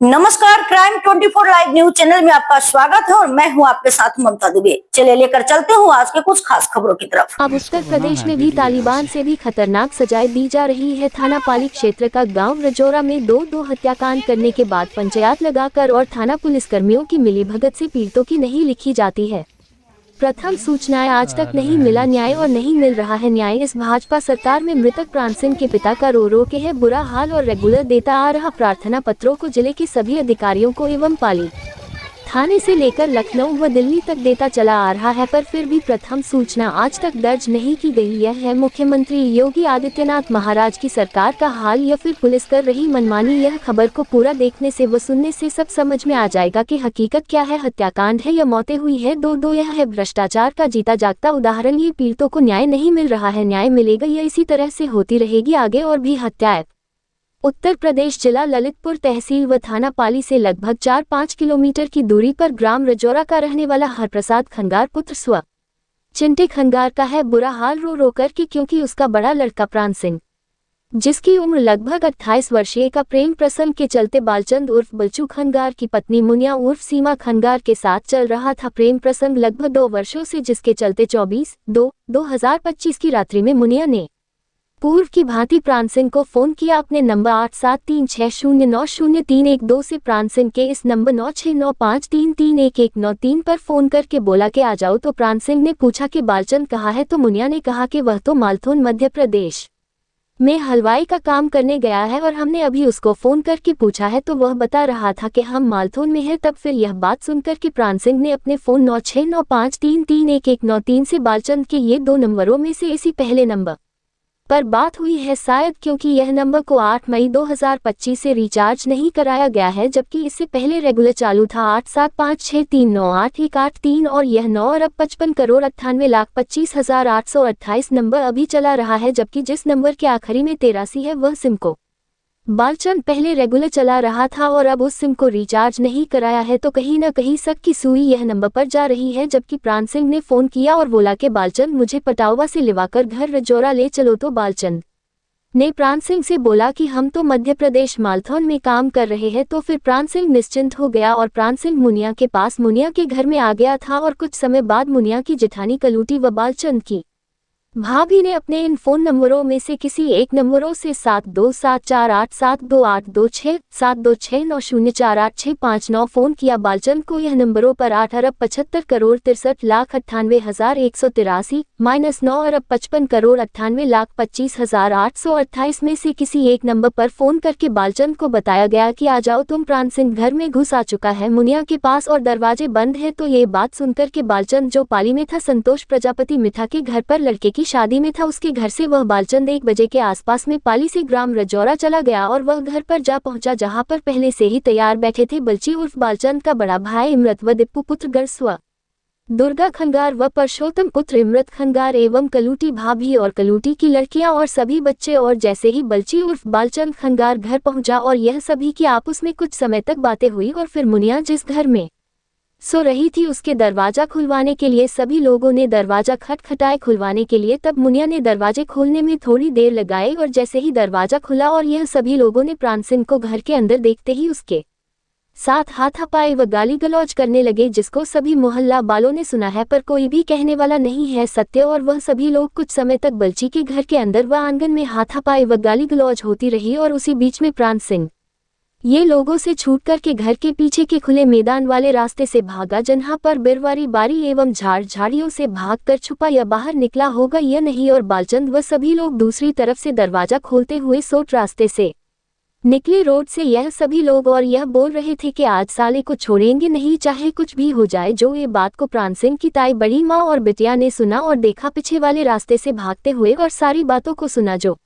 नमस्कार, crime 24 live news channel में आपका स्वागत है और मैं हूं आपके साथ ममता दुबे। चलिए लेकर चलते हूं आज के कुछ खास खबरों की तरफ। अब उत्तर प्रदेश में भी तालिबान से भी खतरनाक सजाएं दी जा रही है। थाना पाली क्षेत्र का गांव रजौरा में दो हत्याकांड करने के बाद पंचायत लगाकर और थाना पुलिस कर्मियों की मिलीभगत से पीड़ितों की नहीं लिखी जाती है। प्रथम सूचनाएं आज तक नहीं मिला न्याय और नहीं मिल रहा है न्याय। इस भाजपा सरकार में मृतक प्राण सिंह के पिता का रो के है बुरा हाल और रेगुलर देता आ रहा प्रार्थना पत्रों को जिले के सभी अधिकारियों को एवं पाली थाने से लेकर लखनऊ व दिल्ली तक देता चला आ रहा है, पर फिर भी प्रथम सूचना आज तक दर्ज नहीं की गई। यह है मुख्यमंत्री योगी आदित्यनाथ महाराज की सरकार का हाल या फिर पुलिस कर रही मनमानी। यह खबर को पूरा देखने से व सुनने से सब समझ में आ जाएगा कि हकीकत क्या है। हत्याकांड है या मौतें हुई है दो यह है भ्रष्टाचार का जीता जागता उदाहरण। ये पीड़ितों को न्याय नहीं मिल रहा है, न्याय मिलेगा या इसी तरह से होती रहेगी आगे और भी हत्याएं। उत्तर प्रदेश जिला ललितपुर तहसील व थाना पाली से लगभग 4-5 किलोमीटर की दूरी पर ग्राम रजौरा का रहने वाला हरप्रसाद खंगार पुत्र स्व चिंटे खंगार का है बुरा हाल रो कर के, क्योंकि उसका बड़ा लड़का प्राण सिंह जिसकी उम्र लगभग 28 वर्षीय का प्रेम प्रसंग के चलते बालचंद उर्फ बल्चू खंगार की पत्नी मुनिया उर्फ सीमा खंगार के साथ चल रहा था। प्रेम प्रसंग लगभग 2 वर्षों से, जिसके चलते 24/2/2025 की रात्रि में मुनिया ने पूर्व की भांति प्राण सिंह को फोन किया अपने नंबर 8736090312 से। प्राण सिंह के इस नंबर 9695331193 पर फोन करके बोला कि आ जाओ। तो प्राण सिंह ने पूछा कि बालचंद कहाँ है, तो मुनिया ने कहा कि वह तो मालथोन मध्य प्रदेश में हलवाई का काम करने गया है और हमने अभी उसको फोन करके पूछा है तो वह बता रहा था कि हम मालथोन में हैं। तब फिर यह बात सुनकर के प्राण सिंह ने अपने फोन 9695331193 से बालचंद के ये 2 नंबरों में से इसी पहले नंबर पर बात हुई है शायद, क्योंकि यह नंबर को 8 मई 2025 से रिचार्ज नहीं कराया गया है, जबकि इससे पहले रेगुलर चालू था 8756398183 और यह 9,55,98,25,828 नंबर अभी चला रहा है, जबकि जिस नंबर के आखिरी में 83 है वह सिम को बालचंद पहले रेगुलर चला रहा था और अब उस सिम को रिचार्ज नहीं कराया है। तो कहीं न कहीं शक की सुई यह नंबर पर जा रही है। जबकि प्राण सिंह ने फोन किया और बोला कि बालचंद मुझे पटावा से लिवाकर घर रजौरा ले चलो, तो बालचंद ने प्राण सिंह से बोला कि हम तो मध्य प्रदेश मालथौन में काम कर रहे हैं। तो फिर प्राण सिंह निश्चिंत हो गया और प्राण सिंह मुनिया के पास मुनिया के घर में आ गया था और कुछ समय बाद मुनिया की जेठानी कलूटी व बालचंद की भाभी ने अपने इन फोन नंबरों में से किसी एक नंबरों से 7274872826 7269048659 फोन किया। बालचंद को यह नंबरों पर 8,75,63,98,183 -9,55,98,25,828 में से किसी एक नंबर पर फोन करके बालचंद को बताया गया कि आ जाओ तुम, प्राण सिंह घर में घुस आ चुका है मुनिया के पास और दरवाजे बंद है। तो ये बात सुनकर के बालचंद जो पाली में था संतोष प्रजापति मिठा के घर पर लड़के की शादी में था, उसके घर से वह बालचंद 1 बजे के आसपास में पाली से ग्राम रजौरा चला गया और वह घर पर जा पहुंचा, जहां पर पहले से ही तैयार बैठे थे बल्ची उर्फ बालचंद का बड़ा भाई इमरत व दीपू पुत्र गरस्वा दुर्गा खंगार व परशोत्तम पुत्र इमरत खंगार एवं कलूटी भाभी और कलूटी की लड़कियां और सभी बच्चे। और जैसे ही बल्ची उर्फ बालचंद खंगार घर पहुंचा और यह सभी की आपस में कुछ समय तक बातें हुई और फिर मुनिया जिस घर में सो रही थी उसके दरवाजा खुलवाने के लिए सभी लोगों ने दरवाजा खटखटाए खुलवाने के लिए। तब मुनिया ने दरवाजे खोलने में थोड़ी देर लगाई और जैसे ही दरवाजा खुला और यह सभी लोगों ने प्राण सिंह को घर के अंदर देखते ही उसके साथ हाथापाई व गाली गलौज करने लगे, जिसको सभी मोहल्ला वालों ने सुना है पर कोई भी कहने वाला नहीं है सत्य। और वह सभी लोग कुछ समय तक बल्ची के घर के अंदर व आंगन में हाथापाई व गाली गलौज होती रही और उसी बीच में प्राण सिंह ये लोगों से छूट कर के घर के पीछे के खुले मैदान वाले रास्ते से भागा, जहां पर बिरवारी बारी एवं झाड़ियों से भागकर छुपा या बाहर निकला होगा या नहीं। और बालचंद व सभी लोग दूसरी तरफ से दरवाजा खोलते हुए सोट रास्ते से निकले रोड से यह सभी लोग और यह बोल रहे थे कि आज साले को छोड़ेंगे नहीं, चाहे कुछ भी हो जाए। जो ये बात को प्राण सिंह की ताई बड़ी माँ और बिटिया ने सुना और देखा पीछे वाले रास्ते से भागते हुए और सारी बातों को सुना जो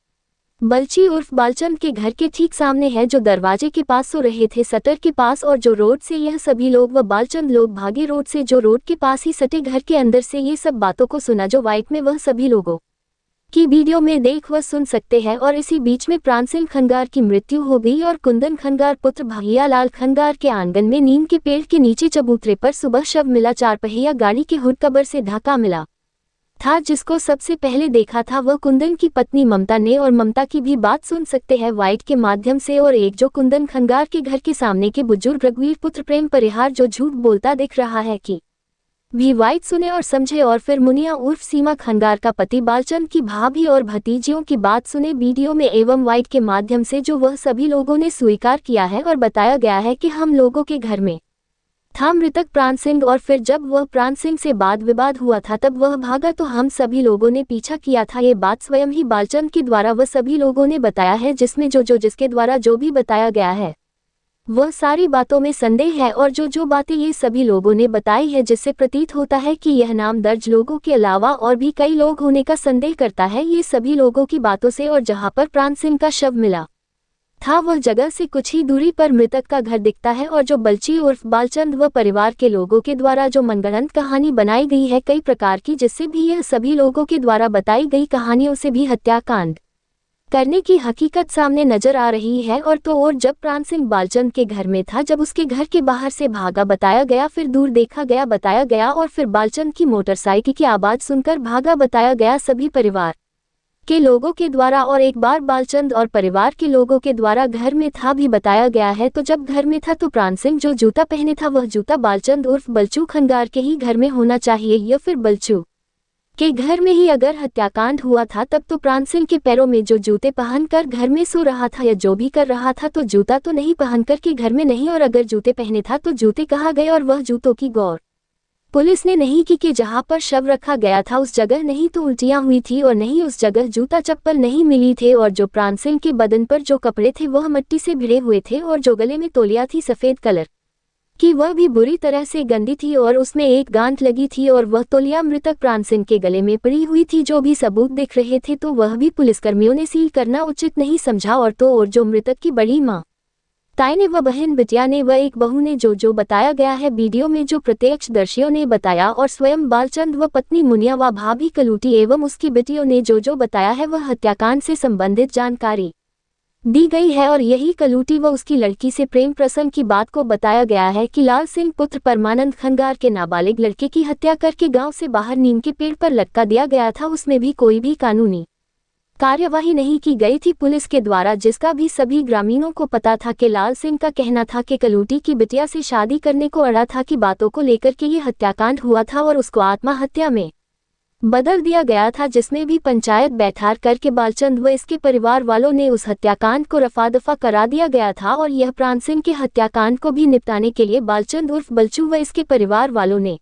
बल्ची उर्फ बालचंद के घर के ठीक सामने है, जो दरवाजे के पास सो रहे थे सटर के पास और जो रोड से यह सभी लोग व बालचंद लोग भागे रोड से जो रोड के पास ही सटे घर के अंदर से ये सब बातों को सुना जो वाइट में वह सभी लोगों की वीडियो में देख व सुन सकते हैं। और इसी बीच में प्राण सिंह खंगार की मृत्यु हो गई और कुंदन खंगार पुत्र भैया लाल खंगार के आंगन में नीम के पेड़ के नीचे चबूतरे पर सुबह शव मिला। 4 पहिया गाड़ी के हुड कबर से ढका मिला। था, जिसको सबसे पहले देखा था वह कुंदन की पत्नी ममता ने, और ममता की भी बात सुन सकते हैं वाइट के माध्यम से। और एक जो कुंदन खंगार के घर के सामने के बुजुर्ग रघुवीर पुत्र प्रेम परिहार जो झूठ बोलता दिख रहा है कि भी वाइट सुने और समझे, और फिर मुनिया उर्फ सीमा खंगार का पति बालचंद की भाभी और भतीजियों की बात सुने वीडियो में एवं वाइट के माध्यम से, जो वह सभी लोगों ने स्वीकार किया है और बताया गया है कि हम लोगों के घर में था मृतक प्राण सिंह, और फिर जब वह प्राण सिंह से वाद विवाद हुआ था तब वह भागा तो हम सभी लोगों ने पीछा किया था। ये बात स्वयं ही बालचंद के द्वारा वह सभी लोगों ने बताया है, जिसमें जो जिसके द्वारा जो भी बताया गया है वह सारी बातों में संदेह है, और जो बातें ये सभी लोगों ने बताई है जिससे प्रतीत होता है कि यह नाम दर्ज लोगों के अलावा और भी कई लोग होने का संदेह करता है ये सभी लोगों की बातों से। और जहां पर प्राण सिंह का शव मिला था वह जगह से कुछ ही दूरी पर मृतक का घर दिखता है, और जो बलची उर्फ बालचंद व परिवार के लोगों के द्वारा जो मनगढ़ंत कहानी बनाई गई है कई प्रकार की, जिससे भी यह सभी लोगों के द्वारा बताई गई कहानियों से भी हत्याकांड करने की हकीकत सामने नजर आ रही है। और जब प्राण सिंह बालचंद के घर में था, जब उसके घर के बाहर से भागा बताया गया, फिर दूर देखा गया बताया गया, और फिर बालचंद की मोटरसाइकिल की आवाज सुनकर भागा बताया गया सभी परिवार के लोगों के द्वारा, और एक बार बालचंद और परिवार के लोगों के द्वारा घर में था भी बताया गया है। तो जब घर में था तो प्राण सिंह जो जूता पहने था वह जूता बालचंद उर्फ बलचू खंगार के ही घर में होना चाहिए, या फिर बलचू के घर में ही अगर हत्याकांड हुआ था तब तो प्राण सिंह के पैरों में जो जूते पहनकर घर में सो रहा था या जो भी कर रहा था तो जूता तो नहीं पहनकर के घर में नहीं, और अगर जूते पहने था तो जूते कहाँ गए, और वह जूतों की गौर पुलिस ने नहीं की कि जहां पर शव रखा गया था उस जगह नहीं तो उल्टियां हुई थी, और नहीं उस जगह जूता चप्पल नहीं मिली थे, और जो प्राण सिंह के बदन पर जो कपड़े थे वह मिट्टी से भिड़े हुए थे, और जो गले में तौलिया थी सफेद कलर कि वह भी बुरी तरह से गंदी थी और उसमें एक गांठ लगी थी, और वह तौलिया मृतक प्राण सिंह के गले में पड़ी हुई थी। जो भी सबूत दिख रहे थे तो वह भी पुलिसकर्मियों ने सील करना उचित नहीं समझा। और जो मृतक की बड़ी माँ ताई ने व बहन बिटिया ने व एक बहू ने जो बताया गया है वीडियो में, जो प्रत्यक्षदर्शियों ने बताया, और स्वयं बालचंद व पत्नी मुनिया व भाभी कलूटी एवं उसकी बेटियों ने जो बताया है वह हत्याकांड से संबंधित जानकारी दी गई है। और यही कलूटी व उसकी लड़की से प्रेम प्रसंग की बात को बताया गया है कि लाल सिंह पुत्र परमानंद खंगार के नाबालिग लड़के की हत्या करके गांव से बाहर नीम के पेड़ पर लटका दिया गया था, उसमें भी कोई भी कानूनी कार्यवाही नहीं की गई थी पुलिस के द्वारा, जिसका भी सभी ग्रामीणों को पता था कि लाल सिंह का कहना था कि कलूटी की बिटिया से शादी करने को अड़ा था कि बातों को लेकर के ये हत्याकांड हुआ था और उसको आत्महत्या में बदल दिया गया था, जिसमें भी पंचायत बैठार करके बालचंद व इसके परिवार वालों ने उस हत्याकांड को रफा दफा करा दिया गया था। और यह प्राण सिंह के हत्याकांड को भी निपटाने के लिए बालचंद उर्फ बलचू व इसके परिवार वालों ने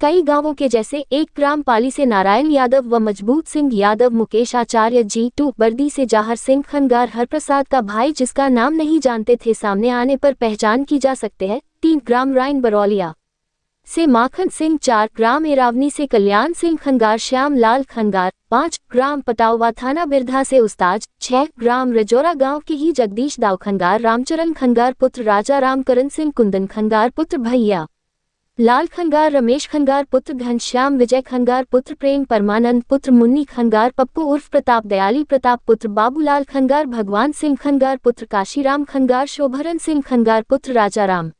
कई गांवों के जैसे एक ग्राम पाली से नारायण यादव व मजबूत सिंह यादव, मुकेश आचार्य G2 बर्दी से जाहर सिंह खंगार हरप्रसाद का भाई जिसका नाम नहीं जानते थे, सामने आने पर पहचान की जा सकते हैं। 3 ग्राम राइन बरौलिया से माखन सिंह, 4 ग्राम एरावनी से कल्याण सिंह खंगार श्याम लाल खंगार, 5 ग्राम पटावा थाना बिरधा से उस्ताज, 6 ग्राम रजौरा गांव के ही जगदीश दाव खंगार, रामचरण खंगार पुत्र राजा राम करण सिंह, कुंदन खंगार पुत्र भैया लाल खंगार, रमेश खंगार पुत्र घनश्याम, विजय खंगार पुत्र प्रेम, परमानंद पुत्र मुन्नी खंगार, पप्पू उर्फ प्रताप, दयाली प्रताप पुत्र बाबूलाल खंगार, भगवान सिंह खंगार पुत्र काशीराम खंगार, शोभरन सिंह खंगार पुत्र राजाराम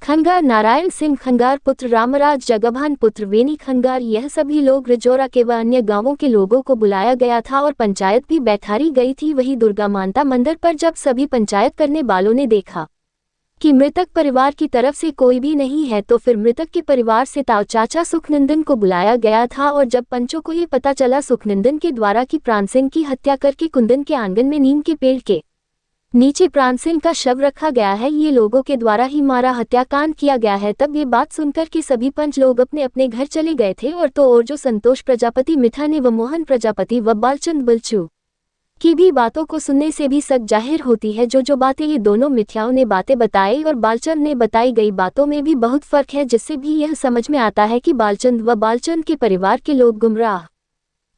खंगार, नारायण सिंह खंगार पुत्र रामराज, जगभान पुत्र वेनी खंगार। यह सभी लोग रजौरा के व अन्य गांवों के लोगों को बुलाया गया था और पंचायत भी बैठारी गई थी। वही दुर्गा माता मंदिर पर जब सभी पंचायत करने वालों ने देखा कि मृतक परिवार की तरफ से कोई भी नहीं है तो फिर मृतक के परिवार से ताऊ चाचा सुखनंदन को बुलाया गया था। और जब पंचों को ये पता चला सुखनंदन के द्वारा कि प्राण सिंह की हत्या करके कुंदन के आंगन में नीम के पेड़ के नीचे प्राण सिंह का शव रखा गया है, ये लोगों के द्वारा ही मारा हत्याकांड किया गया है, तब ये बात सुनकर के सभी पंच लोग अपने अपने घर चले गए थे। और जो संतोष प्रजापति मिठा ने व मोहन प्रजापति व बालचंद बलचू की भी बातों को सुनने से भी सच जाहिर होती है। जो बातें ये दोनों मिथ्याओं ने बातें बताई और बालचंद ने बताई गई बातों में भी बहुत फर्क है, जिससे भी यह समझ में आता है कि बालचंद व बालचंद के परिवार के लोग गुमराह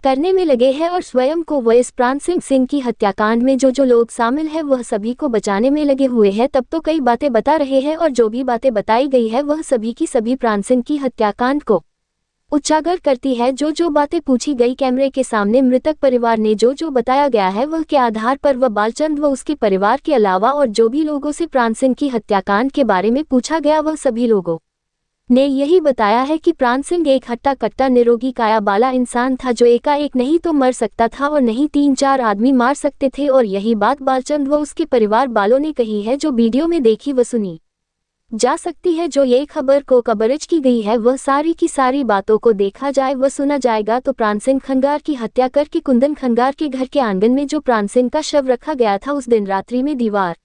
करने में लगे हैं और स्वयं को व इस प्राण सिंह की हत्याकांड में जो लोग शामिल है वह सभी को बचाने में लगे हुए हैं। तब तो कई बातें बता रहे हैं और जो भी बातें बताई गई है वह सभी की सभी प्राण सिंह की हत्याकांड को उजागर करती है। जो बातें पूछी गई कैमरे के सामने मृतक परिवार ने जो बताया गया है वह के आधार पर वह बालचंद व उसके परिवार के अलावा और जो भी लोगों से प्राण सिंह की हत्याकांड के बारे में पूछा गया वह सभी लोगों ने यही बताया है कि प्राण सिंह एक हट्टा कट्टा निरोगी काया बाला इंसान था जो एकाएक नहीं तो मर सकता था और नहीं 3-4 आदमी मार सकते थे, और यही बात बालचंद व उसके परिवार वालों ने कही है, जो वीडियो में देखी व सुनी जा सकती है। जो ये खबर को कवरेज की गई है वह सारी की सारी बातों को देखा जाए व सुना जाएगा तो प्राण सिंह खंगार की हत्या करके कुंदन खंगार के घर के आंगन में जो प्राण सिंह का शव रखा गया था, उस दिन रात्रि में दीवार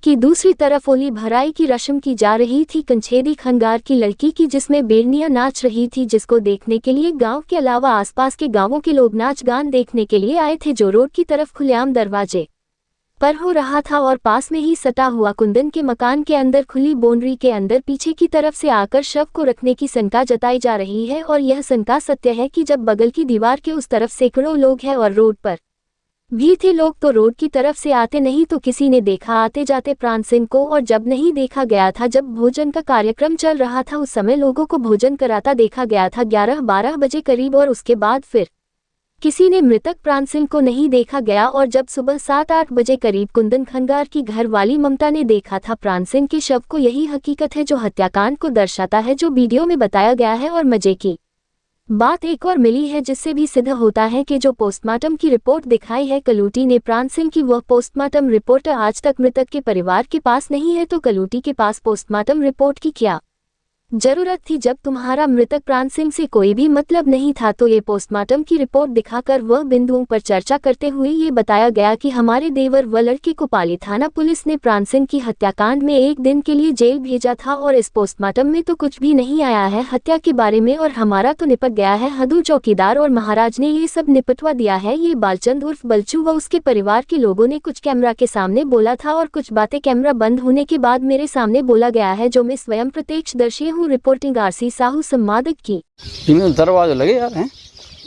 की दूसरी तरफ होली भराई की रस्म की जा रही थी कंछेदी खंगार की लड़की की, जिसमें बेड़नियां नाच रही थी, जिसको देखने के लिए गांव के अलावा आसपास के गांवों के लोग नाच गान देखने के लिए आए थे, जो रोड की तरफ खुलेआम दरवाजे पर हो रहा था। और पास में ही सटा हुआ कुंदन के मकान के अंदर खुली बाउंड्री के अंदर पीछे की तरफ से आकर शव को रखने की शंका जताई जा रही है, और यह शंका सत्य है कि जब बगल की दीवार के उस तरफ सैकड़ों लोग हैं और रोड पर भी थे लोग, तो रोड की तरफ से आते नहीं तो किसी ने देखा आते जाते प्राण सिंह को, और जब नहीं देखा गया था, जब भोजन का कार्यक्रम चल रहा था, उस समय लोगों को भोजन कराता देखा गया था 11-12 बजे करीब, और उसके बाद फिर किसी ने मृतक प्राण सिंह को नहीं देखा गया। और जब सुबह 7-8 बजे करीब कुंदन खंगार की घरवाली ममता ने देखा था प्राण सिंह के शव को। यही हकीकत है जो हत्याकांड को दर्शाता है, जो वीडियो में बताया गया है। और मजे की बात एक और मिली है, जिससे भी सिद्ध होता है कि जो पोस्टमार्टम की रिपोर्ट दिखाई है कलूटी ने प्राण सिंह की, वह पोस्टमार्टम रिपोर्ट आज तक मृतक के परिवार के पास नहीं है। तो कलूटी के पास पोस्टमार्टम रिपोर्ट की क्या जरूरत थी? जब तुम्हारा मृतक प्राण सिंह से कोई भी मतलब नहीं था, तो ये पोस्टमार्टम की रिपोर्ट दिखाकर वह बिंदुओं पर चर्चा करते हुए ये बताया गया कि हमारे देवर व लड़के को पाली थाना पुलिस ने प्राण सिंह की हत्याकांड में 1 दिन के लिए जेल भेजा था, और इस पोस्टमार्टम में तो कुछ भी नहीं आया है हत्या के बारे में, और हमारा तो निपट गया है। हदू चौकीदार और महाराज ने ये सब निपटवा दिया है। ये बालचंद उर्फ बलचू व उसके परिवार के लोगों ने कुछ कैमरा के सामने बोला था, और कुछ बातें कैमरा बंद होने के बाद मेरे सामने बोला गया है, जो मैं स्वयं प्रत्यक्षदर्शी हूँ। रिपोर्टिंग आरसी साहू संपादक की। दरवाजा लगे यार हैं?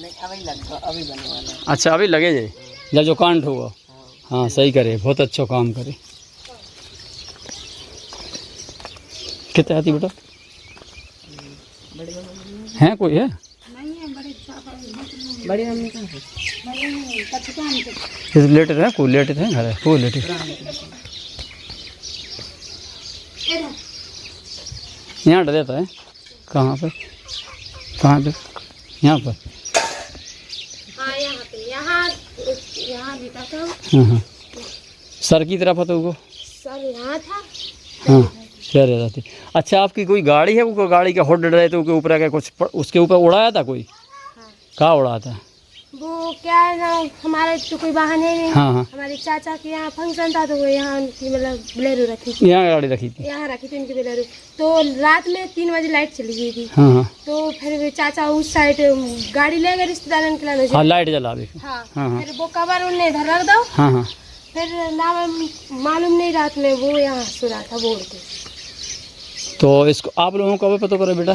नहीं, अभी बनने वाला है। अच्छा अभी लगे जे या जो कांड हुआ। हाँ सही करे, बहुत अच्छा काम करे। कितने आती बेटा हैं? कोई है? बड़ी मम्मी का लेटे थे, कोई लेटे थे घर है, कोई लेटे यहाँ देता है। कहाँ पे? कहाँ पे? यहाँ पर। हाँ यहाँ पे, यहाँ भी था। हाँ सर की तरफ तो वो सर यहाँ था। हाँ क्या रह जाती। अच्छा आपकी कोई गाड़ी है, वो गाड़ी का होड रहे तो ऊपर आके कुछ उसके ऊपर उड़ाया था कोई? हाँ। कहाँ उड़ाया था? वो क्या है ना, हमारे तो कोई वाहन है नहीं। हाँ हाँ हमारे चाचा के यहाँ फंक्शन था, तो वो यहाँ उनकी मतलब बोलेरो रखी थी। यहाँ गाड़ी रखी थी? यहाँ रखी थी उनकी बोलेरो। तो रात में 3 बजे लाइट चली गई थी। हाँ हाँ तो फिर वे चाचा उस साइड गाड़ी ले गए रिश्तेदारों के लाने। हाँ लाइट जला दी। हाँ हाँ फिर वो कवर उन्हें इधर रख दो। हाँ हाँ फिर ना मालूम नहीं, रात में वो यहाँ सो रहा था बोर्ड पे। तो इसको आप लोगों को पता करो बेटा?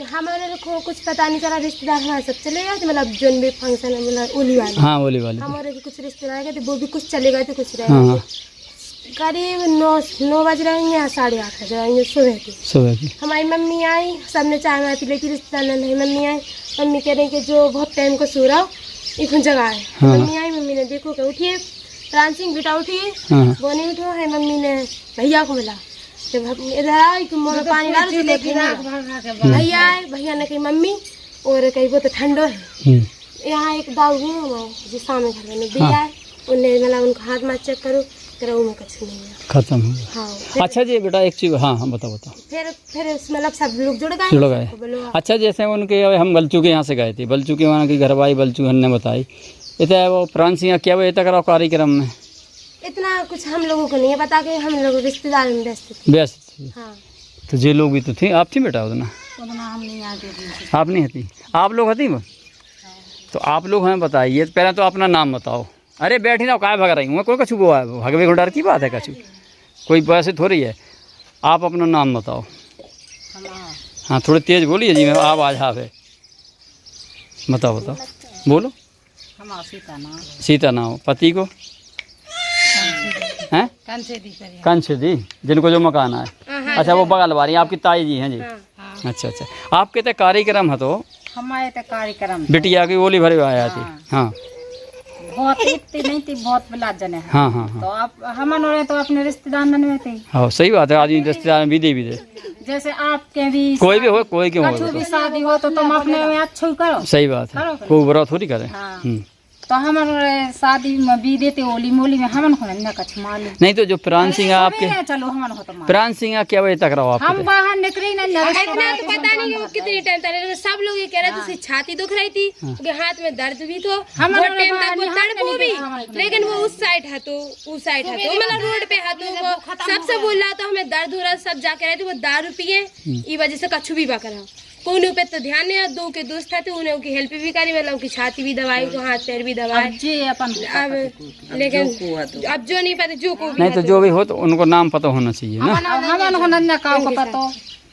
हमारे को कुछ पता नहीं चला, रिश्तेदार हमारे सब चले गए थे, मतलब जो भी फंक्शन है मतलब ओली वाले। हाँ ओली वाले हमारे भी कुछ रिश्तेदार गए थे, वो भी कुछ चले गए थे, कुछ रह हाँ गए हाँ थे। करीब 9 बज रहेंगे या 8:30 बज रहेंगे सुबह के। सुबह की हमारी मम्मी आई, सबने चाय वाय पी ली थी, रिश्तेदार नहीं। मम्मी आई, मम्मी कह रही कि जो बहुत टाइम को सो रहा एक जगह है। हाँ। मम्मी आई, मम्मी ने देखो कि उठिए प्राण सिंह बेटा उठिए। हाँ वो नहीं उठो है, मम्मी ने भैया को मिला। जब इधर आई कि मोर पानी डाल के लेके भैया आए, भैया ने कही मम्मी और कही वो तो ठंडो है। यहाँ एक दाऊ है हमारे जो सामने घर में भैया आए, उन्हें मतलब उनका हाथ में चेक करो में कुछ नहीं है, खत्म हो गया। हाँ। अच्छा जी बेटा एक चीज, हाँ हाँ बताओ बताओ। फिर मतलब सब लोग जुड़ जुड़ गए। गए। अच्छा जैसे उनके हम बलचू के यहाँ से गए थे, बलचू के वहाँ की घरवाई बलचू ने बताई इतना वो प्राण सिंह क्या वो इतना करा कार्यक्रम में? इतना कुछ हम लोगों को नहीं है पता, कि हम लोग रिश्तेदार में व्यस्त थे। व्यस्त थी? हाँ। तो जे लोग भी तो थे। आप थी बेटा उतना? हम नहीं आते थे। आप नहीं हती? आप लोग हती वो? तो आप लोग हमें बताइए, पहले तो अपना नाम बताओ। अरे बैठी ना, काय भग रही हूँ कोई कछु को भगवे को डर की बात है कछु, कोई वैसे थोड़ी है। आप अपना नाम बताओ। हाँ थोड़ी तेज बोलिए जी, मैं आवाज हाँ है। बताओ बताओ बोलो। सीता नाम। पति को हैं? कंछेदी, जिनको जो मकान है। अच्छा वो बगल वाली आपकी ताई जी हैं जी? अच्छा अच्छा। आपके तो कार्यक्रम है तो हमारे तो कार्यक्रम बिटिया की ओली भरे आया थी। हाँ बहुत इतनी नहीं थी, बहुत बिला जने हैं। हाँ हाँ हाँ तो आप हमारे तो अपने रिश्तेदार में थे। हाँ सही बात है, आदमी रिश्तेदार भी दे जैसे आपके भी कोई भी हो, कोई क्यों कछु हो, भी शादी हो तो तुम अपने में अच्छो करो। सही बात है, कोई बुरा थोड़ी करे। हाँ। तो हमारे शादी में भी देते होली मोली में हमन को न कछ मालूम नहीं तो जो प्राण सिंह आपके, चलो हमन हो तो मालूम। प्राण सिंह क्या बजे तक रहो हम आपके? बाहर निकले ना इतना तो पता नहीं वो कितनी टाइम तक, सब लोग ये कह रहे थे उसकी छाती दुख रही थी, उसके हाथ में दर्द भी तो हम बहुत टाइम तक वो तड़पो भी, लेकिन वो उस साइड हतो उस साइड हतो मतलब रोड पे हतो, वो सबसे बोल रहा तो हमें दर्द हो रहा सब जाके रहे थे, वो दारू पिए ई वजह से कछु भी बकरा कोई पे तो ध्यान नहीं, दो के दोस्त थे उन्हें उनकी हेल्प भी करी, मतलब उनकी छाती भी दवाई तो हाथ पैर भी दवाई जी अपन अब, लेकिन अब जो नहीं पता जो को भी नहीं तो जो भी हो तो उनको नाम पता होना चाहिए ना। हमन हो न का पता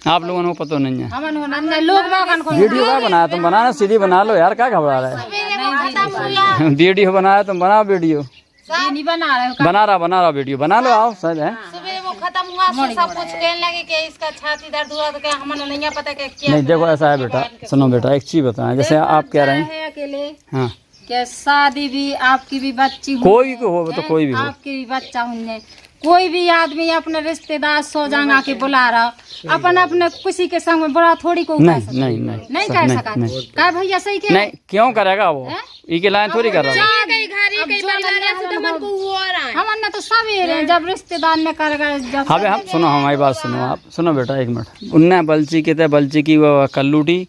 आप लोगों को पता नहीं है। हमन हो न लोग बागन को वीडियो क्या बनाया तुम? बनाना सीधी बना लो यार, क्या घबरा रहा है? वीडियो बनाया तुम, बनाओ वीडियो। नहीं बना रहे बना रहा वीडियो बना लो, आओ सर है। सुबह वो खत्म हुआ तो सब कुछ कहने लगे कि इसका छाती दर्द हुआ तो क्या हमें नहीं पता कि क्या नहीं देखो ऐसा है बेटा, सुनो बेटा एक चीज बताएं, जैसे आप कह रहे हैं है अकेले हाँ क्या शादी भी आपकी भी बच्ची हुई कोई भी हो तो कोई भी हो, आपकी भी बच्चा हुई, कोई भी आदमी अपने रिश्तेदार सो जाना के बुला रहा अपन अपने खुशी के संग में बड़ा थोड़ी को नहीं नहीं नहीं नहीं कर सका का भैया सही के नहीं क्यों करेगा वो, ई के लाइन थोड़ी कर रहा है। कई घर कई परिवार ऐसे तो मन को वो आ रहा है हमने तो सवेरे जब रिश्तेदार ने कर गए हाँ हम सुनो, हमारी बात सुनो, आप सुनो बेटा एक मिनट। उनने बल्ची के थे, बल्ची की वो कल्लूटी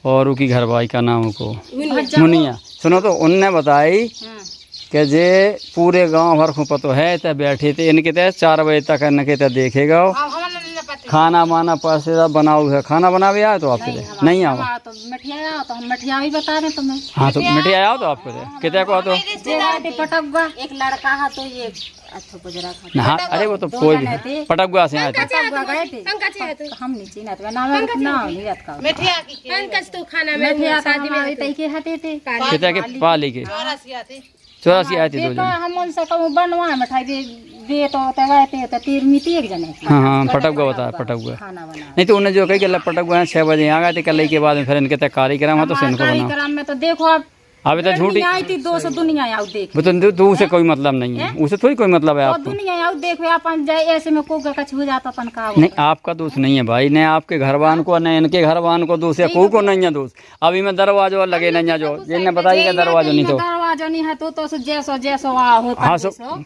और उनकी घर भाई का नाम को मुनिया, सुनो तो उनने बताई कि जे पूरे गांव भर को पतो है तो बैठे थे इनके तय 4 बजे तक इनके तय देखेगा खाना माना पासे बनाओ है, खाना बना भी आया तो आपके नहीं आओ तो मिठाई तो हम मिठाई बता दें तुम्हें। हाँ तो मिठाई आओ तो आपको कितने को तो पटक एक लड़का है तो ये अच्छा गुजरा था। हाँ अरे वो तो कोई भी पटक से आए थे, गए थे पंकज है तो हम नहीं चिन्हत नाम नहीं याद का मिठिया की पंकज तो खाना में मिठाई शादी में तई के हटे थे कितने के पाली के 84 आए थे 2 जन। हम उनसे कहूँ बनवा मिठाई दे तो गए थे तो 3 मिनट एक जने हाँ पटक बताया पटक खाना बना नहीं तो उन्हें जो कही कि पटक 6 बजे आ गए थे, कल के बाद में फिर इनके तक कार्यक्रम है तो इनको बनाओ। कार्यक्रम में तो देखो अभी तो झूठी आई थी 200 दुनिया आओ देख वो तो उसे कोई मतलब नहीं है, उसे थोड़ी कोई मतलब है और आपको। दुनिया आओ देखो अपन जाए ऐसे में को कछ हो जाता अपन का नहीं आपका दोष नहीं है भाई, न आपके घरवान को न इनके घरवान को दोष है, को नहीं है दोष। अभी मैं दरवाजो लगे नहीं है जो जिनने बताइए दरवाजो नहीं तो दरवाजा नहीं है तो जैसो जैसो होता हाँ सो तो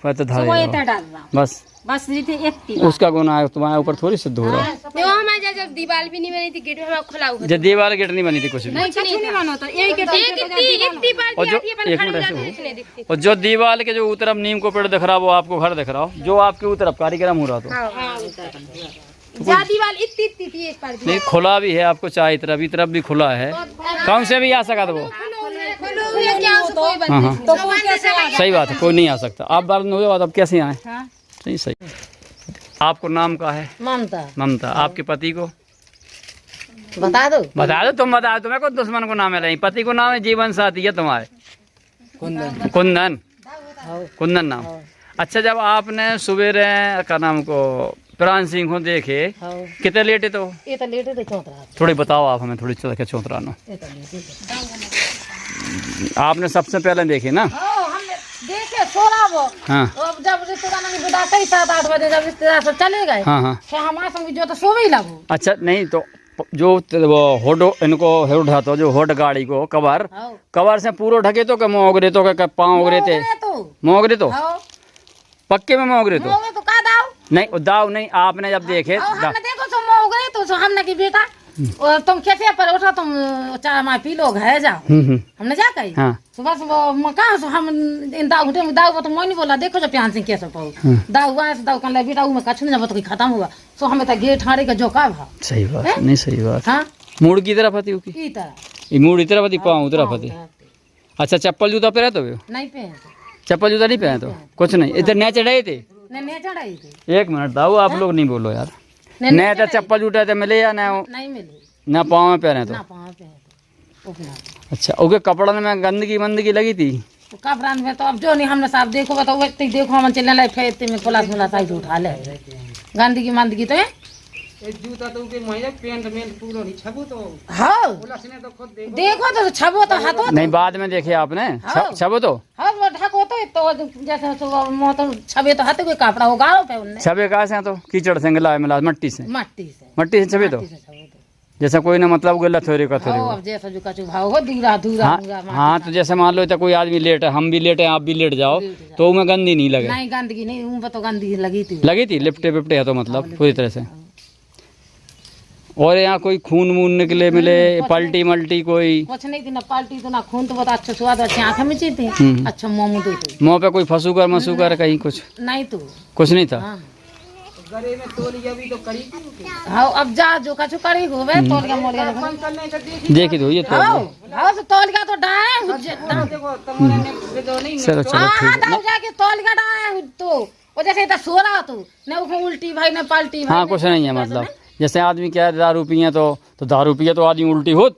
बस बस इतनी उसका गुनाह है, तुम्हारे ऊपर थोड़ी सिद्ध हो रहा है। तो हमारे जब दीवार भी नहीं बनी थी गेट में खुला हुआ जब दीवार गेट नहीं बनी थी कुछ भी, नहीं मानो तो एक इतनी बार और जो एक मिनट ऐसे हो और जो दीवार के जो उतरफ नीम को पेड़ दिख रहा वो आपको घर दिख रहा हो, जो आपके उतरफ कार्यक्रम हो रहा तो दीवार इतनी थी एक बार नहीं खुला भी है आपको, चाहे इतरफ भी खुला है, कौन से भी आ सका था वो। हाँ हाँ सही बात है, कोई नहीं आ सकता। आप बार में हुए अब कैसे आए? सही सही। आपको नाम का है? ममता। ममता। आपके पति को बता दो तुम बता दो, तुम्हें को दुश्मन को नाम है नहीं, पति को नाम है जीवन साथी है तुम्हारे कुंदन कुंदन नाम। अच्छा जब आपने सवेरे का नाम को प्राण सिंह को देखे कितने लेटे तो ये तो लेटे थे चौंतरा। थोड़ी बताओ आप हमें, थोड़ी चल के चौंतरानो आपने सबसे पहले देखे ना? देखे सोना वो हाँ जब रिश्तेदार ने विदा करी 7-8 बजे जब रिश्तेदार सब चले गए हाँ हाँ फिर हमारे संग जो तो सोवे ही लगो। अच्छा नहीं तो जो वो होडो इनको हेड उठाते जो होड गाड़ी को कवर से पूरा ढके तो क्या मोगरे तो क्या पाँव उगरे थे मोगरे तो पक्के में मोगरे तो का दाव नहीं दाव नहीं आपने जब देखे हमने देखो तो मोगरे तो हमने की बेटा और तुम खेते पर उठा तुम 4 माह पी लोग है जाओ हमने जा कही हाँ सुबह सुबह कहाँ से हम इन दाव उठे दाव तो मैं बोला देखो जब प्यान सिंह कैसे पाऊ दाव हुआ दाव कहला बेटा में कछु नहीं जब तो खत्म हुआ सो हमें तो गेट हारे का जो का भाव सही बात नहीं सही बात हाँ मूड की तरफ आती होगी की तरह ये मूड इधर आती पाँव उधर आती। अच्छा चप्पल जूता पहने तो नहीं पहन चप्पल जूता नहीं पहने तो कुछ नहीं इधर नए चढ़ाए थे। नहीं चढ़ाई थी 1 मिनट दाऊ आप लोग नहीं बोलो यार, नए तो चप्पल जूता थे मिले या ना नहीं मिली ना पाँव में पहने तो ना पाँव पे अच्छा ओके कपड़न में गंदगी लगी थी कपड़ा में तो अब जो नहीं हमने साफ देखो तो देखो हम चलने लगे फेरते में पुलिस मुला साइज उठा ले गंदगी मंदगी तो जूता तो के महिला पेंट में पूरा नहीं छबो तो हाँ उलसने तो खुद देखो तो छबो तो हाथों नहीं बाद में देखे आपने छबो तो हाँ वो ढको तो जैसे मुँह तो छबे तो हाथ कोई कपड़ा होगा पे उनने छबे कहाँ से तो कीचड़ से मिला मिला मट्टी से मट्टी से छबे तो छबे तो जैसा कोई ना मतलब गला थोड़े का थोड़े हाँ, अब जैसा जो कछु भाव हो धूरा धूरा हाँ, हाँ तो जैसे मान लो तो कोई आदमी लेट है हम भी लेटे आप भी लेट जाओ तो उसमें गंदी नहीं लगे नहीं गंदगी नहीं उन पर तो गंदगी लगी थी लिपटे पिपटे है तो मतलब पूरी तरह से। और यहाँ कोई खून वून निकले मिले पलटी मल्टी कोई कुछ नहीं थी ना पलटी तो ना खून तो बहुत अच्छा स्वाद अच्छी आंखें में थी अच्छा मोमो तो मुँह पे कोई फंसूकर मसूकर कहीं कुछ नहीं तो कुछ नहीं था। हाँ गले में तोलिया भी तो करी हाँ अब जा जो कछु करी होवे तोलिया मोलिया अपन करने तो देखी देखी तो ये तो हाँ हाँ तो तोलिया तो डाए देखो तुमने ने तो नहीं चलो चलो हाँ ठीक है। दाऊ जाके तोलिया डाए तो वो जैसे इधर सो रहा तू न वो उल्टी भाई न पलटी भाई हाँ कुछ नहीं है मतलब जैसे आदमी क्या है दारू पिए तो दारू पिए तो आदमी उल्टी होत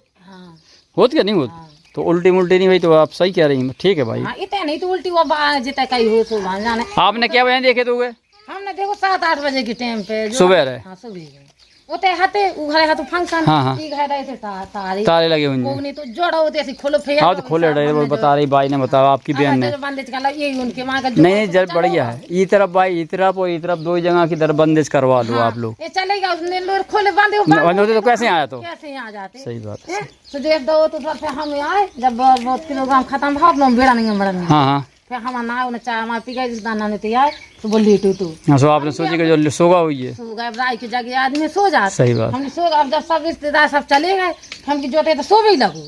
क्या नहीं होत तो उल्टी मुल्टी नहीं हुई तो आप सही कह रही हैं ठीक है भाई। हाँ इतने नहीं तो उल्टी वो जितना कहीं हो तो वहाँ जाने आपने क्या बयान देखे तो हुए हमने देखो 7-8 बजे के टाइम पे सुबह रहे हाँ सुबह ओते हाथे उघरे हाथ फंक्शन हाँ, हाँ। की घर रहे थे तारे तारे लगे हुए हैं। कोगनी तो जोड़ा होते ऐसे खोलो फेर हाँ तो खोले रहे वो बता रही भाई ने बताया आपकी बहन ने बंदेज का यही उनके मां का नहीं जब बढ़िया है ई तरफ भाई ई तरफ और ई तरफ दो ही जगह की तरफ बंदेज करवा लो आप लोग ये चलेगा उसने लोग खोले बांधे बंदे तो कैसे आया तो कैसे यहाँ जाते सही बात है। सुदेव दो तो फिर हम आए जब बहुत किलोग्राम खत्म भाव ना बेड़ा नहीं मरन हाँ हाँ फिर हम ना उन्हें चाय हमारे पी गए जिस दाना ने तो आए तो बोली तू हाँ सो आपने सोची कि जो सोगा हुई है सो गए राय की जगह आदमी सो जाते सही बात। हम सो अब जब सब रिश्तेदार सब चले गए हम की जोटे तो सो भी लगो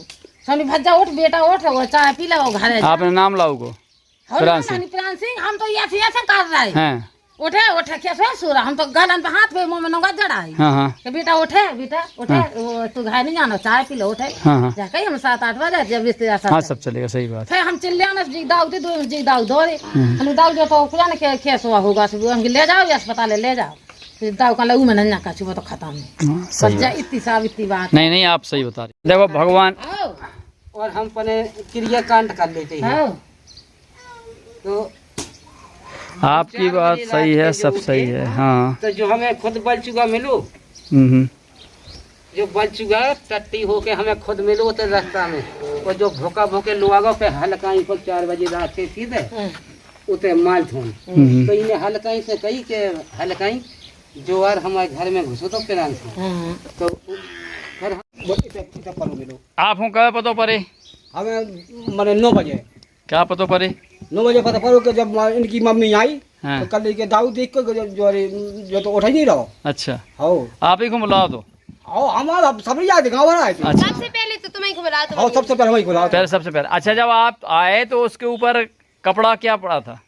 सोनी भज्जा उठ बेटा उठ वो चाय पी लो घर आपने नाम लाओ को प्राण सिंह हम तो ऐसे कर रहे हैं उठे उठे कैसे सूरा हम तो गलन पे हाथ पे मुंह में नौका जड़ाई हाँ हाँ कि बेटा उठे वो तू घर नहीं जाना चाय पी लो उठे हाँ हाँ जाके हम 7-8 बजे जब रिश्तेदार हाँ सब सब चलेगा सही बात। फिर हम चिल्लाने जी दाऊ दे दो जी दाऊ धोरे हम दाऊ जो तो क्या ना कैसे हुआ होगा सब हम ले जाओ अस्पताल ले जाओ फिर दाऊ का लगू में नन्ना का छुआ तो खत्म हाँ, सही बच्चा बात। इतनी साब इतनी बात नहीं नहीं आप सही बता रहे देखो भगवान आओ और हम अपने क्रियाकांड कर लेते हैं आओ तो आपकी बात सही है सब सही है। हाँ तो जो हमें खुद बल चुका मिलो जो बल चुका टट्टी होके हमें खुद मिलो तो रास्ता में और जो भूखा भूखे लोगों पे हल्काई को 4 बजे रात के सीधे उते माल थोन तो इन्हें हल्काई से कही के हल्काई जो यार हमारे घर में घुसो तो किरान से तो फिर हम पर मिलो आप हूँ कब पतो परे हमें मैंने 9 बजे क्या पतो परे 9 बजे पता पड़ो कि जब इनकी मम्मी आई हाँ। तो कल के दाऊ देख कर जो तो उठ ही नहीं रहो अच्छा हो आप ही को बुलाओ तो आओ हमारा सब याद गाँव वाला है अच्छा सबसे पहले तो तुम्हें को बुला हाँ सबसे पहले वही खुला पहले सबसे पहले अच्छा जब आप आए तो उसके ऊपर कपड़ा क्या पड़ा था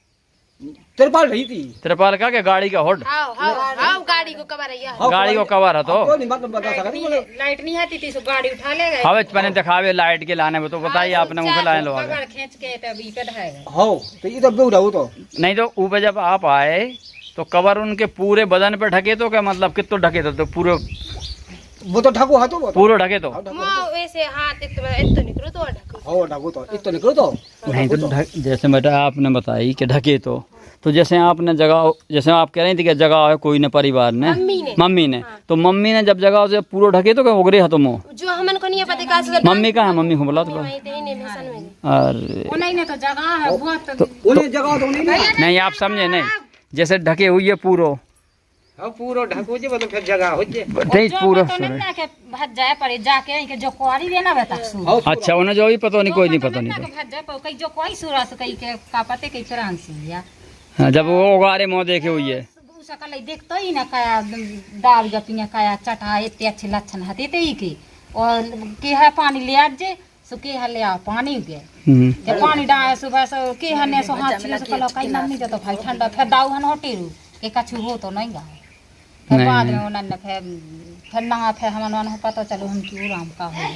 तिरपाल रही थी त्रिपाल का क्या गाड़ी का होड आओ आओ आओ गाड़ी को कवर है गाड़ी को कवर है तो कोई नहीं मतलब बता सकते लाइट नहीं आती थी सो गाड़ी उठा ले गए हवे मैंने दिखावे लाइट के लाने में तो बताइए आपने मुझे लाए लो आगे पकड़ खींच के तभी पे ढाएगा हो तो ये तो बेउड़ा हो तो नहीं तो ऊपर जब आप आए तो कवर उनके पूरे बदन पे ढके तो क्या मतलब कितना ढके तो पूरे वो तो ढको हाथों वो पूरे ढके तो वैसे हाथ इतना निकलो तो ढको हो ढको तो इतना निकलो तो नहीं तो जैसे बेटा आपने बताई कि ढके तो जैसे आपने जगह जैसे आप कह रही थी कि जगह है कोई ने परिवार ने मम्मी ने तो मम्मी ने जब जगह से पूरा ढके तो क्या उगरे हाथों में जो हमन को नहीं पता का मम्मी कहाँ है मम्मी को बुला तो अरे उन्हीं ने तो जगह है बहुत उन्हें जगह तो नहीं नहीं आप समझे नहीं जैसे ढके हुई है पूरो हाँ पूरा ढको जे मतलब फिर जगह हो जे नहीं पूरा तो नहीं ना के भज जाए पड़े जाके के जो कुआरी देना बता अच्छा उन्हें जो भी पता नहीं कोई नहीं पता नहीं ना भज जाए पर कई जो कोई सूरा से कई के का पते कई प्राण से या हाँ, जब वो उगारे मुँह देखे हुई है सकल देखतो ही ना काया दाब जपिया काया चटा इतने अच्छे लक्षण हते ते ही के और के है पानी ले आज जे सो के है ले आ पानी उगे जब पानी डाए सुबह से के हने सो हाथ छिले से कलो कई नाम नहीं जतो भाई ठंडा फिर दाऊ हन होटेरू के कछु हो तो नहीं गा फिर बाद में उन्होंने फिर ना फिर हमन पता चलो हम क्यों राम का हो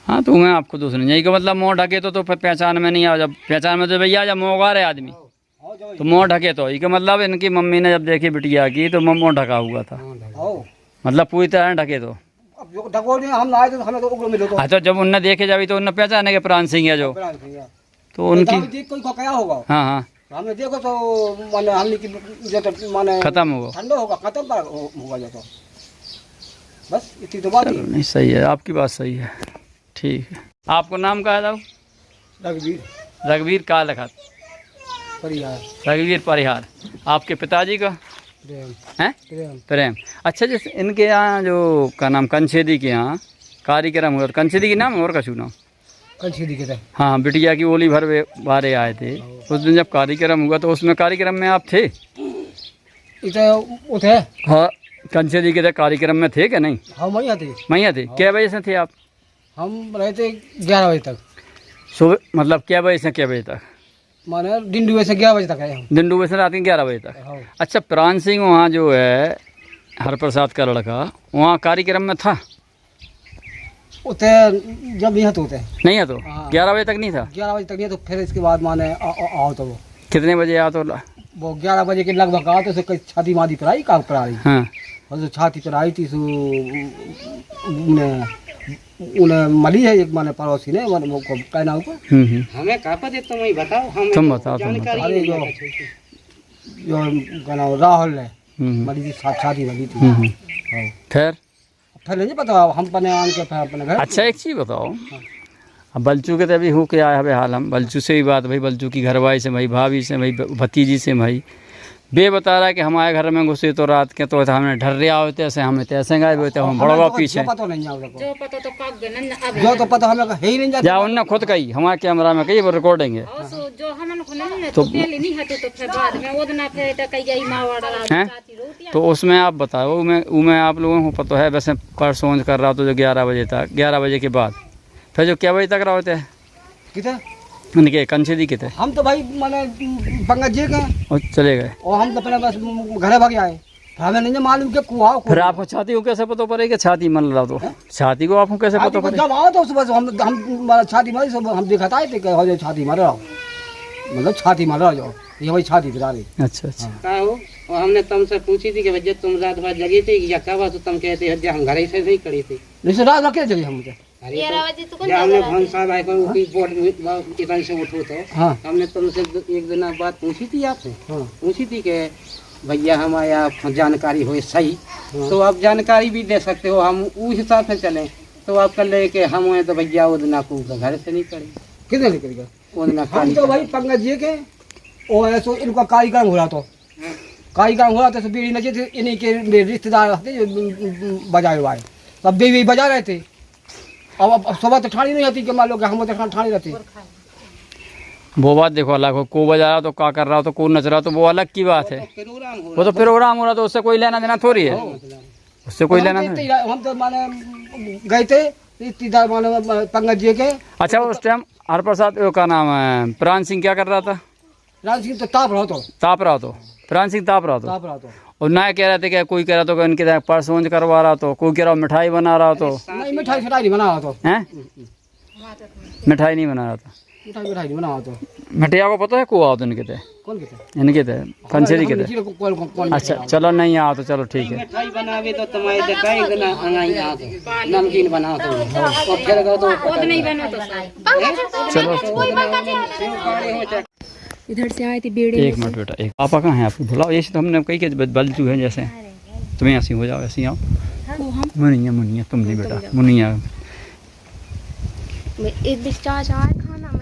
हाँ तो मैं आपको दूसरे यही का मतलब मुँह ढके तो फिर पहचान में नहीं आ जब पहचान में तो भैया जब मुँह उगा रहे आदमी तो मुँह ढके तो ये मतलब इनकी मम्मी ने जब देखी बिटिया की तो मुँह ढका हुआ था मतलब पूरी तरह ढके तो अब जो ढको नहीं हम आए तो हमें तो उग्र मिलो तो अच्छा जब उनने देखे जावी तो उनने पहचाने के प्राण सिंह है जो तो उनकी देख कोई को क्या होगा हाँ हाँ हमने देखो तो माने हमने की जो तो माने खत्म होगा ठंडा होगा खत्म होगा जो तो बस इतनी तो बात चलो नहीं सही है, आपकी बात सही है, ठीक है। आपको नाम कहा था? रघुवीर रघुवीर का लखत परिहार रघुवीर परिहार। आपके पिताजी का प्रेम हैं? प्रेम प्रेम। अच्छा, जैसे इनके यहाँ जो का नाम कंछेदी के यहाँ कार्यक्रम हुआ, कंछेदी के नाम और कछु नाम? कंछेदी के थे। हाँ, बिटिया की ओली भर बारे आए थे उस दिन जब कार्यक्रम हुआ, तो उसमें कार्यक्रम में आप थे? इधर उठे हाँ, कंछेदी के कार्यक्रम में थे क्या? नहीं, हम वहीं आते, वहीं थे। क्या बजे से थे आप? हम रहते 11 बजे तक, सुबह मतलब क्या बजे से क्या बजे तक? माने दिन डूबे से 11 बजे तक आए हम। दिन डूबे से रात के 11 बजे तक। हाँ। अच्छा, प्राण सिंह वहाँ जो है हरप्रसाद का लड़का, वहाँ कार्यक्रम में था? उते जब यहाँ तो उते नहीं है तो हाँ। 11 बजे तक नहीं था? 11 बजे तक नहीं, तो फिर इसके बाद माने आओ तो कितने बजे आया तो? वो 11 बजे के लगभग आओ तो उसे कहीं छाती मादी पर आई, काम पर आई। हाँ, और जो छाती पर आई थी सो उन्हें मली है एक माने पड़ोसी ने वो कहना ऊपर। हमें कहा पता तुम ही बताओ, हम तुम बताओ, तुम बताओ। अरे जो कहना राहुल है मली थी, शादी वाली थी। हाँ। फिर नहीं पता, हम अपने आन के फिर अपने घर। अच्छा, एक चीज़ बताओ, अब बल्चू के तो अभी हो के आया है हाल, हम बल्चू से भी बात भाई, बल्चू की घरवाई से भाई, भाभी से भाई, भतीजी से भाई, बे बता रहा है कि हमारे घर में घुसे तो रात के तो हमने ढर्रिया होते ऐसे, हमें तैसे गायब होते, हम बड़वा पीछे पता नहीं है जो पता तो कब गए ना अब जो तो पता हमें है ही नहीं जाता। या उनने खुद कही हमारे कैमरा में कही, वो रिकॉर्डिंग है। और सो जो हमन को नहीं तो पहले नहीं हटे तो फिर बाद में ओदना फिर त कई गई मावाड़ा हैं? चाची रोटियां। तो उसमें आप बताओ, मैं आप लोगों को पता है वैसे परसों कर रहा तो जो 11 बजे तक, 11 बजे के बाद फिर जो क्या बजे तक रहा होते हैं कितने उनके कंछेदी के थे? हम तो भाई माने पंकज जी के और चले गए, और हम तो अपने बस घरे भाग आए, हमें नहीं मालूम कि कुआ फिर आपको छाती को कैसे पता पड़े कि छाती मल रहा? तो छाती को आपको कैसे पता पड़े? जब आओ तो सुबह हम छाती मारी, सब हम दिखाता है कि हो जाए छाती मार रहा, मतलब छाती मार रहा जो ये भाई छाती पिला रही। अच्छा अच्छा। का हो, और हमने तुमसे पूछी थी कि भैया तुम रात भर जगी थी या क्या बात, तो तुम कहते हैं हम घर से नहीं करी थी। नहीं रात भर क्या जगी हम? 11 बजे तो कौन हमने भंसा भाई को की बोर्ड इधर से उठो तो हाँ। हमने तुमसे एक दिन बात पूछी थी आपसे, हाँ। पूछी थी कि भैया हमारे यहाँ जानकारी हो सही, हाँ। तो आप जानकारी भी दे सकते हो, हम उस हिसाब से चलें। तो आप कर ले कि हम तो भैया उदना को घर से नहीं करें, कितने नहीं करेगा उदना हम तो भाई पंकज जी के और ऐसो इनका कार्यक्रम हो रहा, तो कार्यक्रम हो रहा था, बीड़ी नचे थे, इन्हीं के रिश्तेदार थे जो बजाए हुआ है, तब भी बजा रहे थे। अब सुबह तो ठाणी नहीं आती कि मान लो कि हम तो ठाणी रहती। वो बात देखो, अलग हो, को बजा रहा तो क्या कर रहा, तो को नच रहा, तो वो अलग की बात है। वो तो प्रोग्राम हो रहा, तो उससे कोई लेना देना थोड़ी है, उससे कोई लेना देना। हम तो माने गए थे रिश्तेदार माने पंकज जी के। अच्छा, उस टाइम हरप्रसाद का नाम है प्राण सिंह क्या कर रहा था? प्राण सिंह तो ताप रहा तो प्राण सिंह ताप रहा तो और ना कह रहे थे कि कोई कह रहा तो इनके परसों करवा रहा, तो कोई कह रहा मिठाई बना रहा, तो नहीं मिठाई नहीं बना रहा, तो हैं मिठाई नहीं बना रहा था, मिठाई नहीं बना रहा, तो मिठाइया को पता है को आओ तो इनके थे, कौन कहते इनके थे कंछेदी के थे। अच्छा चलो, नहीं आओ तो चलो ठीक है। मिठाई बनावे तो तुम्हारे दिखाई देना अंगाई आ तो नमकीन बना तो और फिर गो तो ओद नहीं बनो तो चलो इधर से आए थे बेड़े। एक मिनट बेटा, एक पापा कहाँ हैं आपको बुलाओ, ये तो हमने कही कि बल्चू है जैसे, तुम्हें ऐसी हो जाओ, ऐसी आओ। मुनिया तुम नहीं बेटा, मुनिया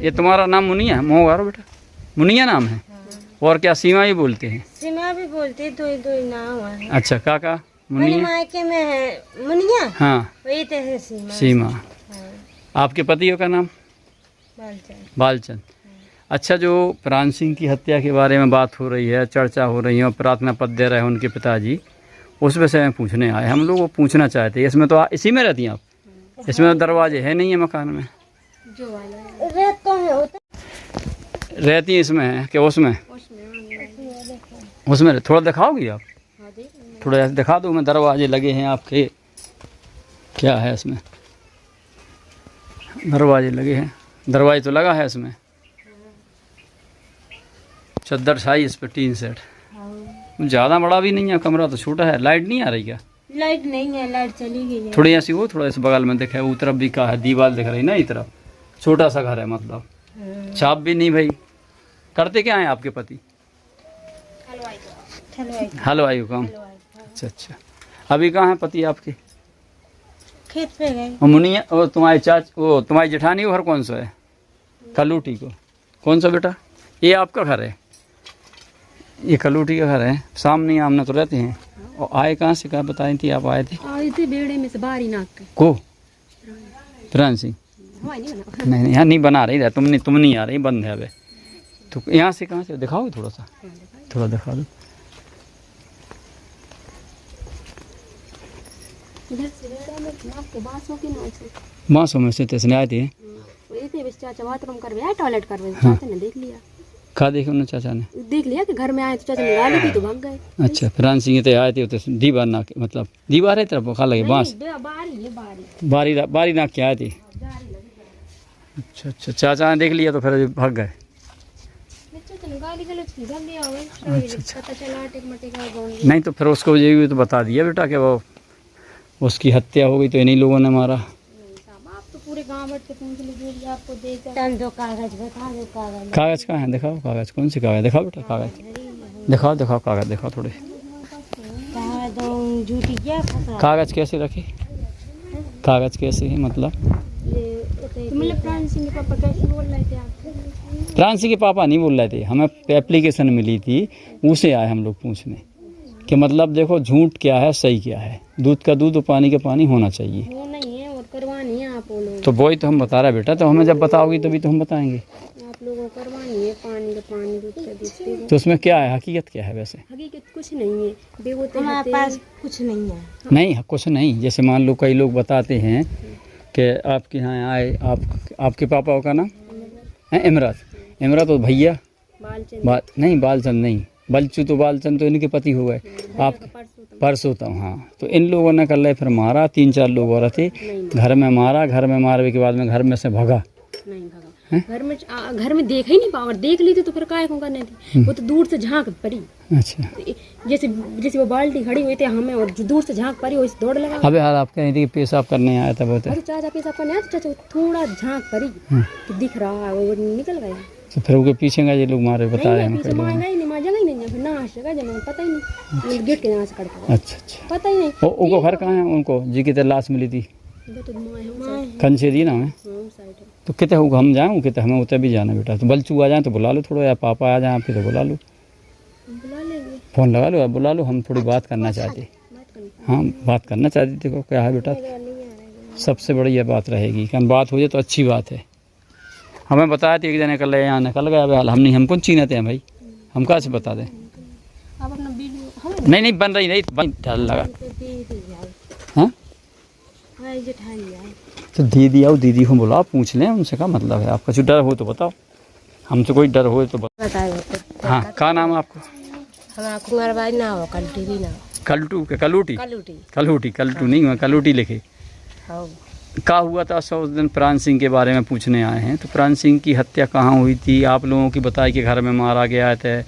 ये तुम्हारा नाम मुनिया है? मोहगारो बेटा, मुनिया नाम है। और क्या सीमा ही बोलते हैं? सीमा भी बोलते, दो नाम है। अच्छा, काका मुनिया मायके में है मुनिया, हाँ वही तो है सीमा। आपके पति का नाम? बालचंद। अच्छा, जो प्राण सिंह की हत्या के बारे में बात हो रही है, चर्चा हो रही है और प्रार्थना पत्र दे रहे हैं उनके पिताजी, उस विषय में पूछने आए हम लोग। वो पूछना चाहते हैं, इसमें तो इसी में रहती हैं आप? इसमें तो दरवाजे है नहीं है मकान में? रहती हैं इसमें है कि उसमें? उसमें थोड़ा दिखाओगी आप? थोड़ा ऐसे दिखा दो, मैं दरवाजे लगे हैं आपके, क्या है इसमें? दरवाजे लगे हैं, दरवाजे तो लगा है इसमें, चद्दर छाई इस पर, टीन सेट, ज़्यादा बड़ा भी नहीं है कमरा, तो छोटा है। लाइट नहीं आ रही क्या? लाइट नहीं है, लाइट चली गई है। थोड़ी ऐसी हो, थोड़ा इस बगल में दिखे, वो तरफ भी का है, दीवार दिख रही ना, इस तरफ छोटा सा घर है, मतलब छाप भी नहीं भाई। करते क्या हैं आपके पति? हलवाई का काम। अच्छा अच्छा, अभी कहाँ है पति आपके? खेत पे गए। और मुनिया वो तुम्हारी वो तुम्हारी जेठानी का घर कौन सा है? कलूटी को कौन सा बेटा? ये आपका घर है? ये कलूटी का घर है। सामने आमने तो रहते हैं। और आए कहाँ से, कहाँ बताई थी आप आए थे? आए थे बेड़े में से बारी नाक के। को प्राण सिंह? नहीं यहाँ नहीं बना रही, तुम नहीं आ रही, बंद है अबे। तो यहाँ से कहाँ से दिखाओ थोड़ा सा, थोड़ा दिखा दो। इधर से बेड़ा में नाक के बांसों की नाक से मासों में से तैसे आए थे। ये थे बस चाचा बाथरूम करवे आए, टॉयलेट करवे। चाचा ने देख लिया। कहा देखो ना चाचा ने? देख लिया कि घर में आए तो चाचा ने गाली दी तो भाग गए। अच्छा प्राण सिंह तो आए थे, तो दीवार नाक मतलब दीवार है तरफ खा लगे बांस, बारी है बारी। बारी नाक के आए थे। अच्छा अच्छा, चाचा ने देख लिया तो फिर भाग गए। चाचा ने गाली गलौज की भाग गया होवे। अच्छा। पता चला टेक मटे का गाँव। नहीं तो फिर उसको ये भी तो बता दिया बेटा कि वो उसकी हत्या हो गई तो इन्हीं लोगों ने मारा। आप तो पूरे गांव भर के पूछ लीजिए, आपको देख तन दो कागज बता दो। कागज कागज कहाँ है? दिखाओ कागज, कौन सी कागज? दिखाओ बेटा कागज दिखाओ कागज दिखाओ थोड़े। कहा दो झूठी क्या फंसा। कागज कैसे रखे? कागज कैसे है मतलब? मतलब प्राण सिंह के पापा कैसे बोल रहे थे आप? प्राण सिंह के पापा नहीं बोल रहे थे, हमें एप्लीकेशन मिली थी, उसे आए हम लोग पूछने कि मतलब देखो झूठ क्या है सही क्या है, दूध का दूध और पानी का पानी होना चाहिए। वो नहीं है और करवानी है आप लोग। तो वही तो हम बता रहे बेटा, तो हमें जब बताओगी तभी तो हम बताएंगे। आप लोगों को करवानी है पानी का पानी, दूध का दूध। तो उसमें क्या है, हकीकत क्या है वैसे? हकीकत कुछ नहीं है, बेवोते हमारे पास कुछ नहीं है। नहीं कुछ नहीं, जैसे मान लो कई लोग बताते हैं कि आपके यहाँ आए, आपके पापा का नाम है इमरत और भैया नहीं बालचंद नहीं, बलचू तो बालचंद तो इनके पति हो गए, आप परसोत्तम। हाँ तो इन लोगों ने कल फिर मारा, 3-4 लोग और थे, घर में मारा, घर में मारने के बाद में घर में से भगा। नहीं भगा, घर में देख ही नहीं पावर, देख ली थी तो फिर काय को करने थी। वो तो दूर से झांक पड़ी। अच्छा जैसे वो बाल्टी खड़ी हुई थी हमें, और दूर से झांक पड़ी, वैसे दौड़ लगा। अबे हाल आप कह रही थी कि पेशाब करने आया था बहुत? अरे चाचा पेशाब करने आया तो चाचा थोड़ा झांक पड़ी तो दिख रहा है, वो निकल गया। तो फिर उनके पीछे का ये लोग मारे बता रहे हैं? पीछे मारेगा ही नहीं, मारेगा ही नहीं, फिर ना आशेगा जब पता ही नहीं, गेट के यहाँ से कट। अच्छा पता ही नहीं। उनको घर कहाँ है उनको जी की तरह लाश मिली थी? कंचेरी नाम है। तो कितने होगा हम जाएँ, कितने हमें उतर भी जाना बेटा। तो बलचू आ जाए तो बुला लो थोड़ा, या पापा आ जाए फिर तो बुला लो, फ़ोन लगा लो, बुला लो, हम थोड़ी बात करना चाहते। हाँ बात करना चाहती थी, क्या है बेटा, सबसे बड़ी यह बात रहेगी कि बात हो जाए तो अच्छी बात है। हमें बताया था एक जने कल यहाँ निकल गया हाल, हम कौन चीनते हैं भाई, हम कहाँ से बता दें? नहीं बन रही, नहीं बन डर लगा। हाँ तो दीदी आओ, दीदी को बुलाओ, पूछ लें उनसे, क्या मतलब है आपका? जो डर हो तो बताओ, हमसे कोई डर हो तो बताओ। हाँ क्या नाम है आपको? हमारा कुंवरबाई ना हो, कलटी ना हो। कलूटी नहीं हुआ, कलूटी लिखे। क्या हुआ था उस दिन? प्राण सिंह के बारे में पूछने आए हैं। तो प्राण सिंह की हत्या कहाँ हुई थी? आप लोगों की बताई कि घर में मारा गया थे,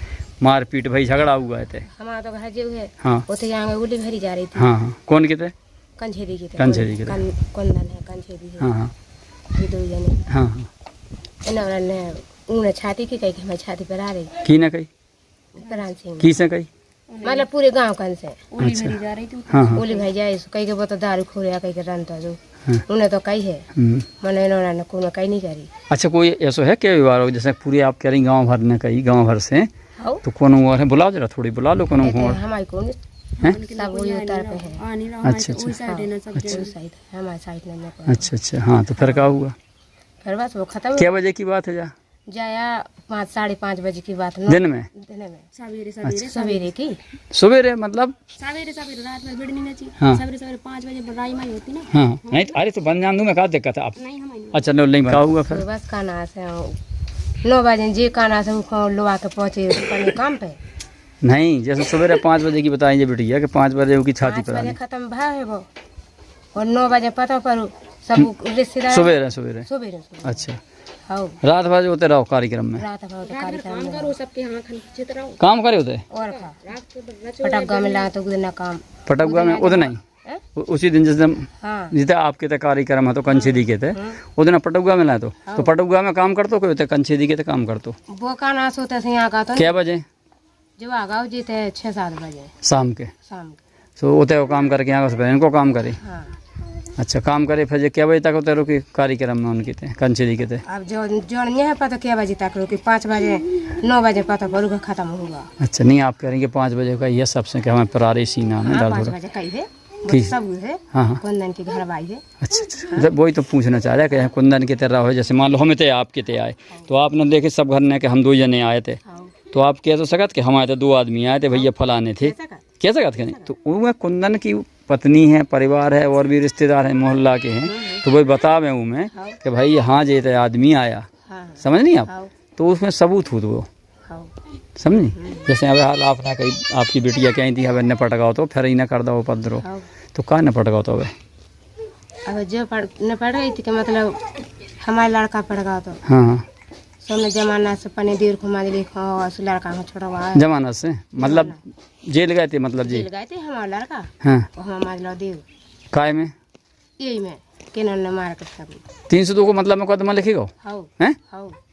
मारपीट भाई झगड़ा हुआ थे। हमारा तो घर जो है हाँ वो तो यहाँ गोली भरी जा रही थी। हाँ कौन के थे? कंछेरी के थे। कंछेरी के थे। कंदन है कंछेरी है। हाँ ये दो जने। हाँ इन्होंने उन्हें छाती की कही कि हमारी छाती पर आ रही। की ना कही? प्राण सिंह की से कही? मतलब पूरे गांव कन से अच्छा हाँ गोली भाई जाए कही के वो तो दारू खो रहा, कही के रन तो जो उन्हें तो कही है, मैंने इन्होंने कोनो कही नहीं करी। अच्छा कोई ऐसा है क्या व्यवहार हो, जैसे पूरी आप कह रही गांव भर ने कही, गांव भर से तो कौन हुआ है? बुलाओ जरा, थोड़ी बुला लो कौन हुआ हमारी कौन है? सब वही उतर पे है। अच्छा हमारे साइड में। अच्छा हाँ तो फिर क्या हुआ? फिर बस वो खत्म। क्या बजे की बात है? जाया 5-5:30 बजे की बात। दिन में सवेरे की सवेरे मतलब सवेरे रात में बिड़नी में हाँ। सवेरे 5 बजे राई माई होती ना। हाँ नहीं अरे तो बन जान दूँ मैं, क्या दिक्कत है आप? नहीं हमारी अच्छा नहीं क्या हुआ फिर? बस खाना से 9 बजे जी खाना से लोआ के पहुँचे अपने काम पे। नहीं जैसे सवेरे 5 बजे की बताएंगे बेटिया कि 5 बजे की छाती पर आने खत्म भा है वो, और 9 बजे पता पर सब रिश्तेदार सवेरे। अच्छा रात भर होते रहो कार्यक्रम में? काम करो सबके यहाँ खिंचित रहो, काम करे होते और पटक्का में ला तो उतना काम पटक्का में उतना ही उसी दिन जिस दिन जितना आपके थे कार्यक्रम है तो कंछेदी के थे उतना पटुआ में लाए तो पटुआ में काम करते कोई होते कंछेदी के थे काम करते वो का नाश होता है यहाँ का तो क्या बजे जो आगा जीते 6-7 बजे शाम के तो होते वो काम करके यहाँ इनको काम करे। अच्छा काम करे फिर जे क्या बजे तक होते रुकी कार्यक्रम में उनके थे कंचरी के थे? अब जो जोड़ने है पता क्या बजे तक रुकी, 5 बजे 9 बजे पता पड़ूगा खत्म होगा। अच्छा नहीं आप कह रहे हैं कि 5 बजे का ये सबसे क्या हमें परारे सीना में दर्द हो 5 रहा बजे कही है की? सब है। हाँ हाँ कुंदन की घर आई है। अच्छा वही तो पूछना चाह रहा है कि कुंदन की तरह हो, जैसे मान लो हम थे आपके थे आए तो आपने देखे सब घर ने कि हम 2 जने आए थे तो आप कह तो सकत कि हम आए थे 2 आदमी आए थे भैया फलाने थे, कह सकत कि नहीं? तो वो कुंदन की पत्नी है, परिवार है और भी रिश्तेदार हैं मोहल्ला के हैं, तो वही बतावे हूँ मैं कि भाई यहाँ जे थे आदमी आया, समझ नहीं आप? तो उसमें सबूत हो वो समझी। जैसे अब हाल आपने कही आपकी बेटिया कहीं थी अब न पटकाओ तो फिर ही न कर दो पदरो, तो कहाँ न पटकाओ तो अब जो न पढ़ गई थी कि मतलब हमारा लड़का पढ़ गया तो हाँ हाँ हमने जमाना से पने देर घुमा दिली लड़का को छोड़वा जमाना से मतलब जेल गए थे, मतलब जेल गए थे हमारा लड़का। हाँ हमारे लो देव काय में यही में केन ने मार कर सब 302 को मतलब मुकदमा लिखेगा हैं?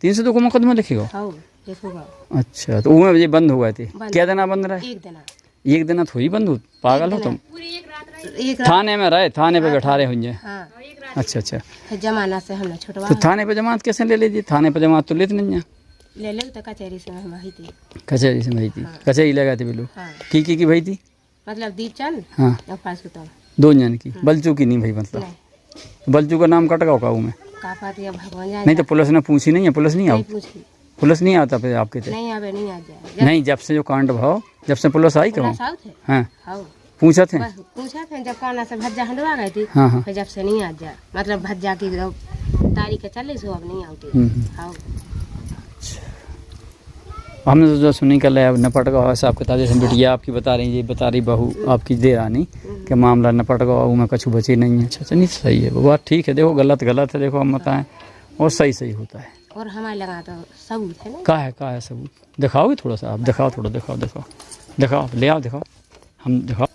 302 को मुकदमा लिखेगा? देखोगा। अच्छा तो वो ये बंद हो गए थे, क्या देना बंद रहा? एक दिन थोड़ी बंद हो, पागल हो तुम? थाने में रहे, थाने पे बैठा रहे होंगे। अच्छा अच्छा जमाना से हमने छुटवा तो थाने पे जमानत कैसे ले लीजिए? थाने पे जमानत तो लेते नहीं है। ले ले तो कचहरी से हम भाई थी। कचहरी से भाई थी? कचहरी ले गए थे बिल्लू की भाई थी मतलब दीपचंद हाँ और पासुतम 2 जन की, बलचू की नहीं भाई? मतलब बलचू का नाम कटका होगा में? भगवान जाने नहीं तो पुलिस ने पूछी नहीं है? पुलिस नहीं आओ, पुलिस नहीं आता फिर आपके थे? नहीं आवे नहीं आ जाए नहीं जब से जो कांड भाव जब से पुलिस आई क्यों? हाँ पूछा थे जब काना से भज्जा हंडवा गई थी हाँ हाँ फिर जब से नहीं आ जाए मतलब भज्जा की तारीख चले सो अब नहीं आती। हमने तो जो सुनी कर लिया नपट का हिसाब किताब, जैसे बेटिया आपकी बता रही, ये बता रही बहू आपकी दे रानी कि मामला नपट का में कुछ बचे नहीं है। अच्छा नहीं सही है वो बात, ठीक है। देखो गलत गलत है, देखो हम बताएं और सही सही होता है। और हमारे लगा तो सबूत है ना? का है सबूत? दिखाओगे थोड़ा सा आप? दिखाओ थोड़ा, दिखाओ ले आओ, दिखाओ हम दिखाओ।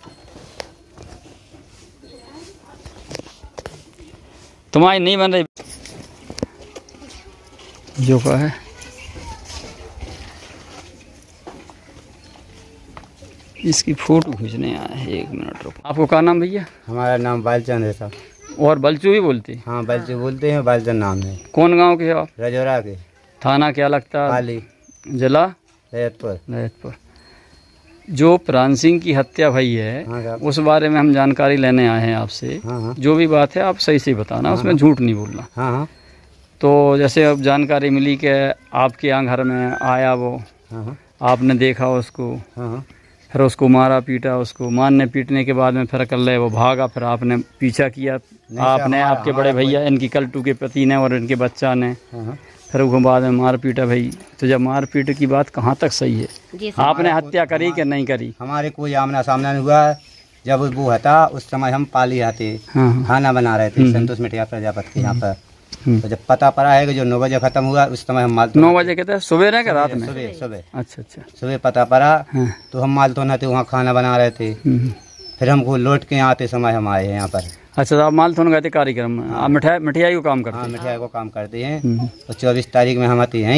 तुम्हारी नहीं बन रही जो का है इसकी फोटो खींचने आए हैं, 1 मिनट रुको। आपको क्या नाम भैया? हमारा नाम बालचंद है साहब। और बलचू भी बोलते? हाँ बलचू बोलते हैं, बालचंद नाम है। कौन गांव के हो आप? रजौरा के। थाना क्या लगता है? पाली। जिला रैयतपुर। जो प्राण सिंह की हत्या भई है हाँ उस बारे में हम जानकारी लेने आए हैं आपसे। हाँ जो भी बात है आप सही से बताना, हाँ उसमें झूठ नहीं बोलना। हाँ तो जैसे अब जानकारी मिली कि आपके यहाँ घर में आया वो, हाँ आपने देखा उसको, हाँ फिर उसको मारा पीटा, उसको मारने पीटने के बाद में फिर कर ले वो भागा, फिर आपने पीछा किया, आपने आपके बड़े भैया इनकी कल्टू के पति ने और इनके बच्चा ने, फिर उसके बाद में मार पीटा भाई। तो जब मार पीट की बात कहाँ तक सही है? आपने हत्या करी कि नहीं करी? हमारे कोई आमना सामना नहीं हुआ। जब वो था उस समय हम पाली आते खाना बना रहे थे संतोष मिठिया प्रजापति के यहाँ पर। तो जब पता पड़ा है कि जो 9 बजे खत्म हुआ उस समय हम माल 9 बजे कहते हैं सुबह रहे कि रात में? सुबह। अच्छा सुबह पता पड़ा तो हम माल तो न थे, वहाँ खाना बना रहे थे। फिर हमको लौट के आते समय हम आए हैं यहाँ पर। अच्छा तो आप माल थोन गए थे कार्यक्रम में? आप मिठाई को काम करते हैं? हाँ मिठाई को काम करते हैं। और 24 तारीख में हम आते हैं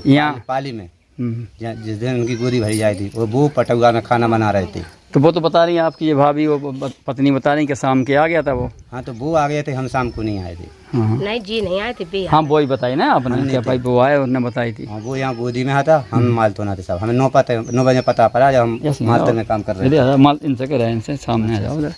यहाँ पाली में, जिस दिन उनकी गोदी भरी जाती थी वो पटुआ में खाना बना रहे थे। तो वो तो बता रही है आपकी ये भाभी, वो पत्नी बता रही कि शाम के आ गया था वो? हाँ तो वो आ गए थे, हम शाम को नहीं आए थे। नहीं जी नहीं आए थे। हाँ वो ही बताई ना आपने क्या भाई वो आए, उन्होंने बताई थी। हाँ वो यहाँ गोदी में आता, हम माल तो ना थे साहब। हमें 9 बजे पता पड़ा जब हम मालथन में काम कर रहे थे। माल इनसे कह रहे हैं, इनसे सामने आ जाओ उधर।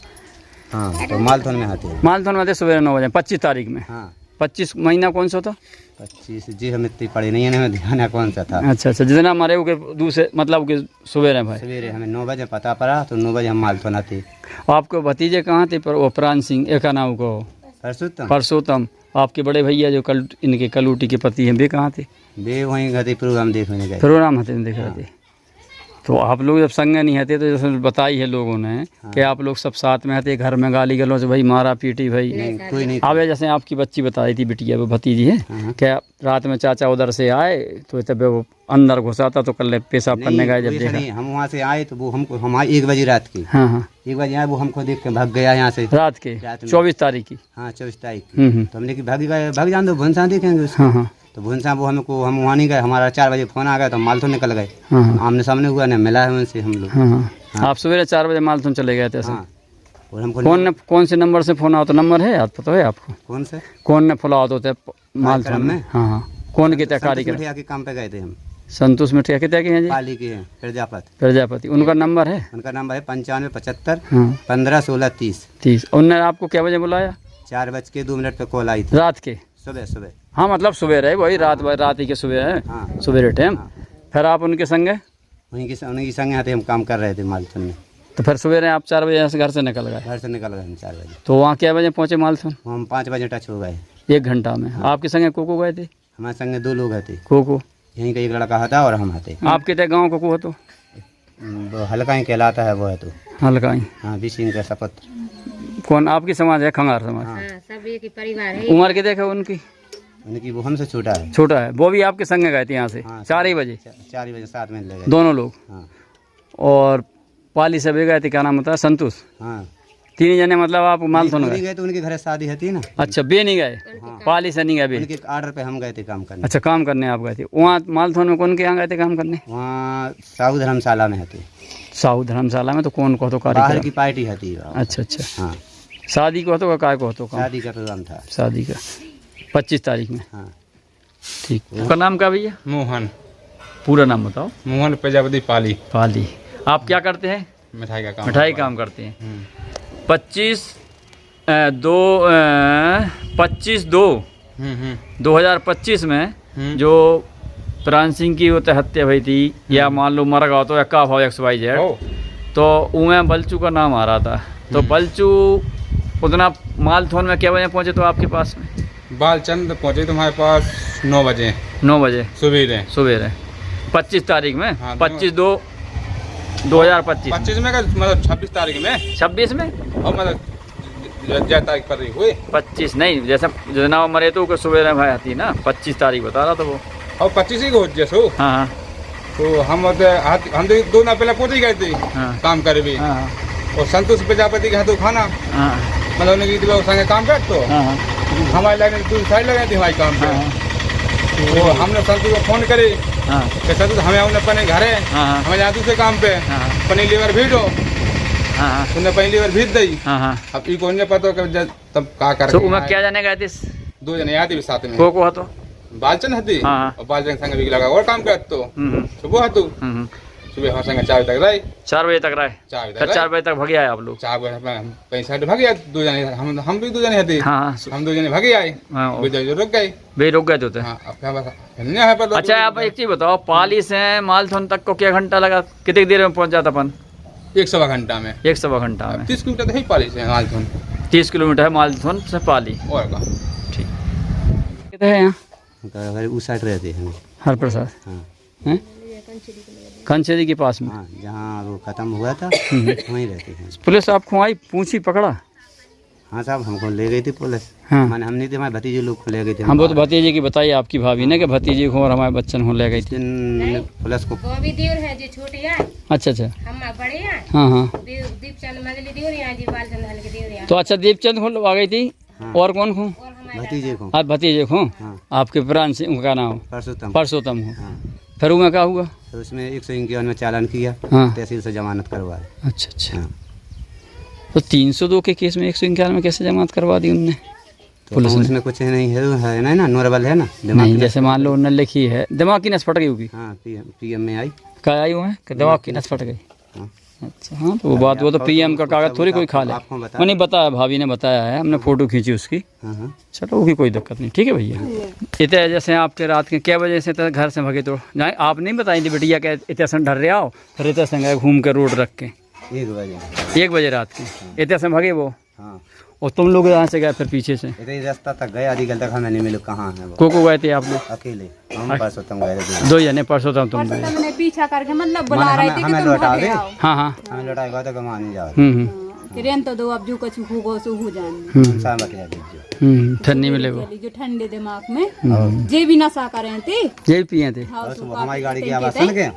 हाँ तो मालथन में आते हैं। मालथन में आते सुबह 9 बजे 25 तारीख में। हाँ 25 महीना कौन सा था? 25 जी हमें इतनी पड़ी नहीं है, हमें ध्यान है कौन सा था। अच्छा जिस दिन हमारे वो दूसरे मतलब के सवेरे भाई सवेरे हमें 9 बजे पता पड़ा तो 9 बजे हम मालथन आते। आपके भतीजे कहाँ थे? पर वो प्राण सिंह एक नाम को परसोत्तम, आपके बड़े भैया जो इनके कलूटी के पति हैं वे कहाँ थे? वे वहीं गए प्रोग्राम देखने गए। प्रोग्राम होते देख रहे थे। तो आप लोग जब संग नहीं आते तो जैसे बताई है लोगों ने कि आप लोग सब साथ में आते, घर में गाली गलौज भाई मारा पीटी भाई? नहीं कोई नहीं। अब जैसे आपकी बच्ची बता रही थी, बिटिया वो भतीजी है, क्या रात में चाचा उधर से आए तो तब वो अंदर घुसा था तो कल पेशाब करने गए जब देखा? हम वहाँ से आए तो वो हमको, हम आए 1 बजे रात की। हाँ 1 बजे आए, वो हमको देख के भाग गया यहाँ से। रात के 24 तारीख की? हाँ 24 तारीख की। तो हमने कि भाग जान दो, भुनसा देखेंगे उसको। तो भुनसा वो हमको, हम वहाँ नहीं गए। हमारा 4 बजे फोन आ गया तो मालथन निकल गए। आमने सामने हुआ, न मिला है उनसे हम लोग। आप सवेरे 4 बजे मालथन चले गए थे? और हमको कौन से नंबर से फोन आता? नंबर है याद पता है आपको? कौन से कौन ने फुलावत होते माल कार्यक्रम में? हाँ हाँ, कौन के तैयारी कर? मिठिया के काम पे गए थे हम। संतोष मिठिया के क्या हैं जी? पाली के हैं प्रजापति। उनका नंबर है? उनका नंबर है 9575 हाँ 15 16 30। उनने आपको क्या बजे बुलाया? 4:02 पे कॉल आई थी रात के? सुबह। हाँ मतलब सुबह रहे वही रात ही के सुबह है। हाँ। सुबह टाइम। फिर आप उनके संगे? उन्हीं के संग आते हम काम कर रहे थे मालथन में। तो फिर सुबह आप 4 बजे से घर से निकल गए? घर से निकल गए हम 4 बजे। तो वहाँ क्या बजे पहुँचे मालथन? हम 5 बजे टच हो गए। 1 घंटा में। आपके संगे को गए थे? हमारे संगे 2 लोग थे। को यहीं का एक लड़का था और हम थे। आपके तय गाँव को तो वो हल्का ही कहलाता है वो है तो। हल्का ही? हाँ 20 सिंह का शपथ। कौन आपकी समाज है? खंगार समाज। हाँ। सब एक ही परिवार है। उम्र के देखा उनकी? उनकी वो हमसे छोटा है। छोटा है। वो भी आपके संगे गए थे यहाँ से? हाँ, 4 ही बजे? 4 ही बजे साथ में ले गए दोनों लोग? हाँ। और पाली से भी गए थे, क्या नाम होता है? संतोष? हाँ 3 जने मतलब आप मालथन नहीं गए? गए तो उनके घर शादी थी ना। अच्छा बे नहीं गए? पाली से नहीं गए बे? उनके आर्डर पे हम गए थे काम करने। अच्छा काम करने आप गए थे वहाँ मालथन में? कौन के यहाँ गए थे काम करने? वहाँ साहू धर्मशाला में थे। साहू धर्मशाला में? तो कौन को तो बाहर कार्यक्रम? की पार्टी थी। अच्छा अच्छा। हाँ शादी को तो काय को तो काम? शादी का प्रोग्राम था। शादी का 25 तारीख में? हाँ ठीक। आपका नाम क्या भैया? मोहन। पूरा नाम बताओ। मोहन प्रजापति पाली। पाली। आप क्या करते हैं? मिठाई का काम। मिठाई काम करते हैं। 25/2/2025 में जो प्राण सिंह की वो हत्या हुई थी, या मान लो मर गया तो या का भाव XYZ, तो उमें बलचू का नाम आ रहा था। तो बलचू उतना मालथोन में क्या बजे पहुँचे तो आपके पास में? बालचंद पहुँचे तुम्हारे पास 9 बजे। 9 बजे सुबह 25 तारीख में? हाँ, 25/2/2025। 25 में का मतलब 26 तारीख में? 26 में? और मतलब जय तारीख पर रही हुई 25 नहीं, जैसे जना मरे तो सुबह भाई आती ना, 25 तारीख बता रहा था वो। और 25 ही को जैसो। हाँ हाँ। तो हम तो 2 दिन पहले पहुँच ही गए थे काम करे भी। हाँ और संतोष प्रजापति के हाथों खाना हाँ मतलब उन्हें संगे काम कर तो हाँ हमारी लाइन 2 साइड लगे थी हमारे काम पे। तो हमने संतोष को फोन करे हाँ कि संतोष हमें अपने घर है, हाँ हमें यहाँ दूसरे काम पे पनीर लीवर भीड़ हो। हाँ तुमने पनीर लीवर भीड़ दी। हाँ। अब ई को नहीं पता तब का कर। तो उमें क्या जाने गए थे? 2 जने आते भी साथ में। को हतो? बालचंद हती। हाँ। और बालचंद संग भी लगा और काम करत तो सुबह हतु। सुबह हमारे संग 4 बजे तक रही। 4 बजे तक रहे? 4 बजे तक भगे आए आप लोग? 4 बजे कहीं साइड भागे आए 2 जने। हम भी 2 जने हती। हाँ हम 2 जने भागे आए। रुक गए। वे रुक गए थे? हाँ। अब अच्छा आप एक चीज बताओ, पाली से मालथोन तक को क्या घंटा लगा? कितनी देर में पहुंच जाता अपन? 1 घंटा में। 1 घंटा में? 30 किलोमीटर तो है पाली से मालथोन। 30 किलोमीटर है मालथोन से पाली। और का ठीक है। यहाँ उस साइड रहते हैं हर प्रसाद? हाँ कंचेरी के पास में? हाँ जहाँ वो खत्म हुआ था वहीं रहते हैं। पुलिस आपको आई पूछी पकड़ा? हाँ साहब हमको ले गई थी पुलिस। हाँ। मैंने हम नहीं थे, हमारे भतीजे लोग को ले गए थे। हम वो तो भतीजे की बताइए आपकी भाभी ने कि भतीजे को और हमारे बच्चन को ले गई थी। पुलिस को वो भी देवर है जो छोटे हैं, अच्छा अच्छा। हम बड़े हैं। हाँ हाँ। दीपचंद मंजली देवर हैं जी, बालचंद हल के देवर हैं। तो अच्छा दीपचंद को आ गई थी। और कौन को? भतीजे को। आप भतीजे को? आपके प्राण से उनका नाम? परसोत्तम हो। फिर उनमें क्या हुआ? तो उसमें 151 में चालान किया। हाँ। तहसील से जमानत करवाया। अच्छा अच्छा। तो 302 के केस में 151 में कैसे जमानत करवा दी उनने? तो पुलिस में कुछ नहीं है ना, नॉर्मल है ना। नहीं जैसे मान लो उन्होंने लिखी है दिमाग की नस फट गई होगी। हाँ PM में आई। क्या आई हुआ है कि दिमाग की नस फट गई? अच्छा हाँ तो वो बात, वो तो PM का कागज थोड़ी कोई खा ले। वो नहीं बताया, भाभी ने बताया है, हमने फोटो खींची उसकी। चलो वो भी कोई दिक्कत नहीं, ठीक है भैया। इतने जैसे आपके रात के क्या बजे से घर से भगे तो जाए आप नहीं बताई थी बेटिया क्या इतने से डर रहे आओ, फिर इतने से घूम के रोड रख के 1 बजे रात के इतने से भगे वो। और तुम लोग यहाँ से गए फिर पीछे से? रास्ता तक गए, आधी तक हमें नहीं मिले कहाँ है। को गए थे आप लोग? अकेले। हम परसोत्तम गए थे। 2 जने परसोत्तम तुम गए? मैंने पीछा करके मतलब बुला रहे थे कि हमें तुम लौटा भागे दे। आओ। हाँ हाँ हमें लौटाए बात कमा नहीं जाओ। कि रेन तो दो अब जो कुछ होगो सो हो जाने। फिर नहीं मिले वो जो ठंडे दिमाग में जे भी नशा करे थे, यही पिए थे। हमारी गाड़ी की आवाज सुन के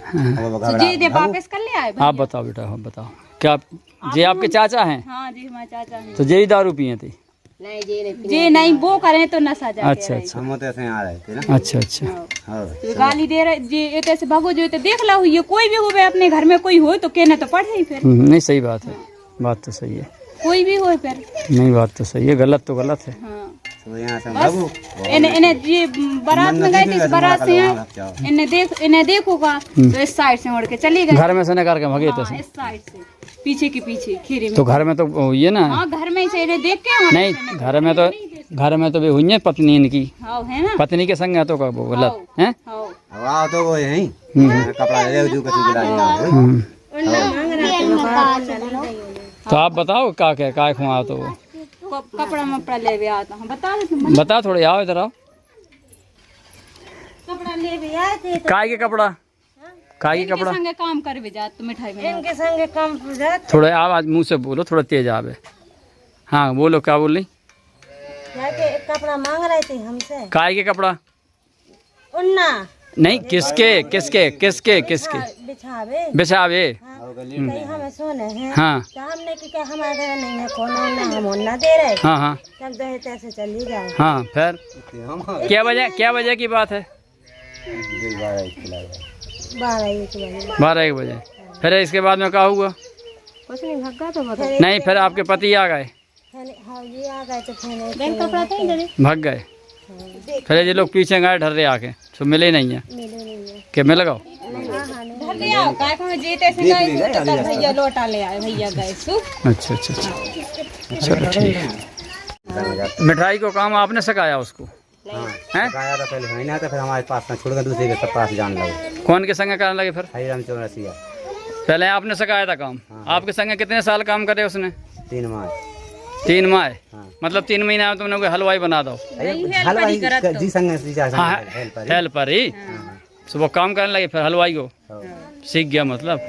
जे दे वापस कर ले आए। आप बताओ बेटा, आप बताओ क्या जे आपके चाचा हैं? हाँ जी हमारे चाचा हैं। तो जे दारू पिए थे? जे नहीं वो करे तो नशा जाके। अच्छा अच्छा। हम तो ऐसे आ रहे थे ना। अच्छा अच्छा। तो गाली दे रहे जे इतने से भागो जो तो देख ला हुई कोई भी हो अपने घर में कोई हो तो कहने तो पड़ ही फिर। नहीं सही बात है, बात तो सही है। कोई भी हो फिर। नहीं बात तो सही है, गलत तो गलत है। हाँ तो यहाँ से बाबू इन्हें ये बारात में गए थे, इस बारात से यहाँ इन्हें देखोगा तो इस साइड से उड़ के चली गई। घर में से निकाल के भागे थे। हाँ, इस साइड से पीछे के पीछे खीरे में। तो घर में तो ये ना, हाँ घर में से इन्हें देख के नहीं घर में तो भी हुई है पत्नी इनकी, हाँ है ना, पत्नी के संग है तो वो गलत है। हाँ वाह तो वो यही कपड़ा ले जो कछु गिरा तो आप बताओ का खुआ तो वो कपड़ा मपड़ा ले भी आता हूँ, बता दे बता थोड़े, आओ इधर आओ। कपड़ा ले भी आए थे काय के कपड़ा, काय के कपड़ा संगे काम कर भी जा तो मिठाई में इनके संगे कम जाते थोड़ा आवाज मुंह से बोलो, थोड़ा तेज आवे। हाँ बोलो, क्या बोल रही? जाके एक कपड़ा मांग रहे थे हमसे। काय के कपड़ा? उन्ना नहीं, किसके किसके किसके किसके बिछावे बिछावे? कहीं हमें सोने हैं। हाँ तो हमने कि क्या हमारे घर नहीं है कौन ना, हम उन्ना दे रहे। हाँ हाँ तब दहे तैसे चली जाए। हाँ फिर क्या बजे की बात है? 12-1 बजे। फिर इसके बाद में क्या हुआ? कुछ नहीं, भगा तो बता। नहीं फिर आपके पति आ गए? हाँ ये आ गए तो फिर कपड़ा भाग गए। फिर ये लोग पीछे गए ढर रहे आके, तो मिले नहीं है कि मिल गए? धर ले आओ, काय को जीते से गए तो तब भैया लौटा ले आए, भैया गए सु। अच्छा अच्छा अच्छा, चलो ठीक है। मिठाई को काम आपने सिखाया उसको? हैं? सिखाया था पहले, नहीं आता, फिर हमारे पास में छोड़कर दूसरे के सब पास जान लगे। कौन के संग करने लगे फिर? हरिराम चौरसिया। पहले आपने सिखाया था काम? आपके संग कितने साल काम करे उसने? 3 माह। 3 माह? हाँ। मतलब 3 महीना में तुमने कोई हलवाई बना दो? हलवाई जी संग हाँ हेल्पर ही। सुबह काम करने लगे, फिर हलवाई को सीख गया मतलब?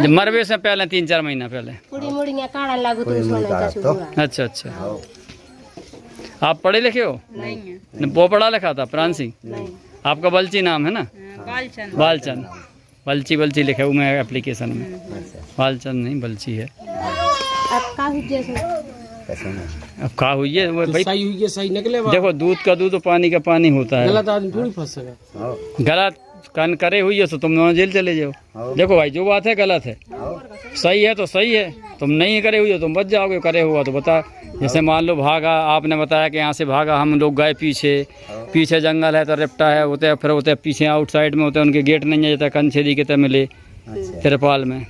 जब मरवे से पहले 3-4 महीना पहले? पूरी मुड़ियां काढ़ा लागू तो अच्छा अच्छा। आप पढ़े लिखे हो? नहीं। वो पढ़ा लिखा था प्राण सिंह? आपका बल्ची नाम है ना? बालचंद। बल्ची लिखे हुए मैं एप्लीकेशन में, बालचंद नहीं बल्ची है। अब क्या हुई है वो भाई? सही हुई है, सही निकले। देखो दूध का दूध और पानी का पानी होता है। गलत आदमी थोड़ी फंस सका। गलत कान करे हुई है तो तुम दोनों जेल चले जाओ। देखो भाई जो बात है गलत है, सही है तो सही है, तुम नहीं करे हुई हो तुम बच जाओगे, करे हुआ तो बता। जैसे मान लो भागा, आपने बताया कि यहाँ से भागा, हम लोग गए पीछे जंगल है तो रिप्टा है होते, फिर होते पीछे आउटसाइड में होते, उनके गेट नहीं जाता, कंछेदी के तय मिले तिरपाल में,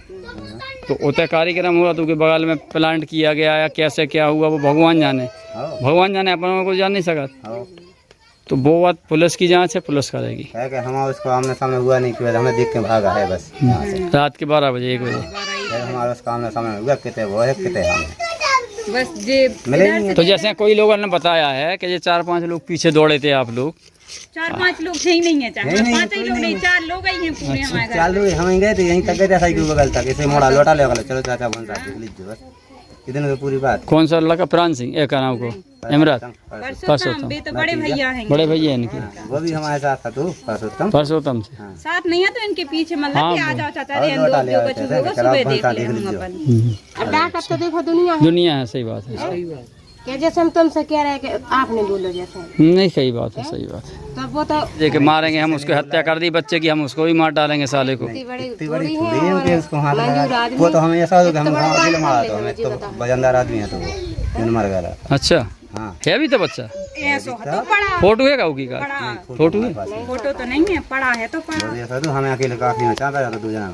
तो उतने कार्यक्रम हुआ तो के बगल में प्लांट किया गया या कैसे क्या हुआ वो भगवान जाने, अपन को जान नहीं सका। तो वो बात पुलिस की जांच है, पुलिस करेगी। हम उसको आमने सामने हुआ नहीं कि हमें देख के भागा है बस। रात के 12 बजे 1 बजे हमारा उसका आमने सामने हुआ, कितने वो है कितने हम बस जे। तो जैसे कोई लोगों ने बताया है कि ये 4-5 लोग पीछे दौड़े थे, आप लोग 4-5 लोग थे ही नहीं है, 5 ही लोग नहीं, 4 लोग ही हैं पूरे हमारे घर। 4 लोग हम गए थे, यहीं तक गए थे साइकिल बगल तक, ऐसे मोड़ा लौटा ले, चलो चाचा बन देख लीजिए बस, इतने तो पूरी बात। कौन सा लड़का? प्राण सिंह एक का नाम को इमरान परसोत्तम, तो बड़े भैया हैं, बड़े भैया इनके, वो भी हमारे साथ था। तो परसोत्तम से साथ नहीं है तो इनके पीछे मतलब कि आ जाओ चाचा रे, जो कछु होगा सुबह देख लेंगे अपन। अब डांट तो देखो दुनिया है। सही बात है। क्या जैसे हम तुमसे कह रहे हैं कि आपने बोलो जैसा नहीं, सही बात है, सही बात है। तब वो तो देखिए मारेंगे हम, उसको हत्या कर दी बच्चे की, हम उसको भी मार डालेंगे साले को। बड़ी है उसको हाथ लगा, वो तो हमें ऐसा होगा, हम अकेले मारा, तो हमें तो वजनदार आदमी है, तो वो मर गया। अच्छा हाँ है अभी तो बच्चा? ऐसो तो पड़ा फोटो है काऊ की का? फोटो है? फोटो तो नहीं है, पड़ा है तो पड़ा। ऐसा तो हमें अकेले काफी में चाहता था, 2 जना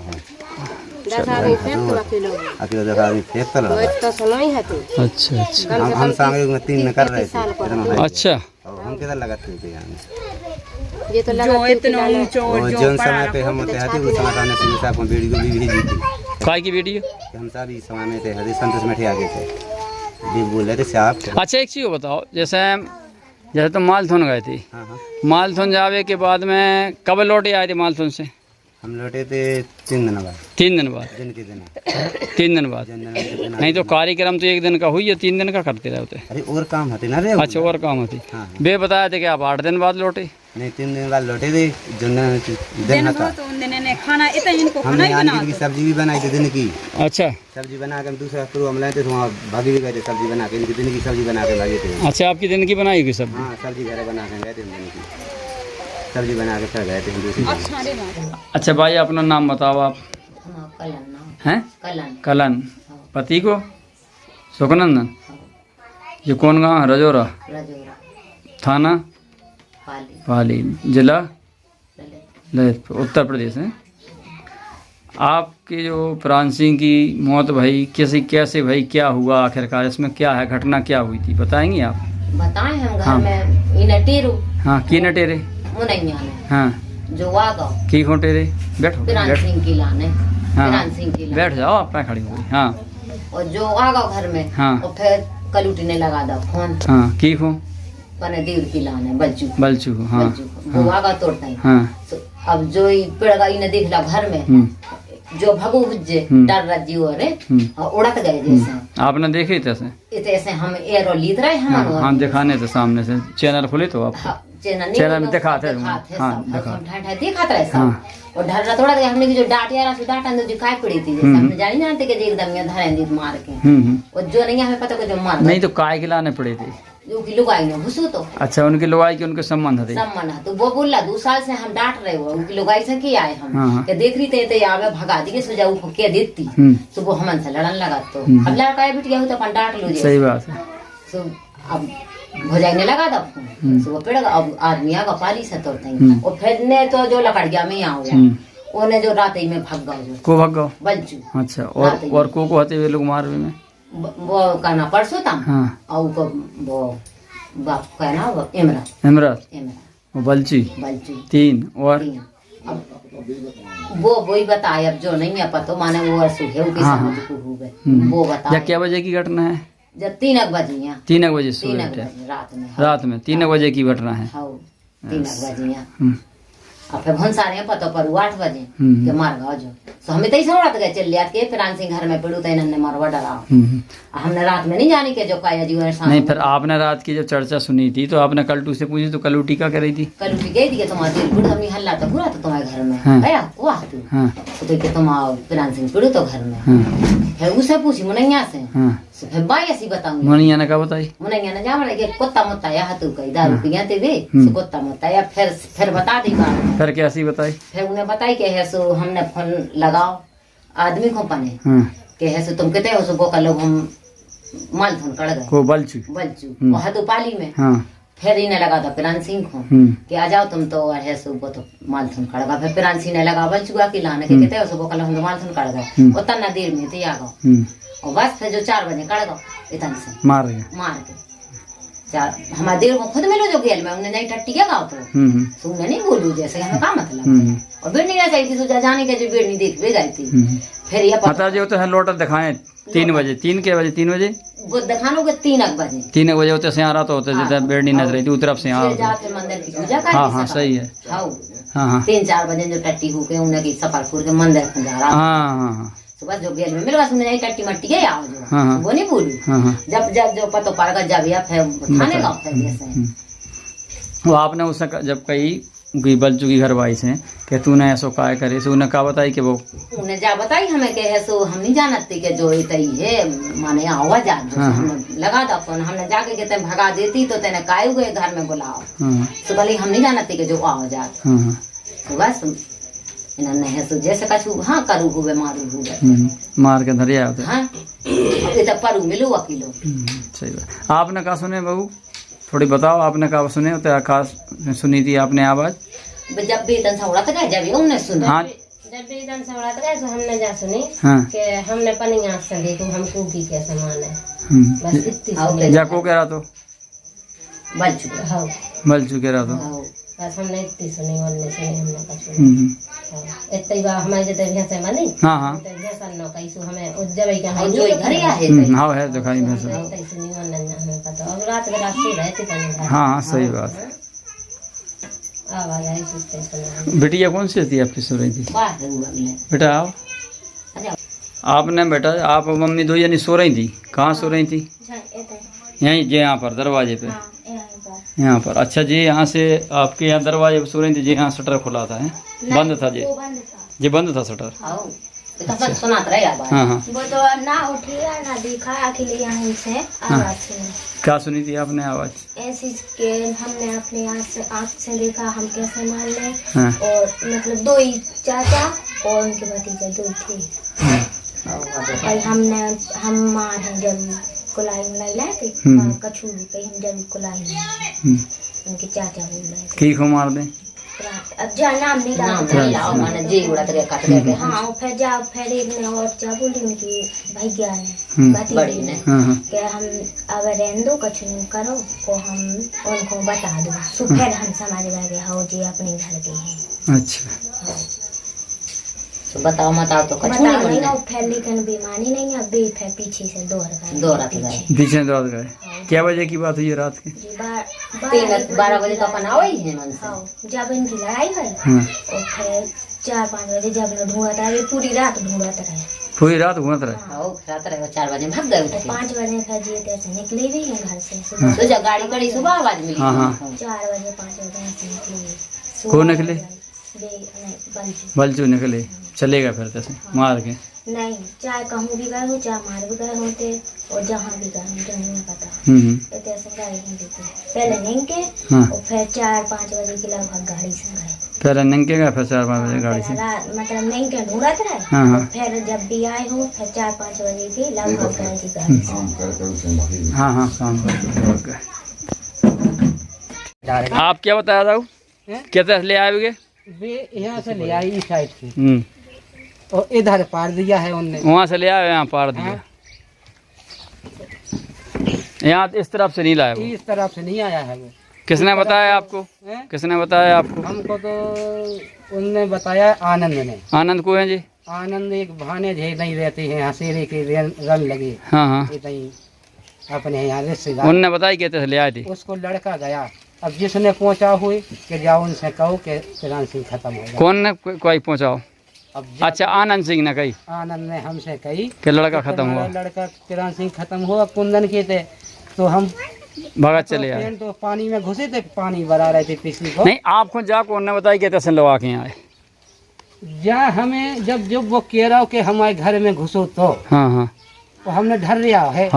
अकेले 10 आदमी फेंक तो सुनो ही है तू। अच्छा अच्छा। हम सामने में 3 में कर रहे थे। अच्छा हम किधर लगाते थे ये तो जो इतना ऊंचो जो समय पे हम होते हैं उस समय आने से साहब को वीडियो भी भेजी थी। काय की वीडियो? हम सभी समय में थे, हरी संतोष में आगे थे, भी बोल रहे थे साहब। अच्छा एक चीज़ बताओ, जैसे तुम मालथुन गए थे, मालथुन जावे के बाद में कब लौटे आए थे मालथुन से? हम लौटे थे 3 दिन बाद। 3 दिन बाद? दिन के दिन 3 दिन बाद? नहीं तो कार्यक्रम तो 1 दिन का हुई है, 3 दिन का करते रहते? अरे और काम होते ना रे। अच्छा और काम होती। वे बताया थे कि आप 8 दिन बाद लौटे? नहीं 3 दिन बाद लौटे थे। दिन तो उन दिन ने खाना इतना इनको खाना ही बना की सब्जी भी बनाई थी दिन की। अच्छा सब्जी बना के दूसरा शुरू हम लाए थे, वहाँ भागी भी गए थे सब्जी बना के, इनकी दिन की सब्जी बना के भागे थे। अच्छा आपकी दिन की बनाई हुई सब्जी? हाँ सब्जी घर बना के गए थे, दिन की सब्जी बना के फिर गए थे दूसरी। अच्छा भाई अपना नाम बताओ आप। हैं? कलन। पति को? सुखनंदन। ये कौन गाँव है? रजौरा। थाना पाली, जिला ललितपुर, उत्तर प्रदेश है। आपकी जो प्राण सिंह की मौत भई कैसे भाई, क्या हुआ आखिरकार, इसमें क्या है, घटना क्या हुई थी, बताएंगी आप? बताए हम घर में इन टेरू। हाँ, की न टेरे? मुनैया ने। हाँ, जो वागा की खो टेरे? बैठो प्राण सिंह की लाने। हाँ, प्राण सिंह की बैठ जाओ, आप पे खड़ी हुई। हाँ, और जो आगा घर में। हाँ, और फिर कलूटी ने लगा दा फोन। हाँ, की खो? पने देव की लाने बलचू। हाँ, वो आगा तोड़ता है। हाँ, तो अब जो पेड़ ने देख ला घर में, जो भगो हुज्जे डर रजी हो रे उड़त गए जैसे। आपने देखे थे? ऐसे हम एरो लीद रहे हम। हाँ, दिखाने थे सामने से, चैनल खोले तो आप चैनल में दिखाते थे। हाँ, दिखाते रहे सब। और ढर्रा तोड़ा गया हमने की जो डांट यार से डांटा जो दिखाई पड़ी थी, जैसे हमने जानी जानते कि एकदम ये धरे दी मार के। और जो नहीं हमें पता को जो मार नहीं तो काय के लाने पड़े थे? जो की लुगाई ने घुसू तो। अच्छा, उनकी लुगाई के उनके संबंध थे? संबंध तो वो बोला 2 साल से हम डांट रहे हो, उनकी लुगाई से की आए हम के देख रही थे आवे भगा दी के सुझाव को के देती। तो वो हमन से लड़न लगा। तो अब लड़का बिटिया हो तो अपन डांट लो। सही बात है। तो अब भोजाइने लगा दा फोन। तो वो पेड़ अब आदमी आगा पाली से तोड़ते। और फिर ने तो जो लकड़ गया मैं आ गया, ओने जो रात ही में भाग गया। जो को भाग गया? बलचू। अच्छा, और को होते हुए लोग मार में? वो कहना परसों था। हाँ, और वो बाप कहना वो इमरान। इमरान, वो बलची 3 और अब वो वही बताए। अब जो नहीं है पता माने वो सुहे के समझ को हो गए। वो बता क्या बजे की घटना है? जब 3 बजे 3 बजे सो रात में 3 बजे की घटना है। 3 बजे अब फिर भन सारे पता पर 8 बजे के मार गया। जो तो हमें तई सौड़ा गए चल लिया के प्राण सिंह घर में पड़ू तई ने मारवा डरा। हमने रात में नहीं जानी के जो काया जी नहीं। फिर आपने रात की जब चर्चा सुनी थी तो आपने कलटू से पूछी तो कलूटी क्या कर रही थी? कलूटी गई थी कि तुम्हारे दिल बुढ़ा हमने हल्ला तो बुरा तो तुम्हारे घर में आया वो तू तो कि तुम प्राण सिंह पड़ू तो घर में। फिर उसे पूछी मुनैया से। फिर बाई ऐसी बताऊंगी। मुनैया ने क्या बताई? मुनैया ने जाम रहे कुत्ता मुत्ता या तू कही दारू पिया ते वे कुत्ता मुत्ता या फिर बता दी बात। फिर कैसी बताई? फिर उन्हें बताई कि है सो हमने फोन लगाओ आदमी को पने के है सो तुम कहते हो सो बोका लोग हम माल धन कड़ गए को बलचू वहाँ तो पाली में। फिर इन्हें लगा था प्राण सिंह को कि आ जाओ तुम तो है सो वो तो माल धन कड़ गया। फिर प्राण सिंह ने लगा बलचुआ की लाने के कहते हो सो बोका लोग हम तो माल धन कड़ गए। उतना देर में थे आ गो और बस फिर जो 4 बजे कड़ गो इतने से मार के हमारे देर को खुद मिलो जो गेल में उन्हें नहीं टट्टी क्या गाओ तो तुमने नहीं बोलू जैसे हमें का मतलब। और बेड़नी गई थी सोचा जाने के जो बेड़नी देख भी गई थी। फिर ये पता जो तो है लोटर दिखाएं 3 बजे 3 के बजे 3 बजे वो दिखानो के 3 बजे 3 बजे होते से आ रहा तो होते जैसे बेड़नी नजर रही थी उस तरफ से आ जाके मंदिर की पूजा कर। हाँ, सही है। हाँ, 3-4 बजे जो टट्टी हो के उन्हें की सफरपुर के मंदिर में जा रहा। हाँ, सुबह जो गेल में मिलवा सुनने नहीं टट्टी मट्टी गई आओ जो वो नहीं बोलू। जब जो पतो पड़ेगा जब या फिर थाने का फिर जैसे वो आपने उससे जब कही बलचू की घर भाई से कि तूने ऐसो काय करे सो उन्हें का बताई कि वो उन्हें जा बताई हमें के है सो हम नहीं जानते कि जो इतई है माने आवाज जा हमने लगा था फोन हमने जाके के तने भगा देती तो तेने काय हुए घर में बुलाओ। तो भले हम नहीं जानते कि जो आवाज जा तो बस इन्होंने है सो जैसे कछु हाँ करू हुए मारू हुए मार के धरिया होते। हाँ ये तो परू मिलू वकीलो। सही बात। आपने कहा सुने बहू थोड़ी बताओ आपने कहा सुने तो खास सुनी थी आपने आवाज? जब भी तन सौड़ा तक जब हमने सुना। हाँ जब भी तन सौड़ा तक हमने जा सुनी कि हमने पनिया से देखो हमको की क्या समान है बस इतनी जा को कह रहा तो बलचू कह रहा तो बस हमने इतनी सुनी और नहीं सुनी हमने कछु इतनी बार हमारे जैसे भैंस मानी। हाँ भैंस न कैसु हमें उस जगह का हम जो घर है हां है तो खाई भैंस इतनी सुनी और नहीं हमें पता अब रात में रास्ते रहती तने। हाँ सही बात है। आवाज आई सुनते सुना। बिटिया कौन सी थी आपकी सो रही थी? बेटा आओ आपने बेटा आप मम्मी दो यानी सो रही थी कहाँ सो रही थी? यहीं जे यहाँ पर दरवाजे पे यहाँ पर। अच्छा जी यहाँ से आपके यहाँ दरवाजे पर सो रही थी जी यहाँ शटर खुला था है बंद था जी बंद था शटर। हाँ वो तो ना उठी ना दिखा अकेले यहाँ से आवाज सुनी। क्या सुनी थी आपने आवाज? ऐसी के हमने अपने आँख से देखा हम कैसे मान ले। हाँ। और मतलब 2 ही चाचा और उनके भतीजे 2 थे और हम मार जब कुलाई उलाई लाए थे कछू कहीं हम जरूर कुलाई उनके चाचा बोल रहे थे की को मार दे अब जा नाम नहीं लाओ माने जी उड़ा के काट के हाँ फिर जा फिर एक ने और जा बोली उनकी भैया ने बड़ी ने कि हम अगर रहने दो कुछ नहीं करो तो हम उनको बता दो तो फिर हम समझ गए हो जी अपने घर के हैं अच्छा तो बताओ मत आओ तो कुछ बता नहीं नहीं फिर लेकिन बेईमानी नहीं है बे फिर पीछे से दौड़ गए पीछे दौड़ गए क्या बजे की बात हुई रात की 12 बजे तो अपन आओ ही है मन से जब इनकी लड़ाई हुई और फिर 4-5 बजे जब ढूंढा था ये पूरी रात ढूंढते रहे पूरी रात घूमत रहे रात रहे 4 बजे भाग गए 5 बजे फिर जी ऐसे निकले भी हैं घर से सुबह तो जब गाड़ी कड़ी सुबह आवाज मिली 4 बजे 5 बजे ऐसे निकले कौन निकले बलचू निकले चलेगा फिर तैसे मार के नहीं चाहे कहूँ भी गए हो चाहे मार भी गए होते और जहाँ भी गए हो जहाँ नहीं पता तो ऐसे गाड़ी नहीं देते पहले नहीं के और फिर 4-5 बजे के लगभग गाड़ी से गए पहले नंगे गए फिर 4-5 बजे गाड़ी से मतलब नहीं के ढूंढते रहे फिर जब भी आए हो फिर 4-5 बजे के लगभग गए थी गाड़ी से हाँ काम कर आप क्या बताया था कैसे ले आए वे यहाँ से ले आई इस साइड से और इधर पार दिया है उनने वहाँ से ले आए यहाँ पार दिया यहाँ इस तरफ से नहीं लाया वो इस तरफ से नहीं आया है वो किसने बताया आपको किसने बताया आपको हमको तो उनने बताया आनंद ने आनंद को है जी आनंद एक भाने झे नहीं रहते हैं हसीरे के रंग लगे हाँ अपने यहाँ रिश्तेदार उनने बताया कहते ले आए थे उसको लड़का गया अब जिसने पहुंचा हुए कि जाओ उनसे कहो कि किरण सिंह खत्म हो गया कौन ने कोई पहुंचाओ अच्छा आनंद सिंह ने कही आनंद ने हमसे कही कि लड़का खत्म हुआ लड़का किरण सिंह खत्म हुआ कुंदन के थे तो हम भगत चले आए तो पानी में घुसे थे पानी भरा रहे थे पिछली को नहीं आपको जाकर उन्होंने बताया कहते से लगा के आए जा हमें जब वो कह रहा हो कि हमारे घर में घुसो तो तो हमने ढर्रिया है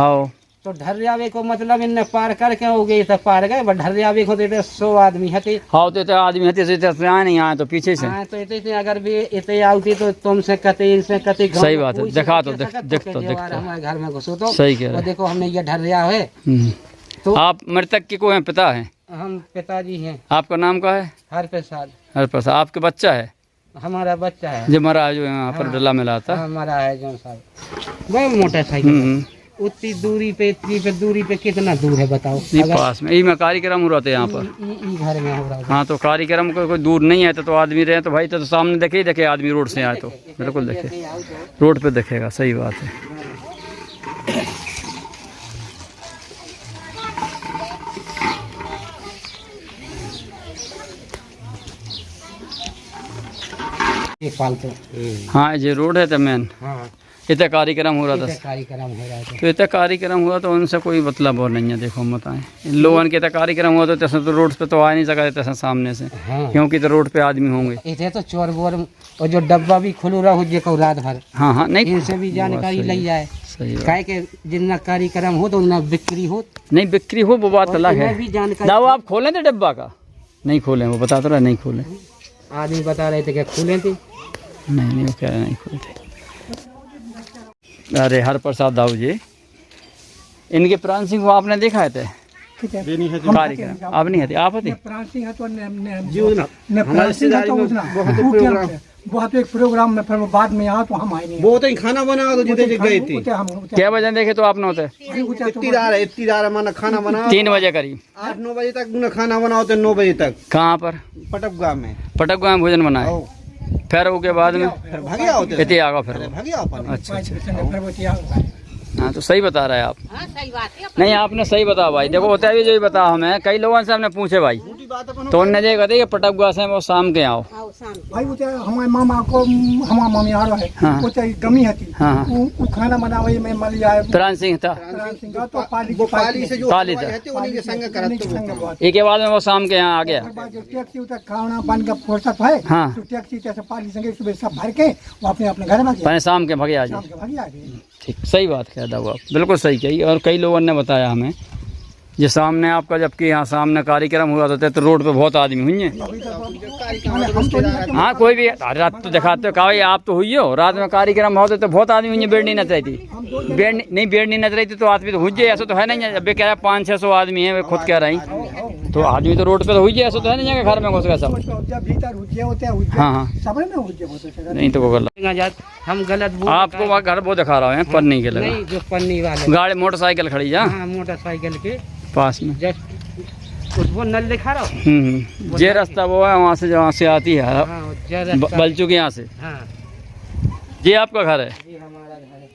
तो ढर्रियावे को मतलब इनने पार करके हो गई तो पार गए बट ढर्रियावे को तो 100 आदमी हते तो आदमी हते से आए नहीं आए तो पीछे से तो इतने अगर भी इतने आती तो तुमसे कहते इनसे कहते सही बात है दिखा तो दिख तो हमारे घर में घुसो तो सही कह रहे देखो हमने ये ढर्रिया है तो आप मृतक के को हैं पिता हैं हम पिताजी हैं आपका नाम क्या है हरप्रसाद आपके बच्चा है हमारा बच्चा है जो मरा जो यहाँ पर डला मिला था हमारा है जो साहब वो मोटरसाइकिल उतनी दूरी पे कितना दूर है बताओ पास में यही में कार्यक्रम हो रहा था यहाँ पर घर में हो रहा है हाँ तो कार्यक्रम कोई दूर नहीं है तो आदमी रहे तो भाई तो सामने देखे आदमी रोड से आए तो बिल्कुल देखे रोड पे देखेगा सही बात है हाँ ये रोड है तो मेन इतना कार्यक्रम हो रहा था तो इतना कार्यक्रम हुआ तो उनसे कोई मतलब और नहीं है देखो हम बताएं इन लोगों के इतना कार्यक्रम हुआ तो तैसे तो रोड पे तो आ नहीं सका तैसे सामने से क्योंकि तो रोड पे आदमी होंगे इतने तो चोर बोर और जो डब्बा भी खुल रहा हो जो रात भर हाँ नहीं इनसे भी जानकारी लग जाए काहे के जितना कार्यक्रम हो तो उतना बिक्री हो नहीं बिक्री हो वो बात अलग है दावा आप खोलें थे डब्बा का नहीं खोले वो बता तो रहा नहीं खोले आदमी बता रहे थे कि खुले थे नहीं वो कह रहे नहीं खोले थे अरे हरप्रसाद दाऊ जी इनके प्राण सिंह को आपने देखा है कार्यक्रम आप नहीं थे आप थे प्राण सिंह तो बहुत एक प्रोग्राम में फिर बाद में यहाँ तो हम आए नहीं बहुत ही खाना बना तो जितने गए थे क्या बजे देखे तो आप न होते इतनी माना खाना बना 3 बजे करीब 8-9 बजे तक खाना बना होते 9 बजे तक कहाँ पर पटकगांव में भोजन बनाए फिर उसके बाद में भागिया होते इतने आगा फिर अच्छा हाँ तो सही बता रहे हैं आप नहीं आपने सही बताया भाई देखो होता है भी जो ही बताया हमें कई लोगों से हमने पूछे भाई तो उनने ये कहते कि पटकगा से वो शाम के आओ भाई वो हमारे मामा को हमारा मामी आ रहा है वो चाहे गमी है वो खाना बनावे में मल जाए प्राण सिंह था तो पाली से जो पाली था एक के बाद में वो शाम के यहाँ आ गया टैक्सी उतर खाना बन का फुर्सत है तो टैक्सी से पाली संगे सुबह सब भर के वो अपने अपने घर में गए शाम के भगे आ जाए ठीक सही बात कह दो आप बिल्कुल सही कही और कई लोगों ने बताया हमें ये सामने आपका, जबकि यहाँ सामने कार्यक्रम हुआ था तो रोड पे बहुत आदमी हुई हैं। हाँ कोई भी रात तो दिखाते हो भाई, आप तो हुई हो, रात में कार्यक्रम होते तो बहुत आदमी हुई है। बेड़ नहीं नच रही थी, बेड़ नहीं नच रही थी तो आदमी तो हुई है, ऐसा तो है नहीं है। अब कह रहा 500-600 आदमी है, वे खुद कह रही, तो आदमी तो रोड पे तो हुई है, ऐसा तो है नहीं है घर में घुस गया सब। हाँ नहीं तो वो गलत, हम गलत आपको घर वो दिखा रहा है पन्नी के लगा, नहीं जो पन्नी वाले गाड़ी मोटरसाइकिल खड़ी जा मोटरसाइकिल के पास में, जस्ट वो नल दिखा रहा हूँ। ये रास्ता वो है वहाँ से, जहाँ से आती है बलचू के यहाँ से। हाँ ये आपका घर है? जी हमारा घर है।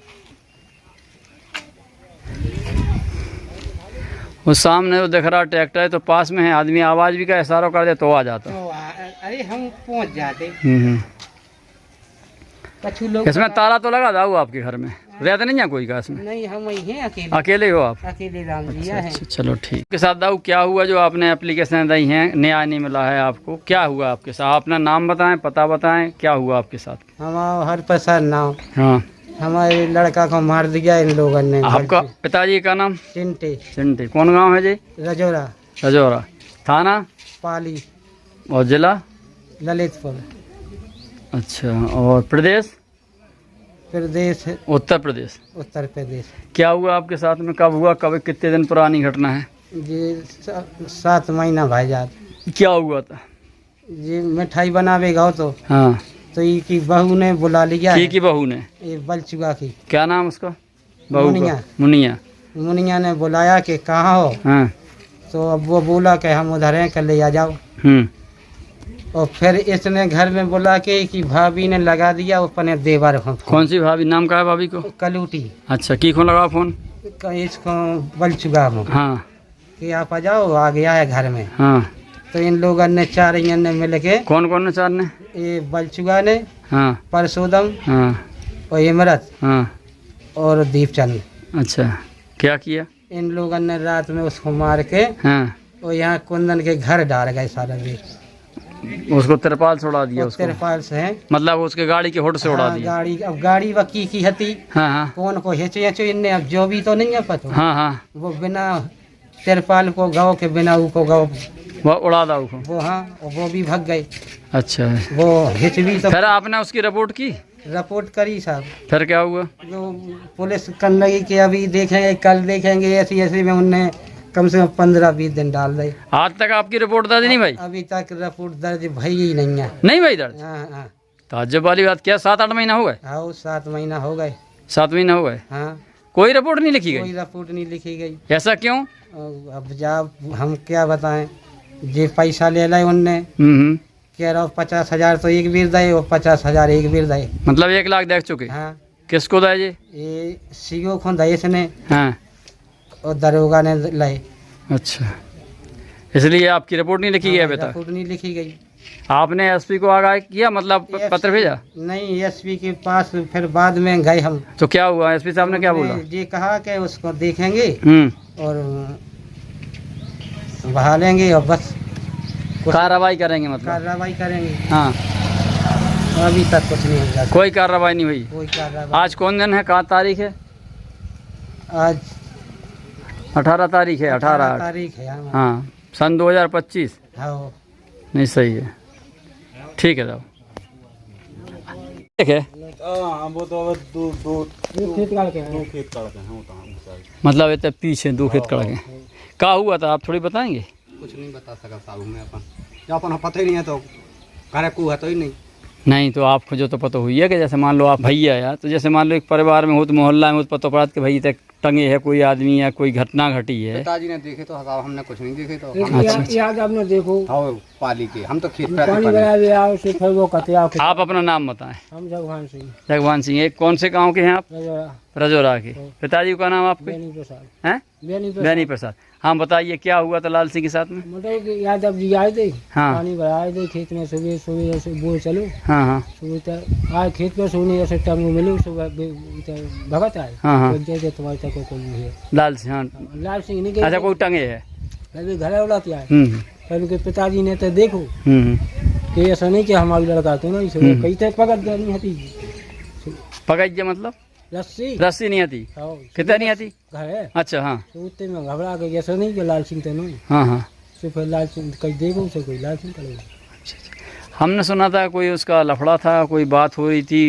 वो सामने वो दिख रहा ट्रैक्टर है तो पास में है, आदमी आवाज भी का इशारा कर दे तो आ जाता। तो अरे हम पहुँच जाते। कछु लोग इसमें ताला तो लगा दाऊ आपके घर में? रहते नहीं है कोई का इसमें? नहीं, हम वही हैं अकेले। अकेले हो आप? अकेले राम जी हैं। अच्छा चलो ठीक। के साथ दाऊ क्या हुआ जो आपने एप्लीकेशन दी है, न्याय नहीं मिला है आपको, क्या हुआ आपके साथ? अपना नाम बताएं, पता बताएं, क्या हुआ आपके साथ? हमारा हरप्रसाद नाम। हाँ हमारे लड़का को मार दिया इन लोगों ने। आपका पिताजी का नाम? चिंटे। चिंटे। कौन गाँव है जी? रजोरा। रजोरा। थाना? पाली। और जिला? ललितपुर। अच्छा, और प्रदेश? प्रदेश उत्तर प्रदेश। उत्तर प्रदेश। क्या हुआ आपके साथ में, कब हुआ, कब, कितने दिन पुरानी घटना है? जी 7 महीना भाईजान। क्या हुआ था? जी मिठाई बनावेगा तो हाँ, तो ये की बहू ने बुला लिया। की बहू ने? ये बलचुगा की। क्या नाम उसका? बहू मुनिया। का? मुनिया। मुनिया ने बुलाया कि कहाँ हो? हाँ। तो अब वो बोला कि हम उधर हैं, कल ले आ जाओ। और फिर इसने घर में बोला कि भाभी ने लगा दिया अपने देवर को। कौन सी भाभी? नाम का है भाभी को? कलूटी। अच्छा, की को लगा फोन? इसको बलचुगा में। हाँ कि आप आ जाओ, आ गया है घर में। हाँ। तो इन लोगों ने 4 ने मिल के। कौन कौन ने 4 ने? ये बलचुगा ने, हाँ, परशोदम, हाँ, और इमरत, हाँ, और दीपचंद। अच्छा, क्या किया? इन लोगों ने रात में उसको मार के, हाँ, और यहाँ कुंदन के घर डाल गए सारा भी। उसको तिरपाल से उड़ा दिया? उसको तिरपाल से है, मतलब उसके गाड़ी के हुड से उड़ा दिया? गाड़ी, अब गाड़ी वकी की हती। हाँ हाँ। कौन को हिचो हिचो इनने, अब जो भी तो नहीं है पता। हाँ हाँ। वो बिना तिरपाल को गाँव के, बिना को गाँव वो उड़ा दा उसको? वो हाँ, वो भी भाग गए। अच्छा, वो हिच भी तो। फिर आपने उसकी रिपोर्ट की? रिपोर्ट करी साहब। फिर क्या हुआ? जो पुलिस कर लगी कि अभी देखेंगे, कल देखेंगे, ऐसी ऐसी में उनने कम से कम 15-20 दिन डाल दे। आज तक आपकी रिपोर्ट दर्ज नहीं भाई? अभी तक रिपोर्ट दर्ज भाई ही नहीं है। नहीं भाई दर्ज? हाँ हाँ। ताज्जुब वाली बात। क्या 7-8 महीना हो गए? हाँ 7 महीना हो गए। 7 महीना हो गए? हाँ। कोई रिपोर्ट नहीं लिखी गई? कोई रिपोर्ट नहीं लिखी गई। ऐसा क्यों? अब जा हम क्या बताएं, जे पैसा ले लाए उनने। कह रहा 50,000 तो एक बीर दे, और 50,000 एक बीर दे। मतलब 1 लाख देख चुके? हाँ। किसको दे? ये सीओ को दे इसने। हाँ। और दरोगा ने लाए। अच्छा, इसलिए आपकी रिपोर्ट नहीं लिखी गई अभी तक? रिपोर्ट नहीं लिखी गई। आपने एसपी को आगाह किया, मतलब पत्र भेजा? नहीं, एसपी के पास फिर बाद में गए हम। तो क्या हुआ? एसपी साहब ने क्या बोला? ये कहा कि उसको देखेंगे और बहा लेंगे और बस कार्रवाई करेंगे। मतलब कार्रवाई करेंगे? हाँ। अभी तक कुछ नहीं हुआ। कोई कार्रवाई नहीं हुई? कोई कार्रवाई। आज कौन दिन है, क्या तारीख है? आज 18 तारीख है। 18 तारीख है। हाँ, सन 2025। हाँ नहीं, सही है, ठीक है साहब। ठीक है, वो तो दो खेत काट के हैं। मतलब इतने पीछे 2 खेत कड़ गए। क्या हुआ था आप थोड़ी बताएंगे? कुछ नहीं बता सका साहब में अपन, जब अपन पता ही नहीं है तो करे को है तो ही नहीं। नहीं तो आपको जो तो पता हुई है कि जैसे मान लो आप भैया या तो जैसे मान लो एक परिवार में हो तो मोहल्ला में हो तो पता पड़ा कि भाई तक टंगे है कोई आदमी या कोई घटना घटी है। पिताजी ने देखे तो साहब, हमने कुछ नहीं देखे तो। याद आपने देखो हाँ पाली के, हम तो खेत पानी बना दिया उसे, फिर वो कटिया। आप अपना नाम बताएं। हम जगवान सिंह। जगवान सिंह। एक कौन से गांव के हैं आप? रजोरा। रजोरा के। पिताजी का नाम आपके? बेनी प्रसाद। हैं? बेनी प्रसाद। हाँ बताइए क्या हुआ था लाल सिंह के साथ में? मतलब कि याद अब जी आए थे। हाँ। पानी भराए थे खेत में, सुबह ऐसे बोल चलो। हाँ हाँ। सुबह तक आए खेत पे, सोने ऐसे टाइम में मिले, सुबह भगत आए। हाँ हाँ। तुम्हारे तक कोई है लाल सिंह? हाँ, लाल सिंह नहीं। अच्छा, कोई टंगे है? अभी घर वाला क्या है, फिर उनके पिताजी ने तो देखो कि ऐसा नहीं कि हमारी लड़का तो नहीं, कई तक पकड़ गया नहीं हती। पकड़ गया मतलब? रस्सी नहीं आती? कितना नहीं आती? अच्छा हाँ तो उतने में घबरा के गया नहीं कि लाल सिंह तो नहीं। हाँ हाँ तो फिर लाल सिंह कहीं देखो उसे कोई लाल सिंह करेगा। हमने सुना था कोई उसका लफड़ा था, कोई बात हो रही थी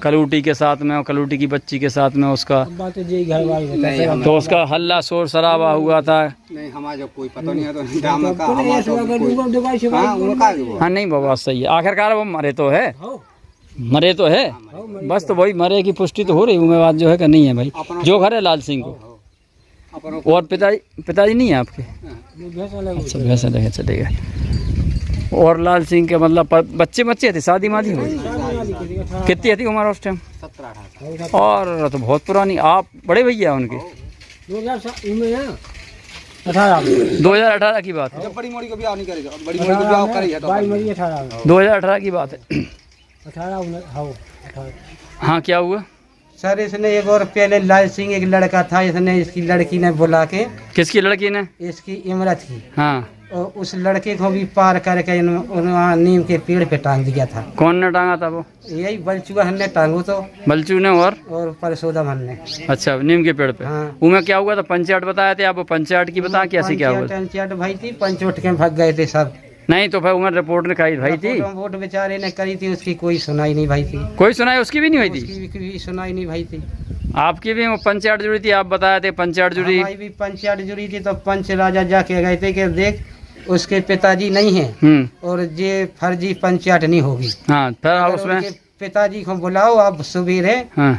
कलूटी के साथ में और कलूटी की बच्ची के साथ में उसका, बात तो जी घर वाले बताते हैं। तो उसका हल्ला शोर शराबा हुआ था। नहीं हमारा कोई पता नहीं है तो ड्रामा का हाँ नहीं बाबा सही है, आखिरकार वो मरे तो है, मरे तो है, बस तो वही मरे की पुष्टि तो हो रही है, बात जो है कि नहीं है भाई। जो घर है लाल सिंह को। और पिताजी नहीं है आपके? अच्छा भैंसा लगे चलेगा। और लाल सिंह के मतलब बच्चे थे, शादी मादी हो गई? कितनी थी उम्र उस टाइम? 17-18। और तो बहुत पुरानी। आप बड़े भैया उनके? 2018 की बात है। बड़ी मोड़ी को ब्याह नहीं करेगा, बड़ी मोड़ी को ब्याह करेगा 2018 की बात है। 18। हाँ क्या हुआ सर? इसने एक और पहले लाल सिंह एक लड़का था, इसने इसकी लड़की ने बुला के। किसकी लड़की ने? इसकी इमरत की। हाँ और उस लड़के को भी पार करके नीम के पेड़ पे टांग दिया था। कौन ने टांगा था वो? यही बलचुआ हमने टांगू तो। बलचू ने और परसोदम हमने। अच्छा नीम के पेड़ पे। हाँ। उनमें क्या हुआ था? पंचायत बताया थे आप? वो पंचायत की बता कैसे क्या हुआ? पंचायत भाई थी, पंच उठ के भाग गए थे सब। नहीं तो फिर उन्हें रिपोर्ट लिखाई भाई थी? रिपोर्ट बेचारे ने करी थी, उसकी कोई सुनाई नहीं भाई थी। कोई सुनाई उसकी भी नहीं हुई थी? उसकी भी सुनाई नहीं भाई थी। आपकी भी वो पंचायत जुड़ी थी, आप बताए थे पंचायत जुड़ी? हमारी भी पंचायत जुड़ी थी, तो पंच राजा जाके गए थे कि देख उसके पिताजी नहीं है और ये फर्जी पंचायत नहीं होगी। हाँ फिर उसमें पिताजी को बुलाओ, आप सुबेरे हाँ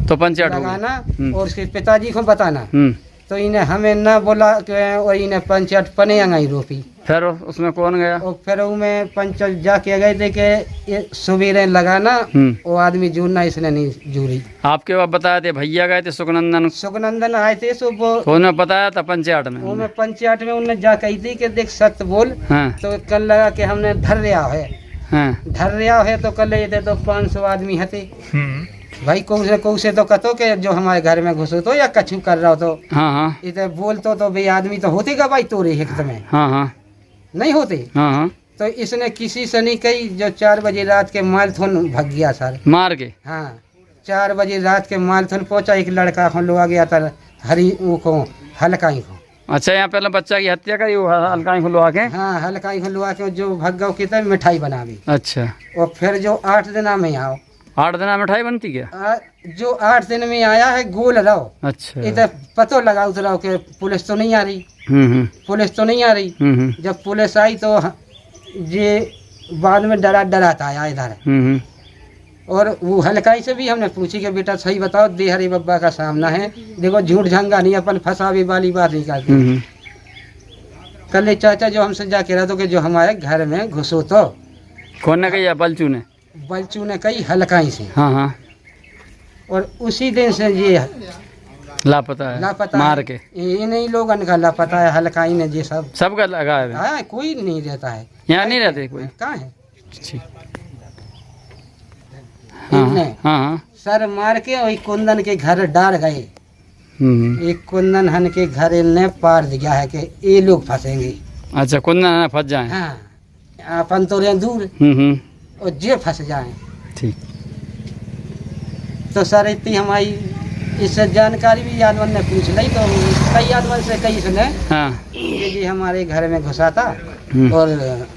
तो पंचायत लगाना और उसके पिताजी को बताना। तो इन्हें हमें ना बोला और इन्हें पंचायत पने अंगाई रोपी। फिर उसमें कौन गया? और फिर उसमें पंच जाके गए थे कि सुबेरे लगाना, वो आदमी जुड़ना, इसने नहीं जुड़ी। आपके बाप बताए थे? भैया गए थे सुखनंदन आए थे तो उन्हें बताया था पंचायत में? उन्हें पंचायत में उन्हें जा कही थी कि देख सत्य बोल। हाँ। तो कल लगा कि हमने धर रिया है। हाँ। धर रिया है तो कल थे तो 500 आदमी हते भाई। कौ से तो कतो के जो हमारे घर में घुसो तो या कछु कर रहा हो तो। हाँ हाँ इधर बोल तो भाई आदमी तो होते का भाई तोरे हित में। हाँ हाँ नहीं होते। हाँ हाँ तो इसने किसी से नहीं कही, जो 4 बजे रात के मालथुन भाग गया सर मार के। हाँ 4 बजे रात के मालथुन पहुंचा, एक लड़का को लो आ गया था हरी को हल्काई को। अच्छा यहाँ पहले बच्चा की हत्या करी हल्काई को लुआ के? हाँ हल्काई को लुआ के जो भाग गया कितने मिठाई बना दी। अच्छा और फिर जो 8 दिन में आओ। 8 दिन मिठाई बनती क्या? जो 8 दिन में आया है गोल रहो। अच्छा इधर पतो लगाओ तो रहो कि पुलिस तो नहीं आ रही। पुलिस तो नहीं आ रही। जब पुलिस आई तो ये बाद में डराता आया इधर। और वो हल्काई से भी हमने पूछी कि बेटा सही बताओ, दे हरी बब्बा का सामना है, देखो झूठ झंगा नहीं, अपन फंसावे वाली बात नहीं करते। कल चाचा जो हमसे जाके रहा तो कि जो हमारे घर में घुसो तो। कौन ने कही? बलचू ने कही हल्काई से। हाँ हाँ। और उसी दिन से ये लापता है मार के। इन्हीं लोगों का लापता है, हल्काई ने ये सबका लगा है। हाँ कोई नहीं रहता है यहाँ, नहीं रहते कोई? कहाँ है? हाँ हाँ। सर मार के वही कुंदन के घर डाल गए। एक कुंदन हन के घर ने पार दिया है कि ये लोग फंसेंगे। अच्छा कुंदन फंस जाए? हाँ अपन तो रहे दूर और जे फंस जाए। ठीक। तो सर इतनी हमारी इससे जानकारी भी यादवन ने पूछ ली, तो कई यादवन से कई सुने। हाँ। ये जी हमारे घर में घुसा था और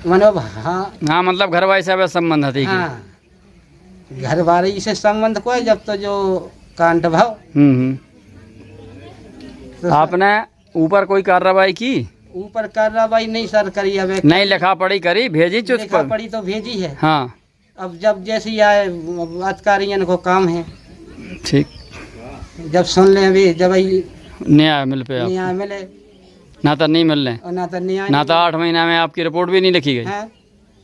मनोब। हाँ मतलब घर वाले से संबंध है? हाँ घर वाले से संबंध को है, जब तो जो कांट भाव। तो आपने ऊपर कोई कार्रवाई की? ऊपर कार्रवाई नहीं सर करी। अब नहीं लिखा पढ़ी करी, भेजी चुस्त लिखा पढ़ी तो भेजी है। हाँ अब जब जैसी आए अधिकारियों को काम है। ठीक। जब सुन ले अभी जब न्याय मिल पे न्याय मिले ना तो नहीं मिल रहे, ना तो 8 महीना में आपकी रिपोर्ट भी नहीं लिखी गई।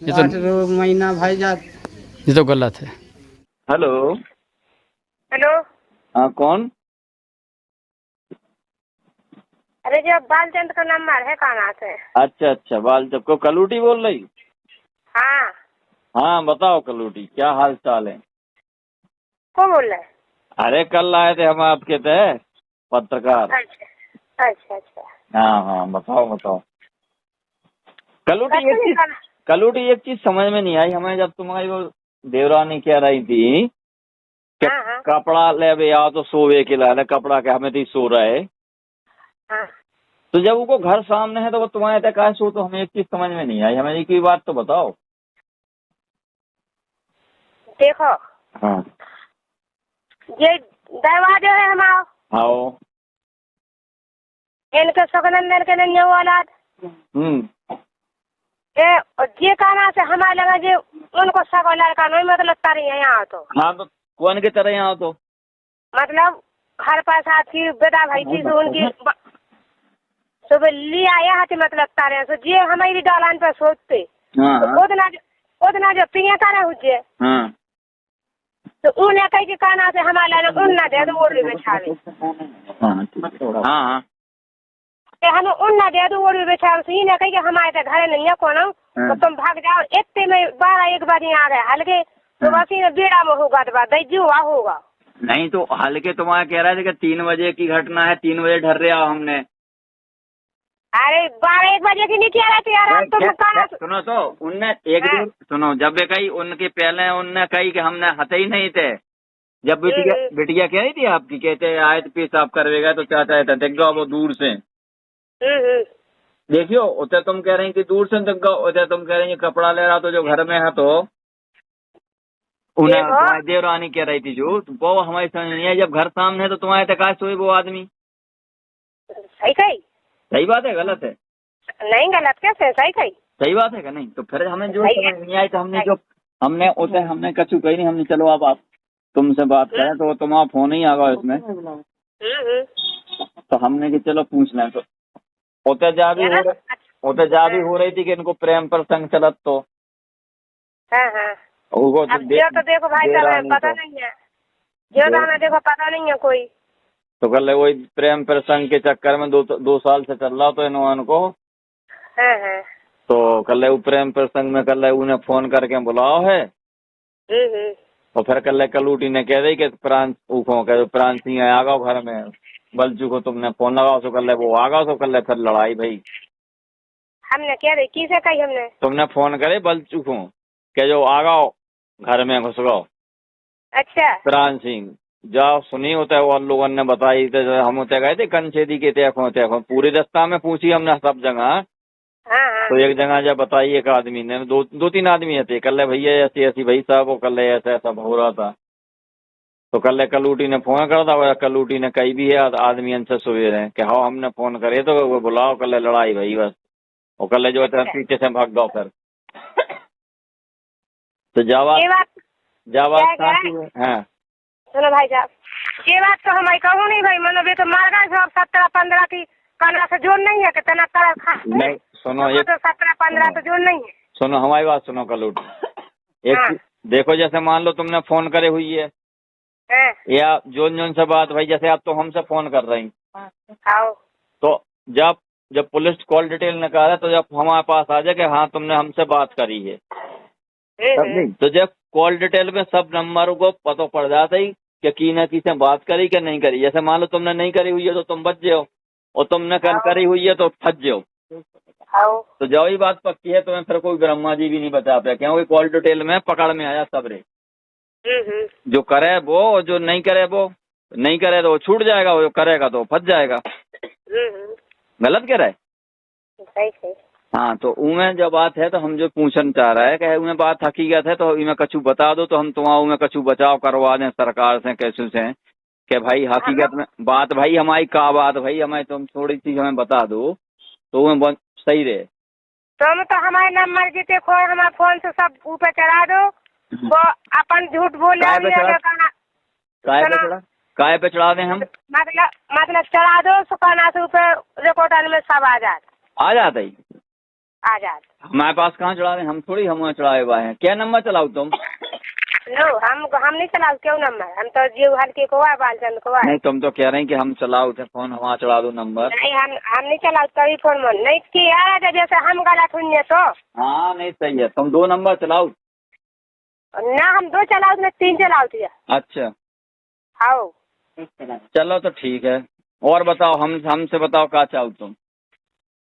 ये तो 8 महीना भाई जा, ये तो गलत है। Hello hello. हाँ कौन? अरे जो बालचंद का नंबर है कहाँ से? अच्छा बालचंद को कलूटी बोल रही? हाँ हाँ बताओ कलूटी, क्या हाल चाल है? कौन बोल रहा है? अरे कल आए थे हम आपके तय पत्रकार। अच्छा। हाँ बताओ कलूटी एक चीज समझ में नहीं आई हमें, जब तुम्हारी वो देवरानी कह रही थी कि कपड़ा ले बे आओ तो सोवे के लाने कपड़ा के हमें तो सो रहे। तो जब उनको घर सामने है तो वो तुम्हारे तक आए सो, तो हमें एक चीज समझ में नहीं आई, हमें एक ही बात तो बताओ। देखो हाँ ये दरवाजा है हमारा, आओ इनके सुखनंदन के नहीं औलाद ये कहना से हमारे लगा जे उनको सब लड़का नहीं मतलब तारी है यहाँ तो। हाँ तो कौन की तरह यहाँ तो मतलब हर पास थी बेटा भाई थी तो उनकी सुबह ले आया थी मतलब तारे तो जे हमारी डालान पर सोचते उतना जो पिया तारे हुए तो उन्हें कही के कहना से हमारे उन ना दे दो ओढ़ी बेचारे। हाँ हम उन ना दे दो ओढ़ी बेचारे से इन्हें कही के हमारे घर नहीं है कौन तो तुम भाग जाओ। इतने में 12-1 बजे आ गए हल्के तो बस इन्हें बेड़ा में होगा तो बात जुआ होगा। नहीं तो हल्के तुम्हारा कह रहा है कि 3 बजे की घटना है, 3 बजे ढर रहा हमने। अरे 12-1 बजे की नहीं कह रहे थे यार। सुनो तो उनने एक दिन सुनो जब कही उनके पहले उनने कही कि हमने हते ही नहीं थे। जब बिटिया कह रही थी आपकी कहते आए तो पेशाब करवेगा तो चाहता है देख जाओ वो दूर से देखियो उसे तुम कह रही कि दूर से देख जाओ, उसे तुम कह रही कपड़ा ले रहा तो जो घर में है तो उन्हें देवरानी कह रही थी जो वो हमारी समझ नहीं है। जब घर सामने है तो तुम्हारे तक सोए वो आदमी। सही कही, सही बात है गलत है? नहीं गलत कैसे सही कही, सही बात है कि नहीं? तो फिर हमें जो समझ नहीं आई तो हमने कछु कही नहीं, हमने चलो आप तुमसे बात करें तो तुम्हारा फोन ही आगा इसमें तो हमने कि चलो पूछ लें। तो ओते जा भी हो रही थी कि इनको प्रेम प्रसंग चलत तो अब जो तो देखो भाई साहब पता नहीं है जो तो हमें देखो पता नहीं है कोई तो कर ले वही प्रेम प्रसंग के चक्कर में 2 साल से चल रहा तो इन्होंने को तो कर ले वो प्रेम प्रसंग में कर ले उन्हें फोन करके बुलाओ है और फिर कर ले कलूटी ने कह दी कि प्रांत सिंह आ गो घर में बलचू को तुमने फोन लगाओ तो कर ले वो आ गो तो कर ले फिर लड़ाई भाई हमने कह दी किसे कही हमने तुमने फोन करे बलचू को के जो आ गो घर में घुस गो। अच्छा प्राण सिंह जाओ सुनी होता है वो लोगों ने बताई तो हम होते गए थे कंछेदी के देखो पूरे रास्ता में पूछी हमने सब जगह तो एक जगह जब बताई एक आदमी ने 2-3 आदमी थे कल भैया ऐसी भाई साहब वो कल ऐसा हो रहा था तो कल कलूटी ने फोन करा था कलूटी ने कही भी है आदमी से सोए रहे कि हाँ हमने फोन करे तो वो बुलाओ कल लड़ाई भाई बस और कल जो है पीछे से भाग जाओ फिर तो जवाब हाँ सुनो भाई साहब ये बात तो हमारी कहूँ नहीं भाई मतलब ये तो मार गए सब 17-15 की कला से जोड़ नहीं है कितना तरह नहीं सुनो ये तो 17-15 तो जोड़ नहीं है। सुनो हमारी बात सुनो कलूट एक देखो जैसे मान लो तुमने फोन करे हुई है या जोन से बात भाई जैसे आप तो हमसे फोन कर रही तो जब पुलिस कॉल डिटेल निकाले तो जब हमारे पास आ जाए कि हाँ तुमने हमसे बात करी है तो जब कॉल डिटेल में सब नंबर को पता पड़ जाता ही कि की न की से बात करी कि नहीं करी। जैसे मान लो तुमने नहीं करी हुई है तो तुम बच जाओ और तुमने करी हुई है तो फंस जाओ। तो जो ही बात पक्की है तुम्हें फिर कोई ब्रह्मा जी भी नहीं बता पाया क्योंकि कॉल डिटेल में पकड़ में आया सब रे जो करे वो जो नहीं करे वो नहीं करे तो वो छूट जाएगा वो करेगा तो फंस जाएगा। गलत कह रहा है? हाँ तो उनमें जो बात है तो हम जो पूछना चाह रहा है कि उनमें बात हकीकत है तो इनमें कछु बता दो तो हम तुम्हारा उनमें कछु बचाव करवा दें सरकार से कैसे से कि भाई हकीकत में बात भाई हमारी का बात भाई हमें तुम थोड़ी चीज हमें बता दो तो उनमें सही रहे। तुम तो हमारे नंबर जीते खो हमारे फोन से सब ऊपर चढ़ा दो वो अपन झूठ बोल काय पे चढ़ा दें हम मतलब चढ़ा दो सुखाना से ऊपर रिकॉर्डर में सब आ जाता ही आ जाता। हमारे पास कहाँ चढ़ा रहे हम थोड़ी हम चढ़ाए हुआ है। क्या नंबर चलाओ तुम? नो हम नहीं चलाओ क्यों नंबर हम तो जीव हल्के को बालचंद को नहीं तुम तो कह रहे हैं कि हम चलाओ थे फोन हमारा चढ़ा दो नंबर। नहीं हम नहीं चलाओ कभी फोन मन नहीं किया जैसे हम गलत हुई तो हाँ नहीं सही है तुम 2 नंबर चलाओ ना हम 2 चलाओ ना 3 चलाओ दिया। अच्छा आओ चलो तो ठीक है और बताओ हमसे बताओ क्या चाहो तुम?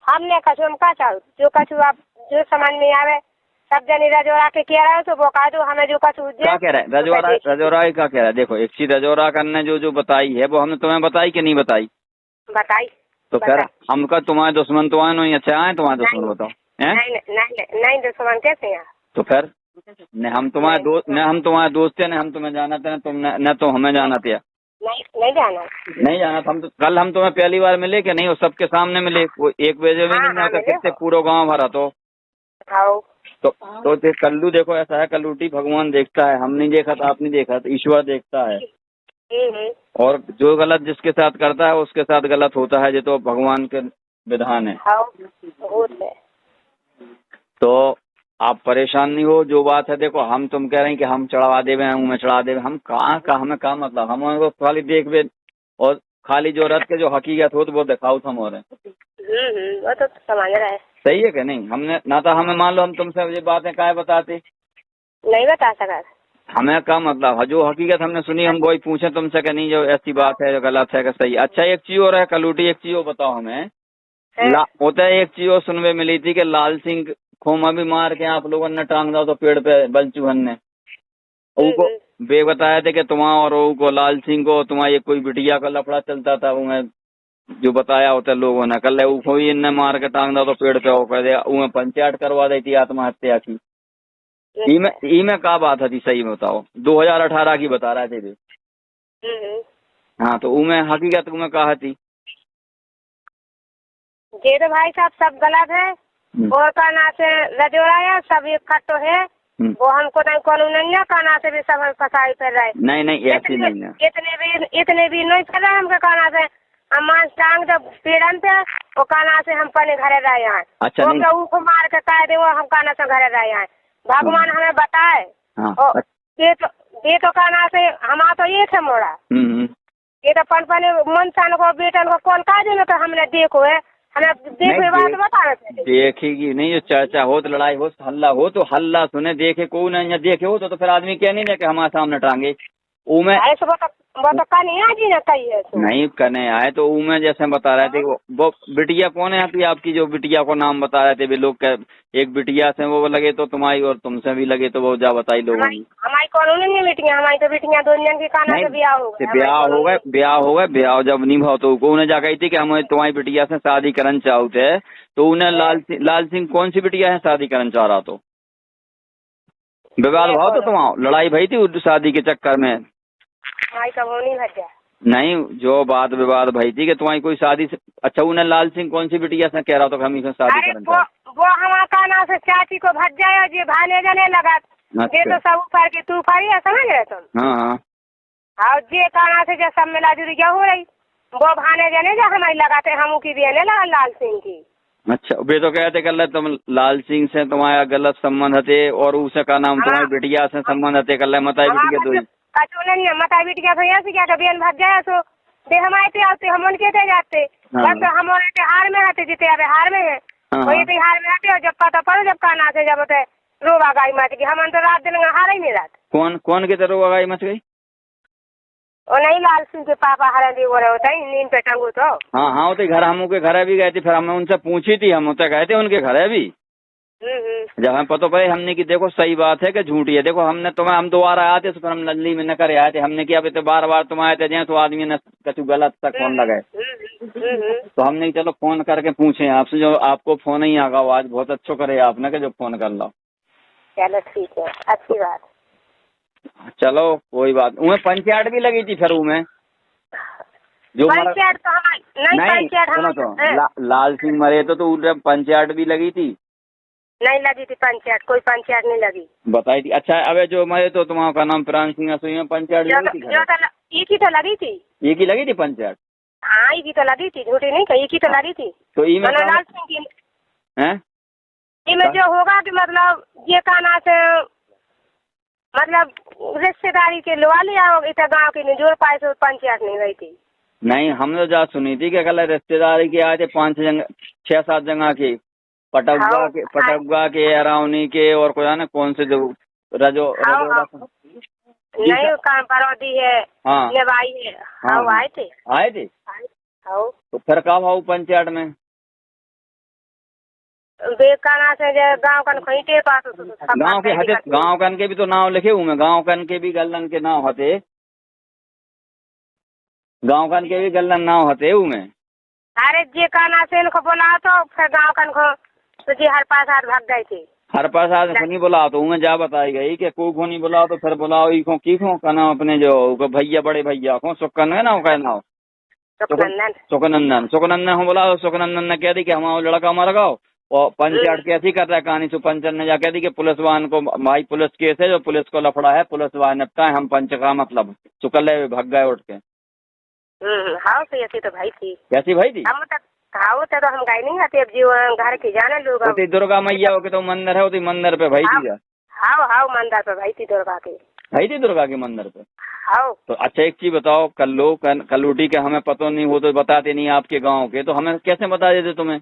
हमने कछु हम का चाहो जो कछु आप जो समझ में आवे सब जनी रजोरा के कह रहे हो तो बका दो हमें जो कछ क्या कह रहे हैं रजौरा क्या कह रहा है? देखो एक चीज रजौरा करने जो बताई है वो हमने तुम्हें बताई कि नहीं बताई? बताई। तो फिर हमका तुम्हारे दुश्मन तो आए नहीं, अच्छा आए तुम्हारे दुश्मन बताओ? नहीं दुश्मन कैसे हैं? तो फिर न हम तुम्हारे दोस्त, न हम तुम्हारे दोस्त है, न हम तुम्हें जाना थे, न तुम हमें जाना थे। नहीं जाना, नहीं जाना। हम तो कल हम तुम्हें पहली बार मिले कि नहीं? वो सबके सामने मिले, वो 1 बजे में नहीं आता, कितने पूरा गाँव भरा। तो कल्लू देखो ऐसा है, कल्लूटी भगवान देखता है, हम नहीं देखा था, आप नहीं देखा तो ईश्वर देखता है। और जो गलत जिसके साथ करता है उसके साथ गलत होता है, ये तो भगवान के विधान है। तो आप परेशान नहीं हो। जो बात है देखो, हम तुम कह रहे हैं कि हम चढ़वा देवे, हमें चढ़ा देवे, हम कहाँ का, हमें क्या मतलब? हम उनको खाली देखवे और खाली जो रथ के जो हकीकत हो तो वो दिखाओ हम हो रहे हैं। वो तो समझ रहा है। सही है कि नहीं? हमने ना तो हमें मान लो हम तुमसे ये बातें क्या बताते, नहीं बता सका। हमें क्या मतलब? जो हकीकत हमने सुनी हम वही पूछे तुमसे कि नहीं जो ऐसी बात है जो गलत है कि सही। अच्छा एक चीज और है कलूटी, एक चीज बताओ हमें। होता है एक चीज सुनने मिली थी कि लाल सिंह खोमा भी मार के आप लोगों ने टांग दो तो पेड़ पे बलचूहन ने उनको बे बताया थे कि तुम्हारा और को लाल सिंह को तुम्हारा कोई बिटिया का लफड़ा चलता था, वो जो बताया होता लोगों ने कल वो इनने मार के टांग दो तो पेड़ पे हो कर दिया, वो पंचायत करवा दी थी आत्महत्या की। में क्या बात थी सही में बताओ? 2018 की बता रहे थे। हाँ तो उमें हकीकत में कहा थी ये तो भाई साहब सब गलत है। वो कहना से रजोड़ा है सब इकट्ठो है, वो हमको नहीं कानून कहना से भी सब फसाई कर रहे। नहीं ऐसी नहीं है। इतने भी नहीं कर रहे हमको कहना से हम मांस टांग जब पेड़न पे वो कहना से हम पहले घरे रहे हैं। अच्छा वो को मार के कह दे वो हम कहना से घरे रहे हैं। भगवान हमें बताए ये तो कहना से हमारा तो ये थे मोड़ा ये तो पन मनसान को बेटन को कौन कह दे तो हमने देखो है, हमें देखो बात बता रहे। देखेगी नहीं, जो चर्चा हो तो लड़ाई हो तो हल्ला हो तो हल्ला सुने, देखे को नहीं देखे हो तो फिर आदमी क्या नहीं कि हमारे सामने टांगे उमे वो तो नहीं करने आए। तो उमे जैसे बता रहे थे वो बिटिया कौन है आपकी? आपकी जो बिटिया को नाम बता रहे थे वे लोग, एक बिटिया से वो लगे तो तुम्हारी और तुमसे भी लगे तो वो जा बताई लोगों ने। हमारी कॉलोनी में बिटिया, हमारी तो बिटिया दो जन की काना से ब्याह हो गए। ब्याह जब नहीं भाव तो उन्हें जा गई थी कि हम तुम्हारी बिटिया से शादी करना चाहते है। तो उन्हें लाल सिंह कौन सी बिटिया है शादी करना चाह रहा? तो विवाद भाव तो तुम्हारा लड़ाई भई थी शादी के चक्कर में? नहीं जो बात विवाद भई थी कि तुम्हारी कोई शादी से। अच्छा उन्हें लाल सिंह कौन सी बिटिया से कह रहा था हम इसे शादी करना? वो हमारा कहना से चाची को भज जाए जी भाने जने लगा। ये तो सब ऊपर की तू पारी है, समझ रहे तुम? हाँ और ये कहना से जो सब मिला जुली क्या हो रही वो भाने जने जो हमारी लगाते हम की भी लगा लाल सिंह की। अच्छा वे तो कहते कल तुम लाल सिंह से तुम्हारा गलत संबंध थे और उसे का नाम तुम्हारी बिटिया से संबंध थे कल मताई बिटिया दो नहीं मता बिटिया भैया से क्या कभी भज जाए सो दे हमारे पे आते हम उनके ते जाते बस हम हार में आते जीते अब हार में है वही तो हार में आते और जब पता पड़े जब कहना से जब होते रोवा गाय मच गई हम तो रात दिन हार ही नहीं रात। कौन के रोवा गाय मच गई? वो नहीं लाल सिंह के पापा हरा दी बोले होता है नींद पे टंगू तो। हाँ वो तो घर हम के घर भी गए थे, फिर हमने उनसे पूछी थी, हम तो गए थे उनके घर भी। जब हमें पता पड़े हमने की देखो सही बात है कि झूठी है। देखो हमने तुम्हें हम दोबारा आए थे तो फिर हम नल्ली में न करे आए थे, हमने किया तो बार बार तुम आए थे जैसे तो आदमी ने कछु गलत तक फोन लगाए तो हमने चलो फोन करके पूछे आपसे, जो आपको फोन ही आगा आज बहुत अच्छा करे आपने जो फोन कर लो। चलो ठीक है अच्छी बात। चलो कोई बात। उन्हें पंचायत भी लगी थी फिर उन्हें जो पंचायत तो नहीं सुनो तो लाल सिंह मरे तो पंचायत भी लगी थी? नहीं लगी थी पंचायत, कोई पंचायत नहीं लगी बताई थी। अच्छा अब जो मरे तो तुम्हारा नाम प्राण सिंह है, पंचायत लगी थी? एक ही तो लगी थी। एक ही लगी थी पंचायत? हाँ एक ही तो लगी थी, झूठी नहीं कही, एक ही तो लगी थी। तो लाल सिंह की में जो होगा कि मतलब ये कहना से मतलब रिश्तेदारी के लवा लिया होगा गाँव की नहीं जोड़ पाए तो पंचायत नहीं गई थी। नहीं हमने जा सुनी थी कि कल रिश्तेदारी के आए थे 6-7 जगह के पटुआ के अरावनी के और कोई ना कौन से जो रजो नहीं काम परौदी है नेवाई है। हाँ आए थे तो फिर कब आओ पंचायत में? बेकाना से गांव कन खईटे पास गांव के हते गांव कन के भी तो नाम लिखे हुए गांव कन के भी गल्लन के नाम हते गांव कन के भी गल्लन नाम हते में। अरे जे काना से इनको बोला तो फिर गांव कन को तो जी हर पास हाथ भाग गए थे। हर पास आज नहीं बुला तो उन्हें जा बताई गई कि को नहीं बुलाओ तो फिर बुलाओ ई को की को कहना अपने जो भैया बड़े भैया को सुकन है ना वो कहना सुखनंदन सुखनंदन हो बुलाओ। सुखनंदन ने कह दी कि हमारा लड़का मर गओ और पंचायत कैसी कर रहा है कहानी। पंचन ने जाके दी कि पुलिस वाहन को भाई पुलिस केस है जो पुलिस को लफड़ा है पुलिस वाहन निपटाए हम पंच का मतलब चुकल भाग गए उठ के। हाँ तो ऐसी तो भाई थी कैसी भाई थी हम तो हम गए नहीं आते अब जी घर के जाने लोग दुर्गा मैया के तो मंदिर है उसी मंदिर पे भाई थी। हाँ मंदिर पे भाई थी दुर्गा के भाई थी दुर्गा के मंदिर पे। हाँ तो अच्छा एक चीज बताओ कल्लूटी के हमें पता नहीं हो तो बताते नहीं आपके गांव के तो हमें कैसे बता देते तुम्हें।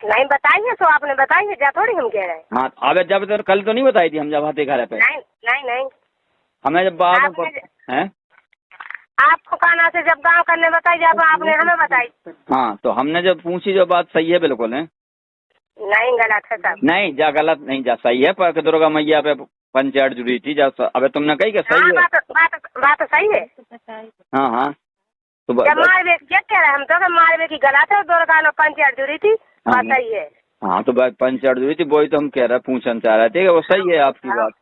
नहीं बताइए तो आपने बताइए जा थोड़ी हम कह रहे हैं। हाँ अब जब तो कल तो नहीं बताई थी हम जब आते घर पे। नहीं हमें जब बाद में आपको कहना से जब गांव करने बताई जब आपने हमें बताई। हाँ तो हमने जब पूछी जो बात सही है बिल्कुल है नहीं गलत है सब नहीं जा गलत नहीं जा सही है पर दुर्गा मैया पे पंचायत जुड़ी थी जा अब तुमने कही कि सही है बात सही है। हाँ हाँ तो मारवे क्या कह रहे हम तो मारवे की गलत है दुर्गा पंचायत जुड़ी थी बात सही है। हाँ तो पंचायत जुड़ी थी वही तो हम कह रहे पूछना चाह रहे थे वो सही है आपकी बात।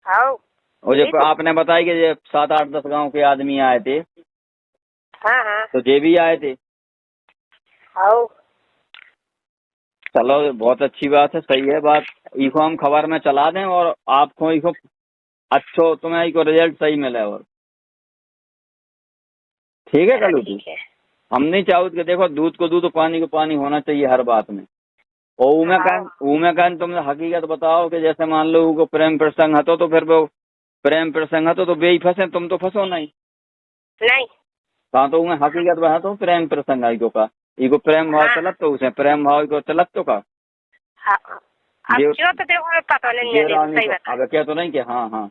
हाँ और जब आपने बताई कि ये 7-8-10 गांव के आदमी आए थे। हाँ तो ये भी आए थे। हाँ चलो बहुत अच्छी बात है सही है बात इसको हम खबर में चला दें और आपको इसको अच्छो तुम्हें इसको रिजल्ट सही मिले और ठीक है कल हम नहीं चाहते कि देखो दूध को दूध पानी को पानी होना चाहिए हर बात में। और उमे कहन तुमने हकीकत बताओ कि जैसे मान लो को प्रेम प्रसंग हतो तो फिर वो प्रेम प्रसंग हतो तो बे ही फंसे तुम तो फंसो नहीं। हाँ तो उन्हें हकीकत बहा तो प्रेम प्रसंग आई का इको प्रेम भाव चलत तो उसे प्रेम भाव को चलत तो का जो तो देखो पता नहीं अब क्या तो नहीं कि हाँ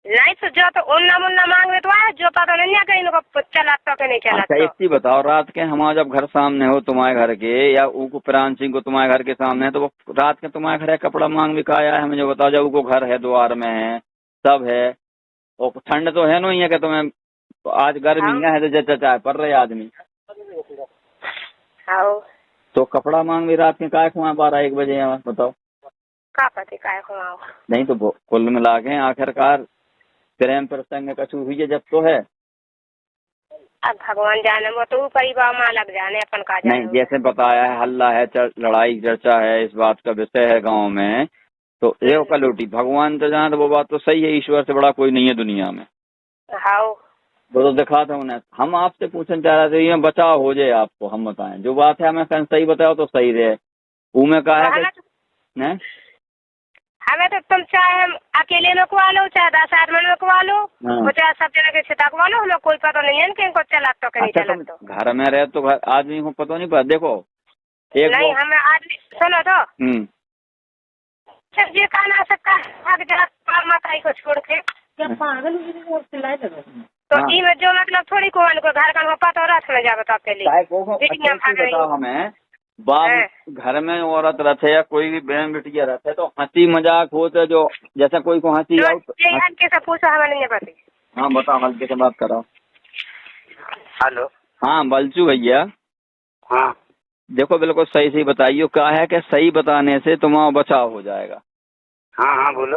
नहीं तो जो तो उन्ना मुन्ना मांगे तो आए जो पता नहीं है कहीं को चला तो के नहीं चला। अच्छा एक चीज बताओ रात के हमारा जब घर सामने हो तुम्हारे घर के या उनको प्राण सिंह को तुम्हारे घर के सामने है तो वो रात के तुम्हारे घर कपड़ा मांग भी आया है हमें जो बताओ जब उनको घर है द्वार में है सब है और ठंड तो है नहीं है कि तुम्हें आज गर्मी है तो जैसे चाहे पड़ रहे आदमी तो कपड़ा मांग भी रात के काय खुआ 12-1 बजे बताओ का पति काय खुआ नहीं तो कुल मिला के आखिरकार प्रेम प्रसंग कछु हुई है जब तो है अब भगवान जाने वो तो परिवार में लग जाने अपन का नहीं जैसे बताया है हल्ला है लड़ाई चर्चा है इस बात का विषय है गांव में तो ये कलौटी भगवान तो जाना तो वो बात तो सही है ईश्वर से बड़ा कोई नहीं है दुनिया में। हाँ वो तो दिखाता हूँ ना हम आपसे पूछना चाह रहे थे ये बचाव हो जाए आपको हम बताएं जो बात है हमें सही बताओ तो सही रहे उमे का है हमें तो तुम चाहे अकेले में कुआ लो चाहे 10 आदमी में कुआ लो चाहे सब जने के छिटा कुआ लो हमें कोई पता नहीं है कि इनको चला तो नहीं चला तो घर में रहे तो आदमी को पता नहीं पता देखो एक नहीं हमें आदमी सुनो तो ये खाना सकता है माता को छोड़ के तो में जो मतलब थोड़ी को घर का पता रात में जा बताते लिए हमें बाप घर में औरत रहते या कोई भी बहन बेटिया रहते तो हंसी मजाक होते जो जैसे कोई को हंसी हल्के से पूछो हमें नहीं पता। हाँ बताओ हल्के से बात करो। हेलो हाँ बलचू भैया हाँ देखो बिल्कुल सही सही बताइए क्या है कि सही बताने से तुम्हारा बचाव हो जाएगा। हाँ बोलो।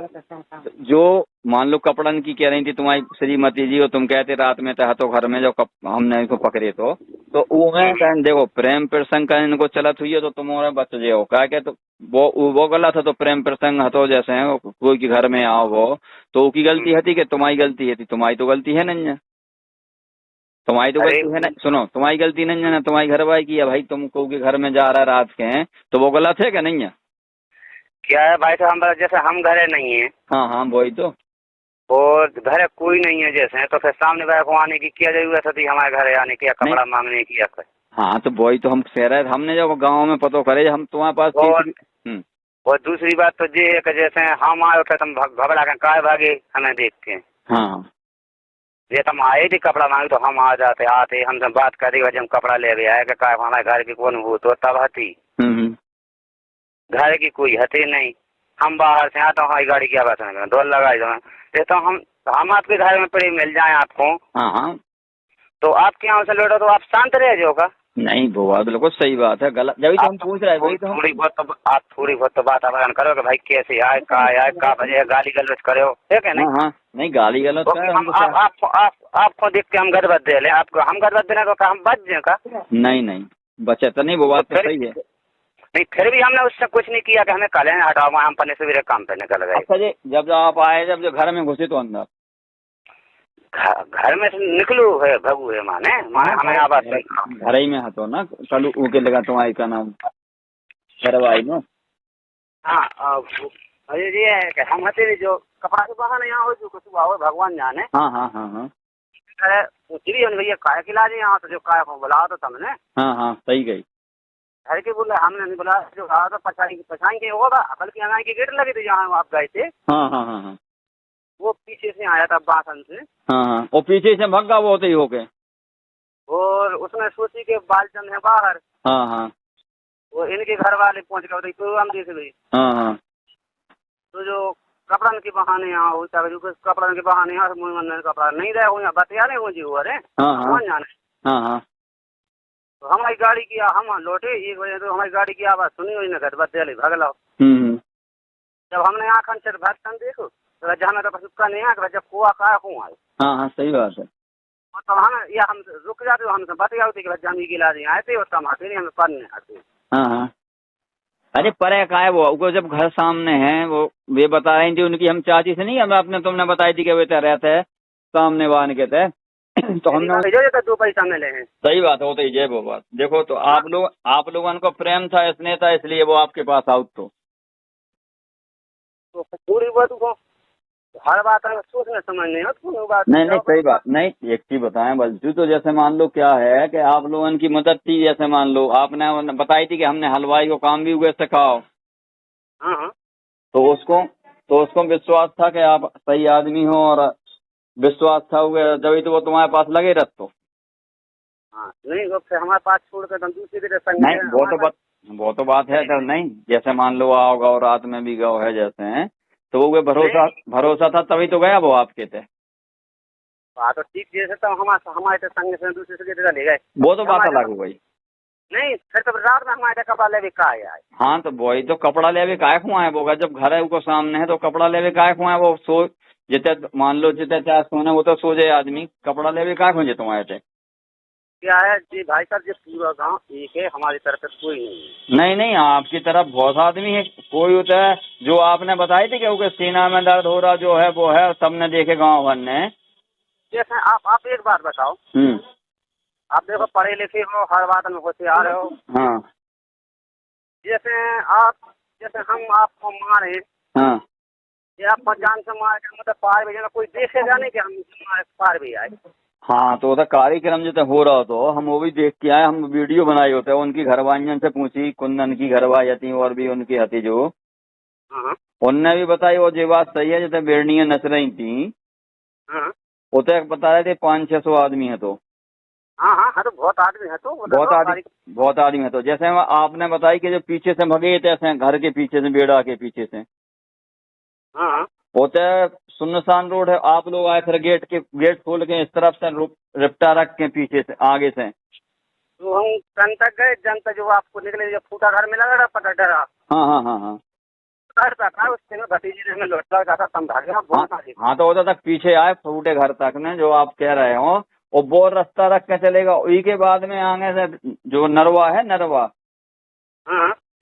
जो मान लो कपड़न की कह रही थी तुम्हारी श्रीमती जी और तुम कहते रात में तो घर में जो हमने इनको पकड़े तो देखो प्रेम प्रसंग का इनको चलत हुई है तो तुम्हारे बच जाओ क्या क्या तो वो गलत है तो प्रेम प्रसंग हतो जैसे है कोई के घर में आओ वो तो उसकी गलती है कि तुम्हारी गलती है तुम्हारी तो गलती है नहीं है तुम्हारी तो गलती है ना सुनो तुम्हारी गलती नहीं है ना तुम्हारी घर वाली की है भाई तुम को के घर में जा रहा है रात के तो वो गलत है क्या नहीं है क्या है भाई तो हम जैसे हम घरे नहीं है। हाँ वही तो और घर कोई नहीं है जैसे तो फिर सामने वाले को आने की क्या जरूरत थी हमारे घर आने की या कपड़ा मांगने की या हाँ तो वही तो हम कह रहे हमने जब गाँव में पता करे हम तुम्हारे पास और दूसरी बात तो ये है कि जैसे हम आए थे तुम घबरा कर काय भागे हमें देख के। हाँ ये तुम आए थे कपड़ा मांगे तो हम आ जाते आते हमसे बात करेगा जब कपड़ा ले गया है कि हमारे घर की कौन हो तो तब हती घर की कोई हथे नहीं, हम बाहर से आता हूँ, हमारी गाड़ी की आवाज सुने दौड़ लगाई दो देता हूँ, हम आपके घर में पड़े मिल जाए आपको, हाँ हाँ, तो आपके यहाँ से लौटो तो आप शांत रह जाओगा। नहीं वो बात बिल्कुल सही बात है, गलत जब तो हम पूछ रहे हैं वही तो थोड़ी बहुत तो बात आवाज करो कि भाई कैसे आए, का वजह गाली गलौज करो, ठीक है नहीं? हाँ, नहीं गाली गलौज आपको देख के हम गदबद दे ले, आपको हम गदबद देना तो हम बच जाए का? नहीं बचे तो नहीं, वो बात तो सही है। नहीं फिर भी हमने उससे कुछ नहीं किया कि हमें कल हटाओ, हम पन्ने से काम पे निकल गए। अच्छा जी, जब आप आए, जब घर में घुसे तो अंदर घर में से निकलू है भगू है माने हमें आवाज घर ही में हतो ना कल उके लगा तुम्हारी का नाम करवाई ना। हाँ अरे ये है कि हम हते जो कपड़ा के बहाने यहाँ हो जो कुछ हुआ भगवान जाने। हाँ हाँ हाँ हाँ भी भैया काय खिला जी यहाँ तो जो काय को बुलाओ तो तुमने। हाँ हाँ सही गई, घर के बोला हमने नहीं बुलाया, जो कहा तो पछाई के होगा, बल्कि हमारे के गेट लगे थे जहाँ आप गए थे। हाँ हाँ हाँ हाँ, वो पीछे से आया था बासन से। हाँ हाँ, वो पीछे से भग गया वो होते ही होके, और उसने सोची के बालचंद है बाहर। हाँ हाँ, वो इनके घर वाले पहुंच गए तो हम देख गई। हाँ हाँ, तो जो कपड़न के बहाने यहाँ होता है, जो कपड़न के बहाने यहाँ मुझे कपड़ा नहीं रहे हो, यहाँ बतिया नहीं हो जी हो अरे जाने। हाँ हाँ, तो हमारी गाड़ी की हम लौटे 1 बजे, तो हमारी गाड़ी की आवाज सुनी हुई नगर बदले भगला। जब हमने आँख से भटकन देखो तो जहाँ तो सुक्का नहीं है, जब कुआ का कुआ है। हाँ हाँ सही बात है। तो हम रुक जाते, हमसे बतिया होती कि हम गिला दी आए थे, उसका हम आते नहीं, हमें पढ़ने आते। हाँ हाँ, अरे परे का है वो जब घर सामने है, वो वे बता रही थी उनकी, हम चाची से नहीं, हम आपने तुमने बताई थी कि वे रहते है सामने वाहन के थे तो हमने 2 पैसा मिले हैं। सही बात है, वो तो ये वो बात देखो, तो आप लोगों को प्रेम था, स्नेह था, इसलिए वो आपके पास आउट तो पूरी बात को हर बात सोचने समझने बात नहीं सही बात नहीं। एक चीज बताएं बल्जू, तो जैसे मान लो क्या है कि आप लोगों की मदद थी, जैसे मान लो आपने बताई थी कि हमने हलवाई को काम भी हुए सिखाओ, तो उसको विश्वास था कि आप सही आदमी हो, और विश्वास था हुए जब तो वो तुम्हारे पास लगे रह तो। नहीं हमारे पास छोड़ कर दूसरी नहीं वो तो बात है तो नहीं, जैसे मान लो आओ गाँव रात में भी गाँव है जैसे हैं, तो वो भरोसा था तभी तो गया वो आपके थे। तो ठीक जैसे तो हमारे संग से दूसरे से ले गए, वो तो बात अलग हो गई। नहीं फिर तो रात में हमारे कपड़ा ले भी का आया। हाँ तो वही तो कपड़ा ले भी काय खुआए वो, जब घर है वो सामने है तो कपड़ा ले भी काय खुआए वो, सो जिते मान लो जिते चाहे सोने वो तो सो जाए आदमी, कपड़ा ले भी काय खुजे तुम्हारे थे। क्या है जी भाई साहब, जो पूरा गांव एक है, हमारी तरफ से कोई नहीं। नहीं आपकी तरफ बहुत आदमी है, कोई होता है जो आपने बताई थी कि सीना में दर्द हो रहा जो है वो है, सबने देखे गाँव भर ने। जैसे आप एक बात बताओ, आप देखो पढ़े लिखे हो, हर बात में होशियार हो। हाँ। जैसे हम आपको मारे, हाँ, ये आप जान से मार के मतलब पार भी जाना, कोई देखेगा नहीं कि हम पार भी आए। हाँ तो उधर कार्यक्रम जो हो रहा तो हम वो भी देख के आए, हम वीडियो बनाए होते हैं, उनकी घरवालियों से पूछी, कुंदन की घरवाई थी और भी उनकी हती जो, उनने भी बताई वो ये बात सही है, जैसे बेड़नियां नच रही थी, उसे बता रहे थे 500-600 आदमी है तो। हाँ तो बहुत आदमी है तो बहुत आदमी है तो, जैसे आपने बताई कि जो पीछे से भगे थे ऐसे घर के पीछे से, बेड़ा के पीछे से होते सुनसान रोड है, आप लोग आए फिर गेट खोल के इस तरफ से रिप्टा रख के पीछे से आगे से, तो हम जन तक गए, जन तक जो आपको निकले जो फूटा घर में लगा पता डरा। हाँ था उसके में भतीजी में लौटा था समझा। हाँ तो उधर तक पीछे आए फूटे घर तक में जो आप कह रहे हो, और वो रास्ता रख के चलेगा, उसी के बाद में आगे से जो नरवा है,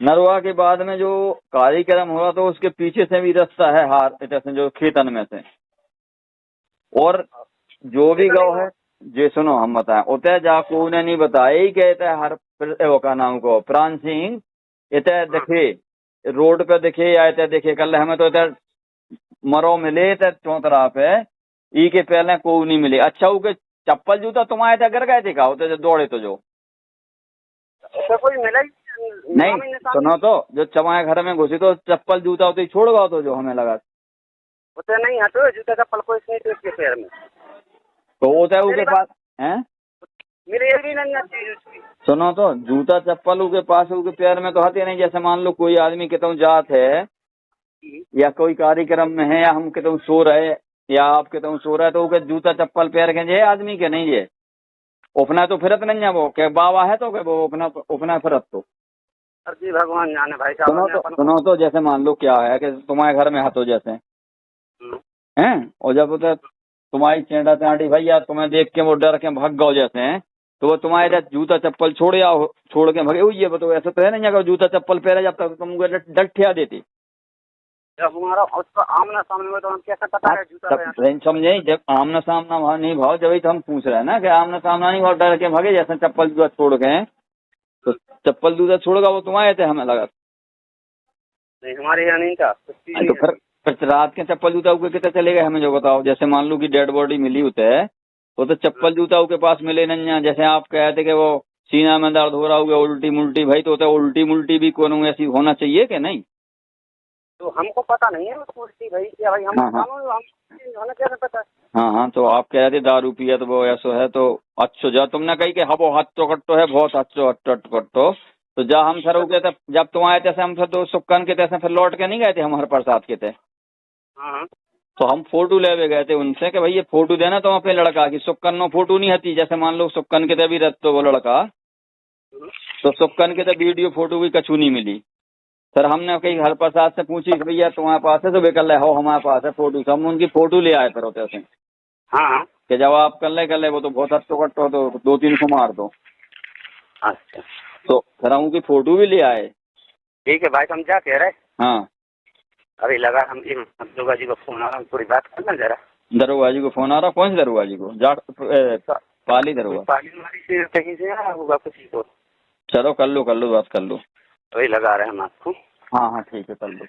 नरवा के बाद में जो कार्यक्रम हुआ तो उसके पीछे से भी रास्ता है हार जैसे जो खेतन में से, और जो भी गाँव है जे सुनो हम बताए उतः जाको ने नहीं बताया कहते हर का नाम को प्राण सिंह इतः देखे रोड पे दिखे या इतः देखे कल हमें तो इतः मरो मिले इतः चौतरा पे ई के पहले को नहीं मिले। अच्छा वो चप्पल जूता तुम्हारे इतः गिर गए थे का होते दौड़े तो जो कोई मिला नहीं, सुनो तो जो चमाए घर में घुसी तो चप्पल जूता होते ही छोड़ गया तो जो हमें लगा उसे नहीं हटो जूता चप्पल कोई नहीं थे उसके पैर में, तो होता है उसके पास है। मिले भी नहीं ना चीज उसकी। सुनो तो जूता चप्पल के पास के पैर में तो हते नहीं। जैसे मान लो कोई आदमी कितों जात है या कोई कार्यक्रम में है या हम कितों सो रहे या आप कितों सो रहे तो जूता चप्पल पैर के जे आदमी के नहीं है अपना तो फिरत नहीं है वो के बाबा है तो के वो अपना फिरत तो जी भगवान जाने भाई साहब। सुनो तो जैसे मान लो क्या है कि तुम्हारे घर में हाथों जैसे हैं और जब उधर तुम्हारी चेंडा चांडी भैया तुम्हें देख के वो डर के भाग गओ जैसे हैं तो वो तुम्हारे जूता चप्पल छोड़ के भगे हुई है। तो ऐसा तो है नहीं अगर जूता चप्पल पहले जब तक तुम डठिया देती जब हमारा उसका आमना सामने में तो हम कैसे पता है जूता समझे। जब आमना सामना नहीं भाव जब तो हम पूछ रहे हैं ना कि आमना सामना नहीं भाव डर के भागे जैसे चप्पल जूता छोड़ गए तो चप्पल जूता छोड़गा वो तुम्हारे थे हमें लगा नहीं हमारे यहाँ नहीं था। तो फिर रात के चप्पल जूता के कितने चले गए हमें जो बताओ। जैसे मान लो कि डेड बॉडी मिली होते है तो चप्पल जूता के पास मिले नहीं। जैसे आप कहे थे कि वो सीना में दर्द हो रहा होगा उल्टी मुल्टी भाई तो उल्टी मुल्टी भी कौन ऐसी होना चाहिए कि नहीं। तो हमको पता नहीं है उल्टी भाई क्या भाई हम हमें कैसे पता है। हाँ तो आप कह रहे थे दारू पिया तो वो ऐसा है तो अच्छो जा तुमने कही कि हबो हट्टो कट्टो है बहुत अच्छो हट्टो कट्टो तो जा हम सर गए थे जब तुम आए थे हम फिर दो सुक्कन के थे फिर लौट के नहीं गए थे हमारे प्रसाद के थे। तो हम फोटो ले गए थे उनसे कि भाई ये फोटो देना तो अपने लड़का की सुक्कन नो फोटो नहीं हती। जैसे मान लो सुक्कन के थे भी रह तो वो लड़का तो सुक्कन के थे वीडियो फोटो भी कछू नहीं मिली। सर हमने कहीं हर प्रसाद से पूछी कि भैया तुम्हारे पास है तो वे कल हो हमारे पास है फोटो। हम उनकी फोटो ले आए फिर होते से कि जब आप कर ले वो तो बहुत हट्टो कट्टो तो 2-3 को मार दो। अच्छा तो फिर हम उनकी फोटो भी ले आए। ठीक है भाई हम जा कह रहे। हाँ अभी लगा हम दरोगा जी को फोन आ रहा थोड़ी बात करना जरा। दरोगा जी को फोन आ रहा कौन से दरोगा जी को पाली दरोगा कहीं से आया होगा किसी को। चलो कर लो बात कर लो। वही लगा रहे हैं हम आपको। हाँ ठीक है कर लो।